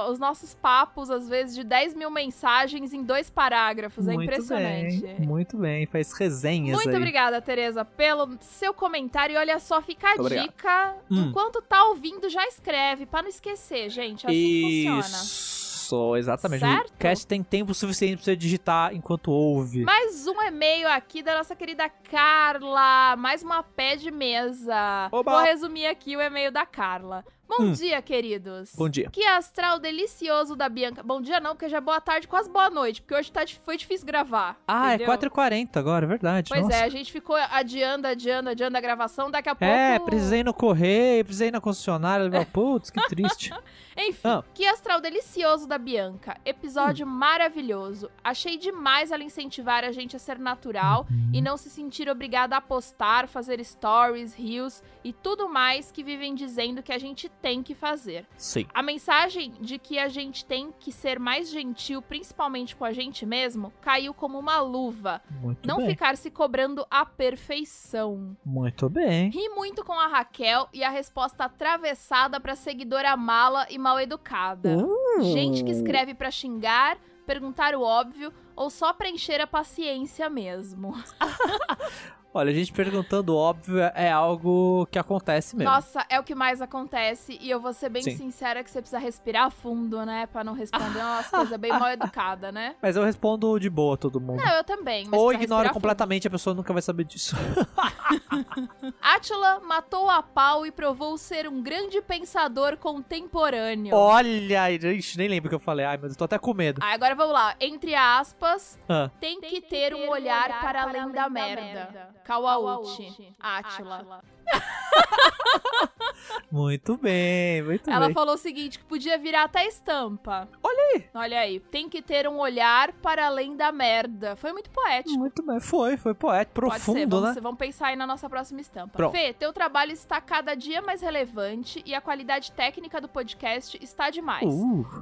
os nossos papos, às vezes, de 10 mil mensagens em 2 parágrafos. É impressionante. Bem, muito bem. Faz resenhas Muito aí. obrigada, Tereza, pelo seu comentário. E olha só, fica a Obrigado. dica. Enquanto tá ouvindo, já escreve, pra não esquecer, gente. Assim que funciona. Isso, exatamente. Certo? O cast tem tempo suficiente pra você digitar enquanto ouve. Mais um e-mail aqui da nossa querida Carla. Mais uma pé de mesa. Oba! Vou resumir aqui o e-mail da Carla. Bom dia, queridos. Bom dia. Que astral delicioso da Bianca. Bom dia não, porque já é boa tarde, quase boa noite. Porque hoje foi difícil gravar. Ah, entendeu? é 4h40 agora, é verdade. Pois Nossa. é, a gente ficou adiando a gravação. Daqui a pouco... É, precisei ir no correio, precisei ir na concessionária. Putz, que triste. Enfim, que astral delicioso da Bianca. Episódio maravilhoso. Achei demais ela incentivar a gente a ser natural e não se sentir obrigada a postar, fazer stories, reels e tudo mais que vivem dizendo que a gente tem que fazer. Sim. A mensagem de que a gente tem que ser mais gentil, principalmente com a gente mesmo, caiu como uma luva. Muito Não bem. ficar se cobrando a perfeição. Muito bem. Ri muito com a Raquel e a resposta atravessada pra seguidora mala e mal educada. Gente que escreve pra xingar, perguntar o óbvio ou só pra encher a paciência mesmo. Olha, a gente perguntando óbvio é algo que acontece mesmo. Nossa, é o que mais acontece e eu vou ser bem Sim. sincera que você precisa respirar fundo, né? Pra não responder umas coisas bem mal educadas, né? Mas eu respondo de boa a todo mundo. Não, eu também. Mas Ou precisa ignoro respirar completamente, a pessoa nunca vai saber disso. fundo. Átila matou a pau e provou ser um grande pensador contemporâneo. Olha, ixi, nem lembro o que eu falei. Ai, mas eu tô até com medo. Ah, agora vamos lá. Entre aspas, Ah. tem que ter um olhar para além da merda. Kawauchi. Átila. Muito bem, muito Ela bem. falou o seguinte, que podia virar até estampa. Olha aí. Tem que ter um olhar para além da merda. Foi muito poético. Muito bem. Foi poético, Pode ser, profundo, né? vamos pensar aí na nossa próxima estampa. Pronto. Fê, teu trabalho está cada dia mais relevante e a qualidade técnica do podcast está demais.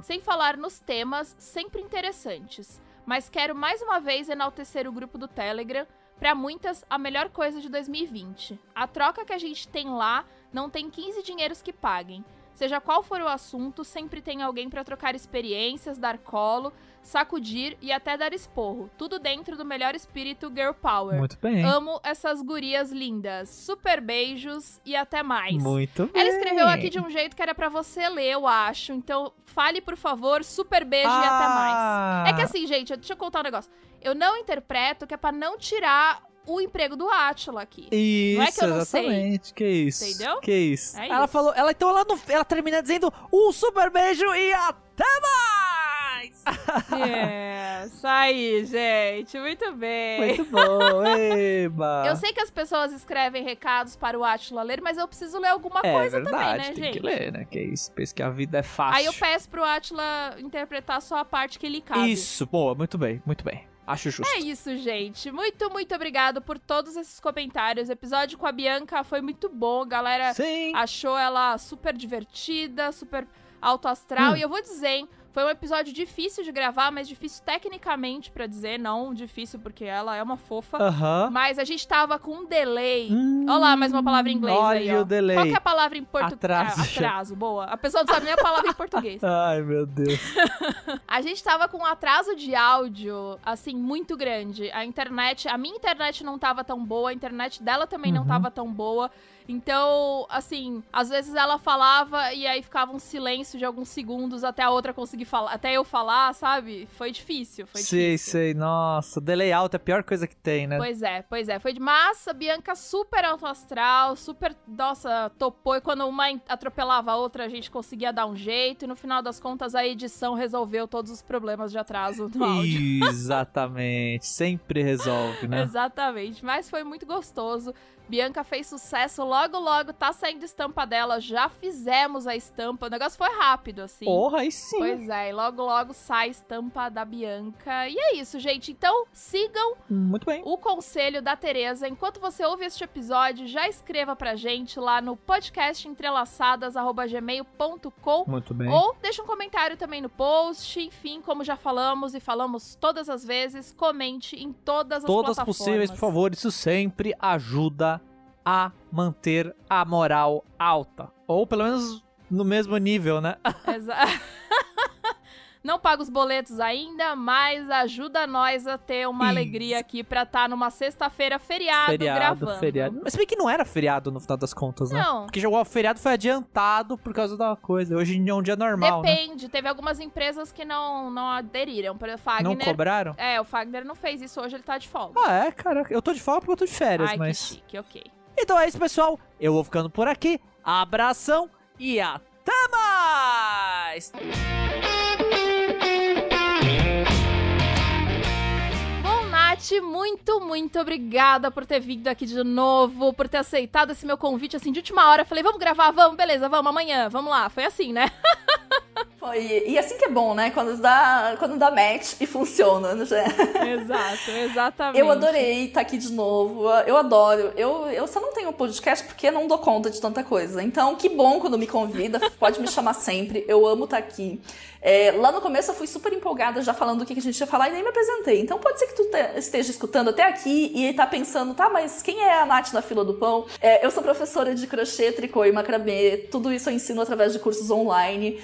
Sem falar nos temas sempre interessantes. Mas quero mais uma vez enaltecer o grupo do Telegram. Pra muitas, a melhor coisa de 2020. A troca que a gente tem lá não tem 15 dinheiros que paguem. Seja qual for o assunto, sempre tem alguém pra trocar experiências, dar colo, sacudir e até dar esporro. Tudo dentro do melhor espírito Girl Power. Muito bem. Amo essas gurias lindas. Super beijos e até mais. Muito bem. Ela escreveu aqui de um jeito que era pra você ler, eu acho. Então, fale, por favor, super beijo e até mais. É que assim, gente, deixa eu contar um negócio. Eu não interpreto que é pra não tirar o emprego do Átila aqui. Isso, Não é que eu não exatamente. Que isso. Entendeu? Que isso. É Ela isso. falou, ela termina dizendo um super beijo e até mais! Isso aí, gente. Muito bem. Muito bom, eba! Eu sei que as pessoas escrevem recados para o Átila ler, mas eu preciso ler alguma É coisa verdade, também, né, tem gente? que ler, né? Que isso, pensa que a vida é fácil. Aí eu peço pro Átila interpretar só a parte que lhe cabe. Isso, boa, muito bem, muito bem. Acho justo. É isso, gente. Muito, muito obrigado por todos esses comentários. O episódio com a Bianca foi muito bom. A galera Sim. achou ela super divertida, super alto astral. E eu vou dizer, hein, foi um episódio difícil de gravar, mas difícil tecnicamente pra dizer. Não difícil porque ela é uma fofa. Aham. Mas a gente tava com um delay. Olha lá, mais uma palavra em inglês olha aí, ó. o delay. Qual que é a palavra em português? Atraso. Atraso, boa. A pessoa não sabe nem a palavra em português. Ai, meu Deus. A gente tava com um atraso de áudio, assim, muito grande. A minha internet não tava tão boa, a internet dela também não tava tão boa. Então, assim, às vezes ela falava e aí ficava um silêncio de alguns segundos até a outra conseguir falar, até eu falar, sabe? Foi difícil, foi difícil. Sei, nossa, delay alto é a pior coisa que tem, né? Pois é, foi de massa, Bianca super alto astral, super, nossa, topou, e quando uma atropelava a outra, a gente conseguia dar um jeito, e no final das contas a edição resolveu todos os problemas de atraso do áudio. Exatamente, sempre resolve, né? Exatamente, mas foi muito gostoso. Bianca fez sucesso, logo tá saindo estampa dela, já fizemos a estampa, o negócio foi rápido, assim. Porra, aí sim. Pois é, e logo sai a estampa da Bianca. E é isso, gente, então sigam muito bem o conselho da Tereza. Enquanto você ouve este episódio, já escreva pra gente lá no podcastemtrelaçadas@gmail.com. Muito bem. Ou deixa um comentário também no post. Enfim, como já falamos e falamos todas as vezes, comente em todas as plataformas. Possíveis, por favor. Isso sempre ajuda a manter a moral alta. Ou pelo menos no mesmo nível, né? Exato. Não paga os boletos ainda, mas ajuda nós a ter uma alegria aqui pra estar numa sexta-feira feriado gravando. Feriado. Mas se bem que não era feriado no final das contas, né? Não. Porque o feriado foi adiantado por causa da coisa. Hoje é um dia normal, Depende. né? Teve algumas empresas que não aderiram. Por exemplo, Fagner... Não cobraram? É, o Fagner não fez isso. Hoje ele tá de folga. Ah, é, cara. Eu tô de folga porque eu tô de férias, Ai, mas... que chique, ok. Então é isso, pessoal. Eu vou ficando por aqui. Abração e até mais! Muito obrigada por ter vindo aqui de novo, por ter aceitado esse meu convite, assim, de última hora. Falei, vamos gravar? Vamos, beleza, vamos, amanhã, vamos lá. Foi assim, né? Foi. E assim que é bom, né? Quando dá match e funciona, né? Exato, exatamente. Eu adorei estar aqui de novo. Eu adoro. Eu só não tenho podcast porque não dou conta de tanta coisa. Então, que bom quando me convida. Pode me chamar sempre. Eu amo estar aqui. Lá no começo eu fui super empolgada já falando o que a gente ia falar e nem me apresentei. Então pode ser que tu esteja escutando até aqui e tá pensando, tá, mas quem é a Nath na fila do pão? Eu sou professora de crochê, tricô e macramê. Tudo isso eu ensino através de cursos online.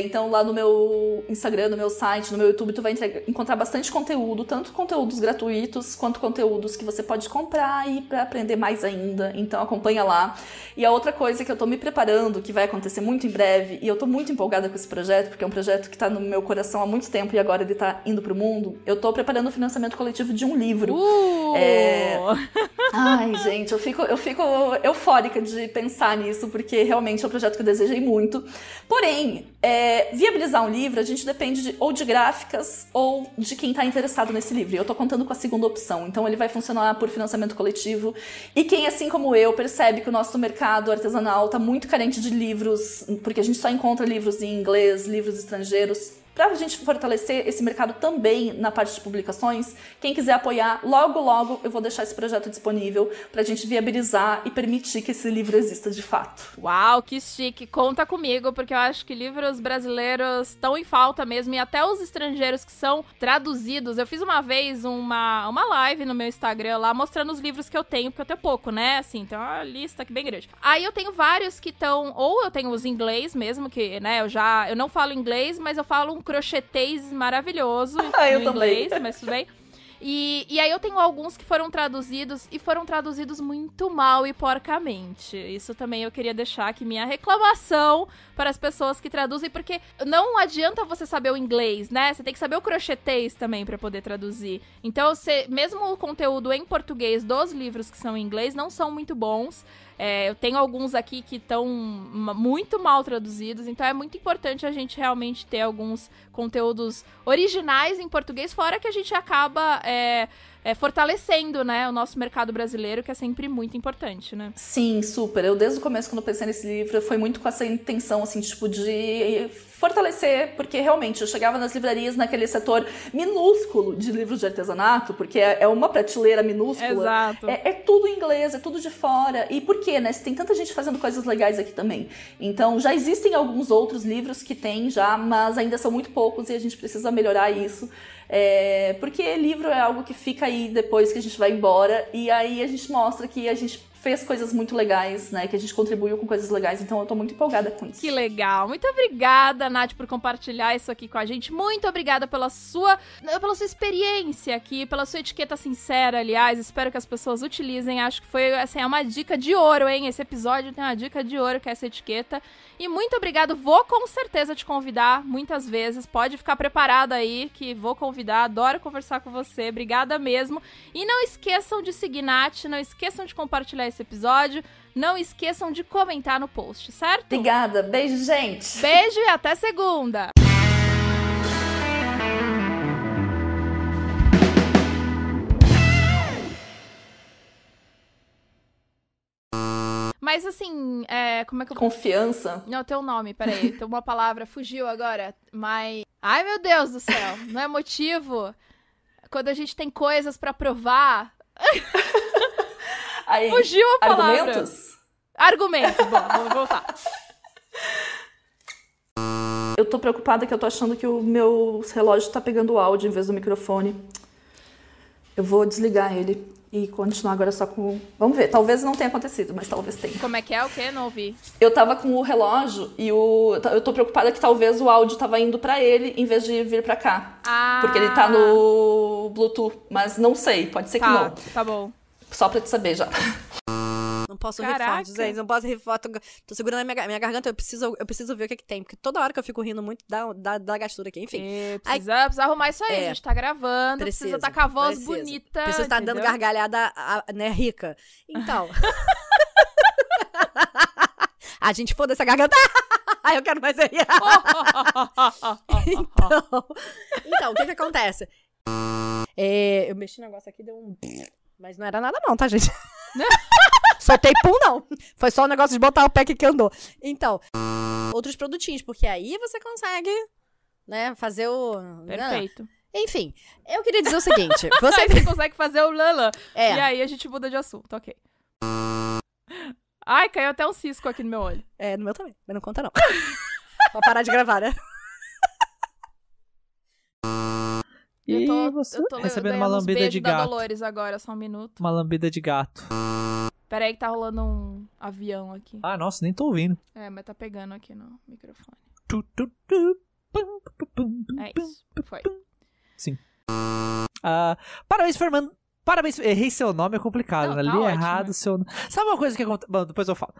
Então lá no meu Instagram, no meu site, no meu YouTube, tu vai encontrar bastante conteúdo, tanto conteúdos gratuitos quanto conteúdos que você pode comprar e pra aprender mais ainda. Então acompanha lá. E a outra coisa que eu tô me preparando, que vai acontecer muito em breve, e eu tô muito empolgada com esse projeto, porque é um projeto que tá no meu coração há muito tempo e agora ele tá indo pro mundo. Eu tô preparando o financiamento coletivo de um livro. Ai, gente, eu fico eufórica de pensar nisso, porque realmente é um projeto que eu desejei muito. Porém, viabilizar um livro, a gente depende ou de gráficas ou de quem tá interessado nesse livro. E eu tô contando com a segunda opção. Então ele vai funcionar por financiamento coletivo. E quem, assim como eu, percebe que o nosso mercado artesanal tá muito carente de livros, porque a gente só encontra livros em inglês, livros estrangeiros. Pra gente fortalecer esse mercado também na parte de publicações, quem quiser apoiar, logo eu vou deixar esse projeto disponível pra gente viabilizar e permitir que esse livro exista de fato. Uau, que chique. Conta comigo, porque eu acho que livros brasileiros estão em falta mesmo, e até os estrangeiros que são traduzidos. Eu fiz uma vez uma live no meu Instagram lá, mostrando os livros que eu tenho, porque eu tenho pouco, né? Assim, tem uma lista aqui bem grande. Aí eu tenho vários que estão, ou eu tenho os em inglês mesmo, que, né, eu não falo inglês, mas eu falo um crochetês maravilhoso eu no inglês, também. mas tudo bem. E aí eu tenho alguns que foram traduzidos e foram traduzidos muito mal e porcamente. Isso também eu queria deixar aqui minha reclamação para as pessoas que traduzem, porque não adianta você saber o inglês, né? Você tem que saber o crochetês também para poder traduzir. Então, mesmo o conteúdo em português dos livros que são em inglês não são muito bons. Eu tenho alguns aqui que estão muito mal traduzidos, então é muito importante a gente realmente ter alguns conteúdos originais em português, fora que a gente acaba fortalecendo, né, o nosso mercado brasileiro, que é sempre muito importante, né? Sim, super. Eu, desde o começo, quando eu pensei nesse livro, foi muito com essa intenção, assim, tipo, de fortalecer, porque realmente eu chegava nas livrarias naquele setor minúsculo de livros de artesanato, porque é uma prateleira minúscula. Exato. É tudo em inglês, é tudo de fora. E por quê, né? Se tem tanta gente fazendo coisas legais aqui também. Então, já existem alguns outros livros que tem já, mas ainda são muito poucos e a gente precisa melhorar isso. Porque livro é algo que fica aí depois que a gente vai embora, e aí a gente mostra que a gente fez coisas muito legais, né? Que a gente contribuiu com coisas legais, então eu tô muito empolgada com isso. Que legal. Muito obrigada, Nath, por compartilhar isso aqui com a gente. Muito obrigada pela sua experiência aqui, pela sua etiqueta sincera, aliás. Espero que as pessoas utilizem. Acho que foi, assim, uma dica de ouro, hein? Esse episódio tem uma dica de ouro, que é essa etiqueta. E muito obrigado. Vou com certeza te convidar muitas vezes. Pode ficar preparado aí, que vou convidar. Adoro conversar com você. Obrigada mesmo. E não esqueçam de seguir Nath, não esqueçam de compartilhar esse episódio. Não esqueçam de comentar no post, certo? Obrigada. Beijo, gente. Beijo e até segunda. Mas assim, como é que eu... Confiança. Não, tem um nome, peraí. Tem uma palavra, fugiu agora. Mas... Ai, meu Deus do céu. Não é motivo? Quando a gente tem coisas pra provar... Aí, fugiu a palavra. Argumentos? Bom, vamos voltar. Eu tô preocupada que eu tô achando que o meu relógio tá pegando o áudio em vez do microfone. Eu vou desligar ele e continuar agora só com... Vamos ver, talvez não tenha acontecido, mas talvez tenha. Como é que é? O quê? Não ouvi. Eu tava com o relógio e eu tô preocupada que talvez o áudio tava indo pra ele em vez de vir pra cá. Porque ele tá no Bluetooth, mas não sei, pode ser que não. Tá bom. Só pra te saber já. Não posso Caraca. rir forte, gente. Não posso rir forte. Tô segurando a minha garganta. Eu preciso ver o que tem. Porque toda hora que eu fico rindo muito, dá gastura aqui. Enfim. Precisa arrumar isso aí. A gente tá gravando. Precisa estar com a voz bonita. Precisa estar dando gargalhada, né, rica. Então. A gente foda essa garganta. Ai, eu quero mais rir. Então, o que acontece? Eu mexi no negócio aqui, deu um... Mas não era nada não, tá, gente? Soltei pum, não. Foi só o negócio de botar o pé que andou. Então, outros produtinhos, porque aí você consegue, né, fazer o... Perfeito. Enfim, eu queria dizer o seguinte. Você consegue fazer o lala. E aí a gente muda de assunto, ok. Ai, caiu até um cisco aqui no meu olho. No meu também, mas não conta não. Vou parar de gravar, né? E você recebendo uma lambida de gato. Da Dolores agora, só um minuto. Uma lambida de gato. Peraí que tá rolando um avião aqui. Ah, nossa, nem tô ouvindo. Mas tá pegando aqui no microfone. Isso, foi. Sim. Parabéns, Fernando. Parabéns, errei seu nome, é complicado, né? Não, tá Li ótimo. errado seu nome. Sabe uma coisa que acontece? Bom, depois eu falo.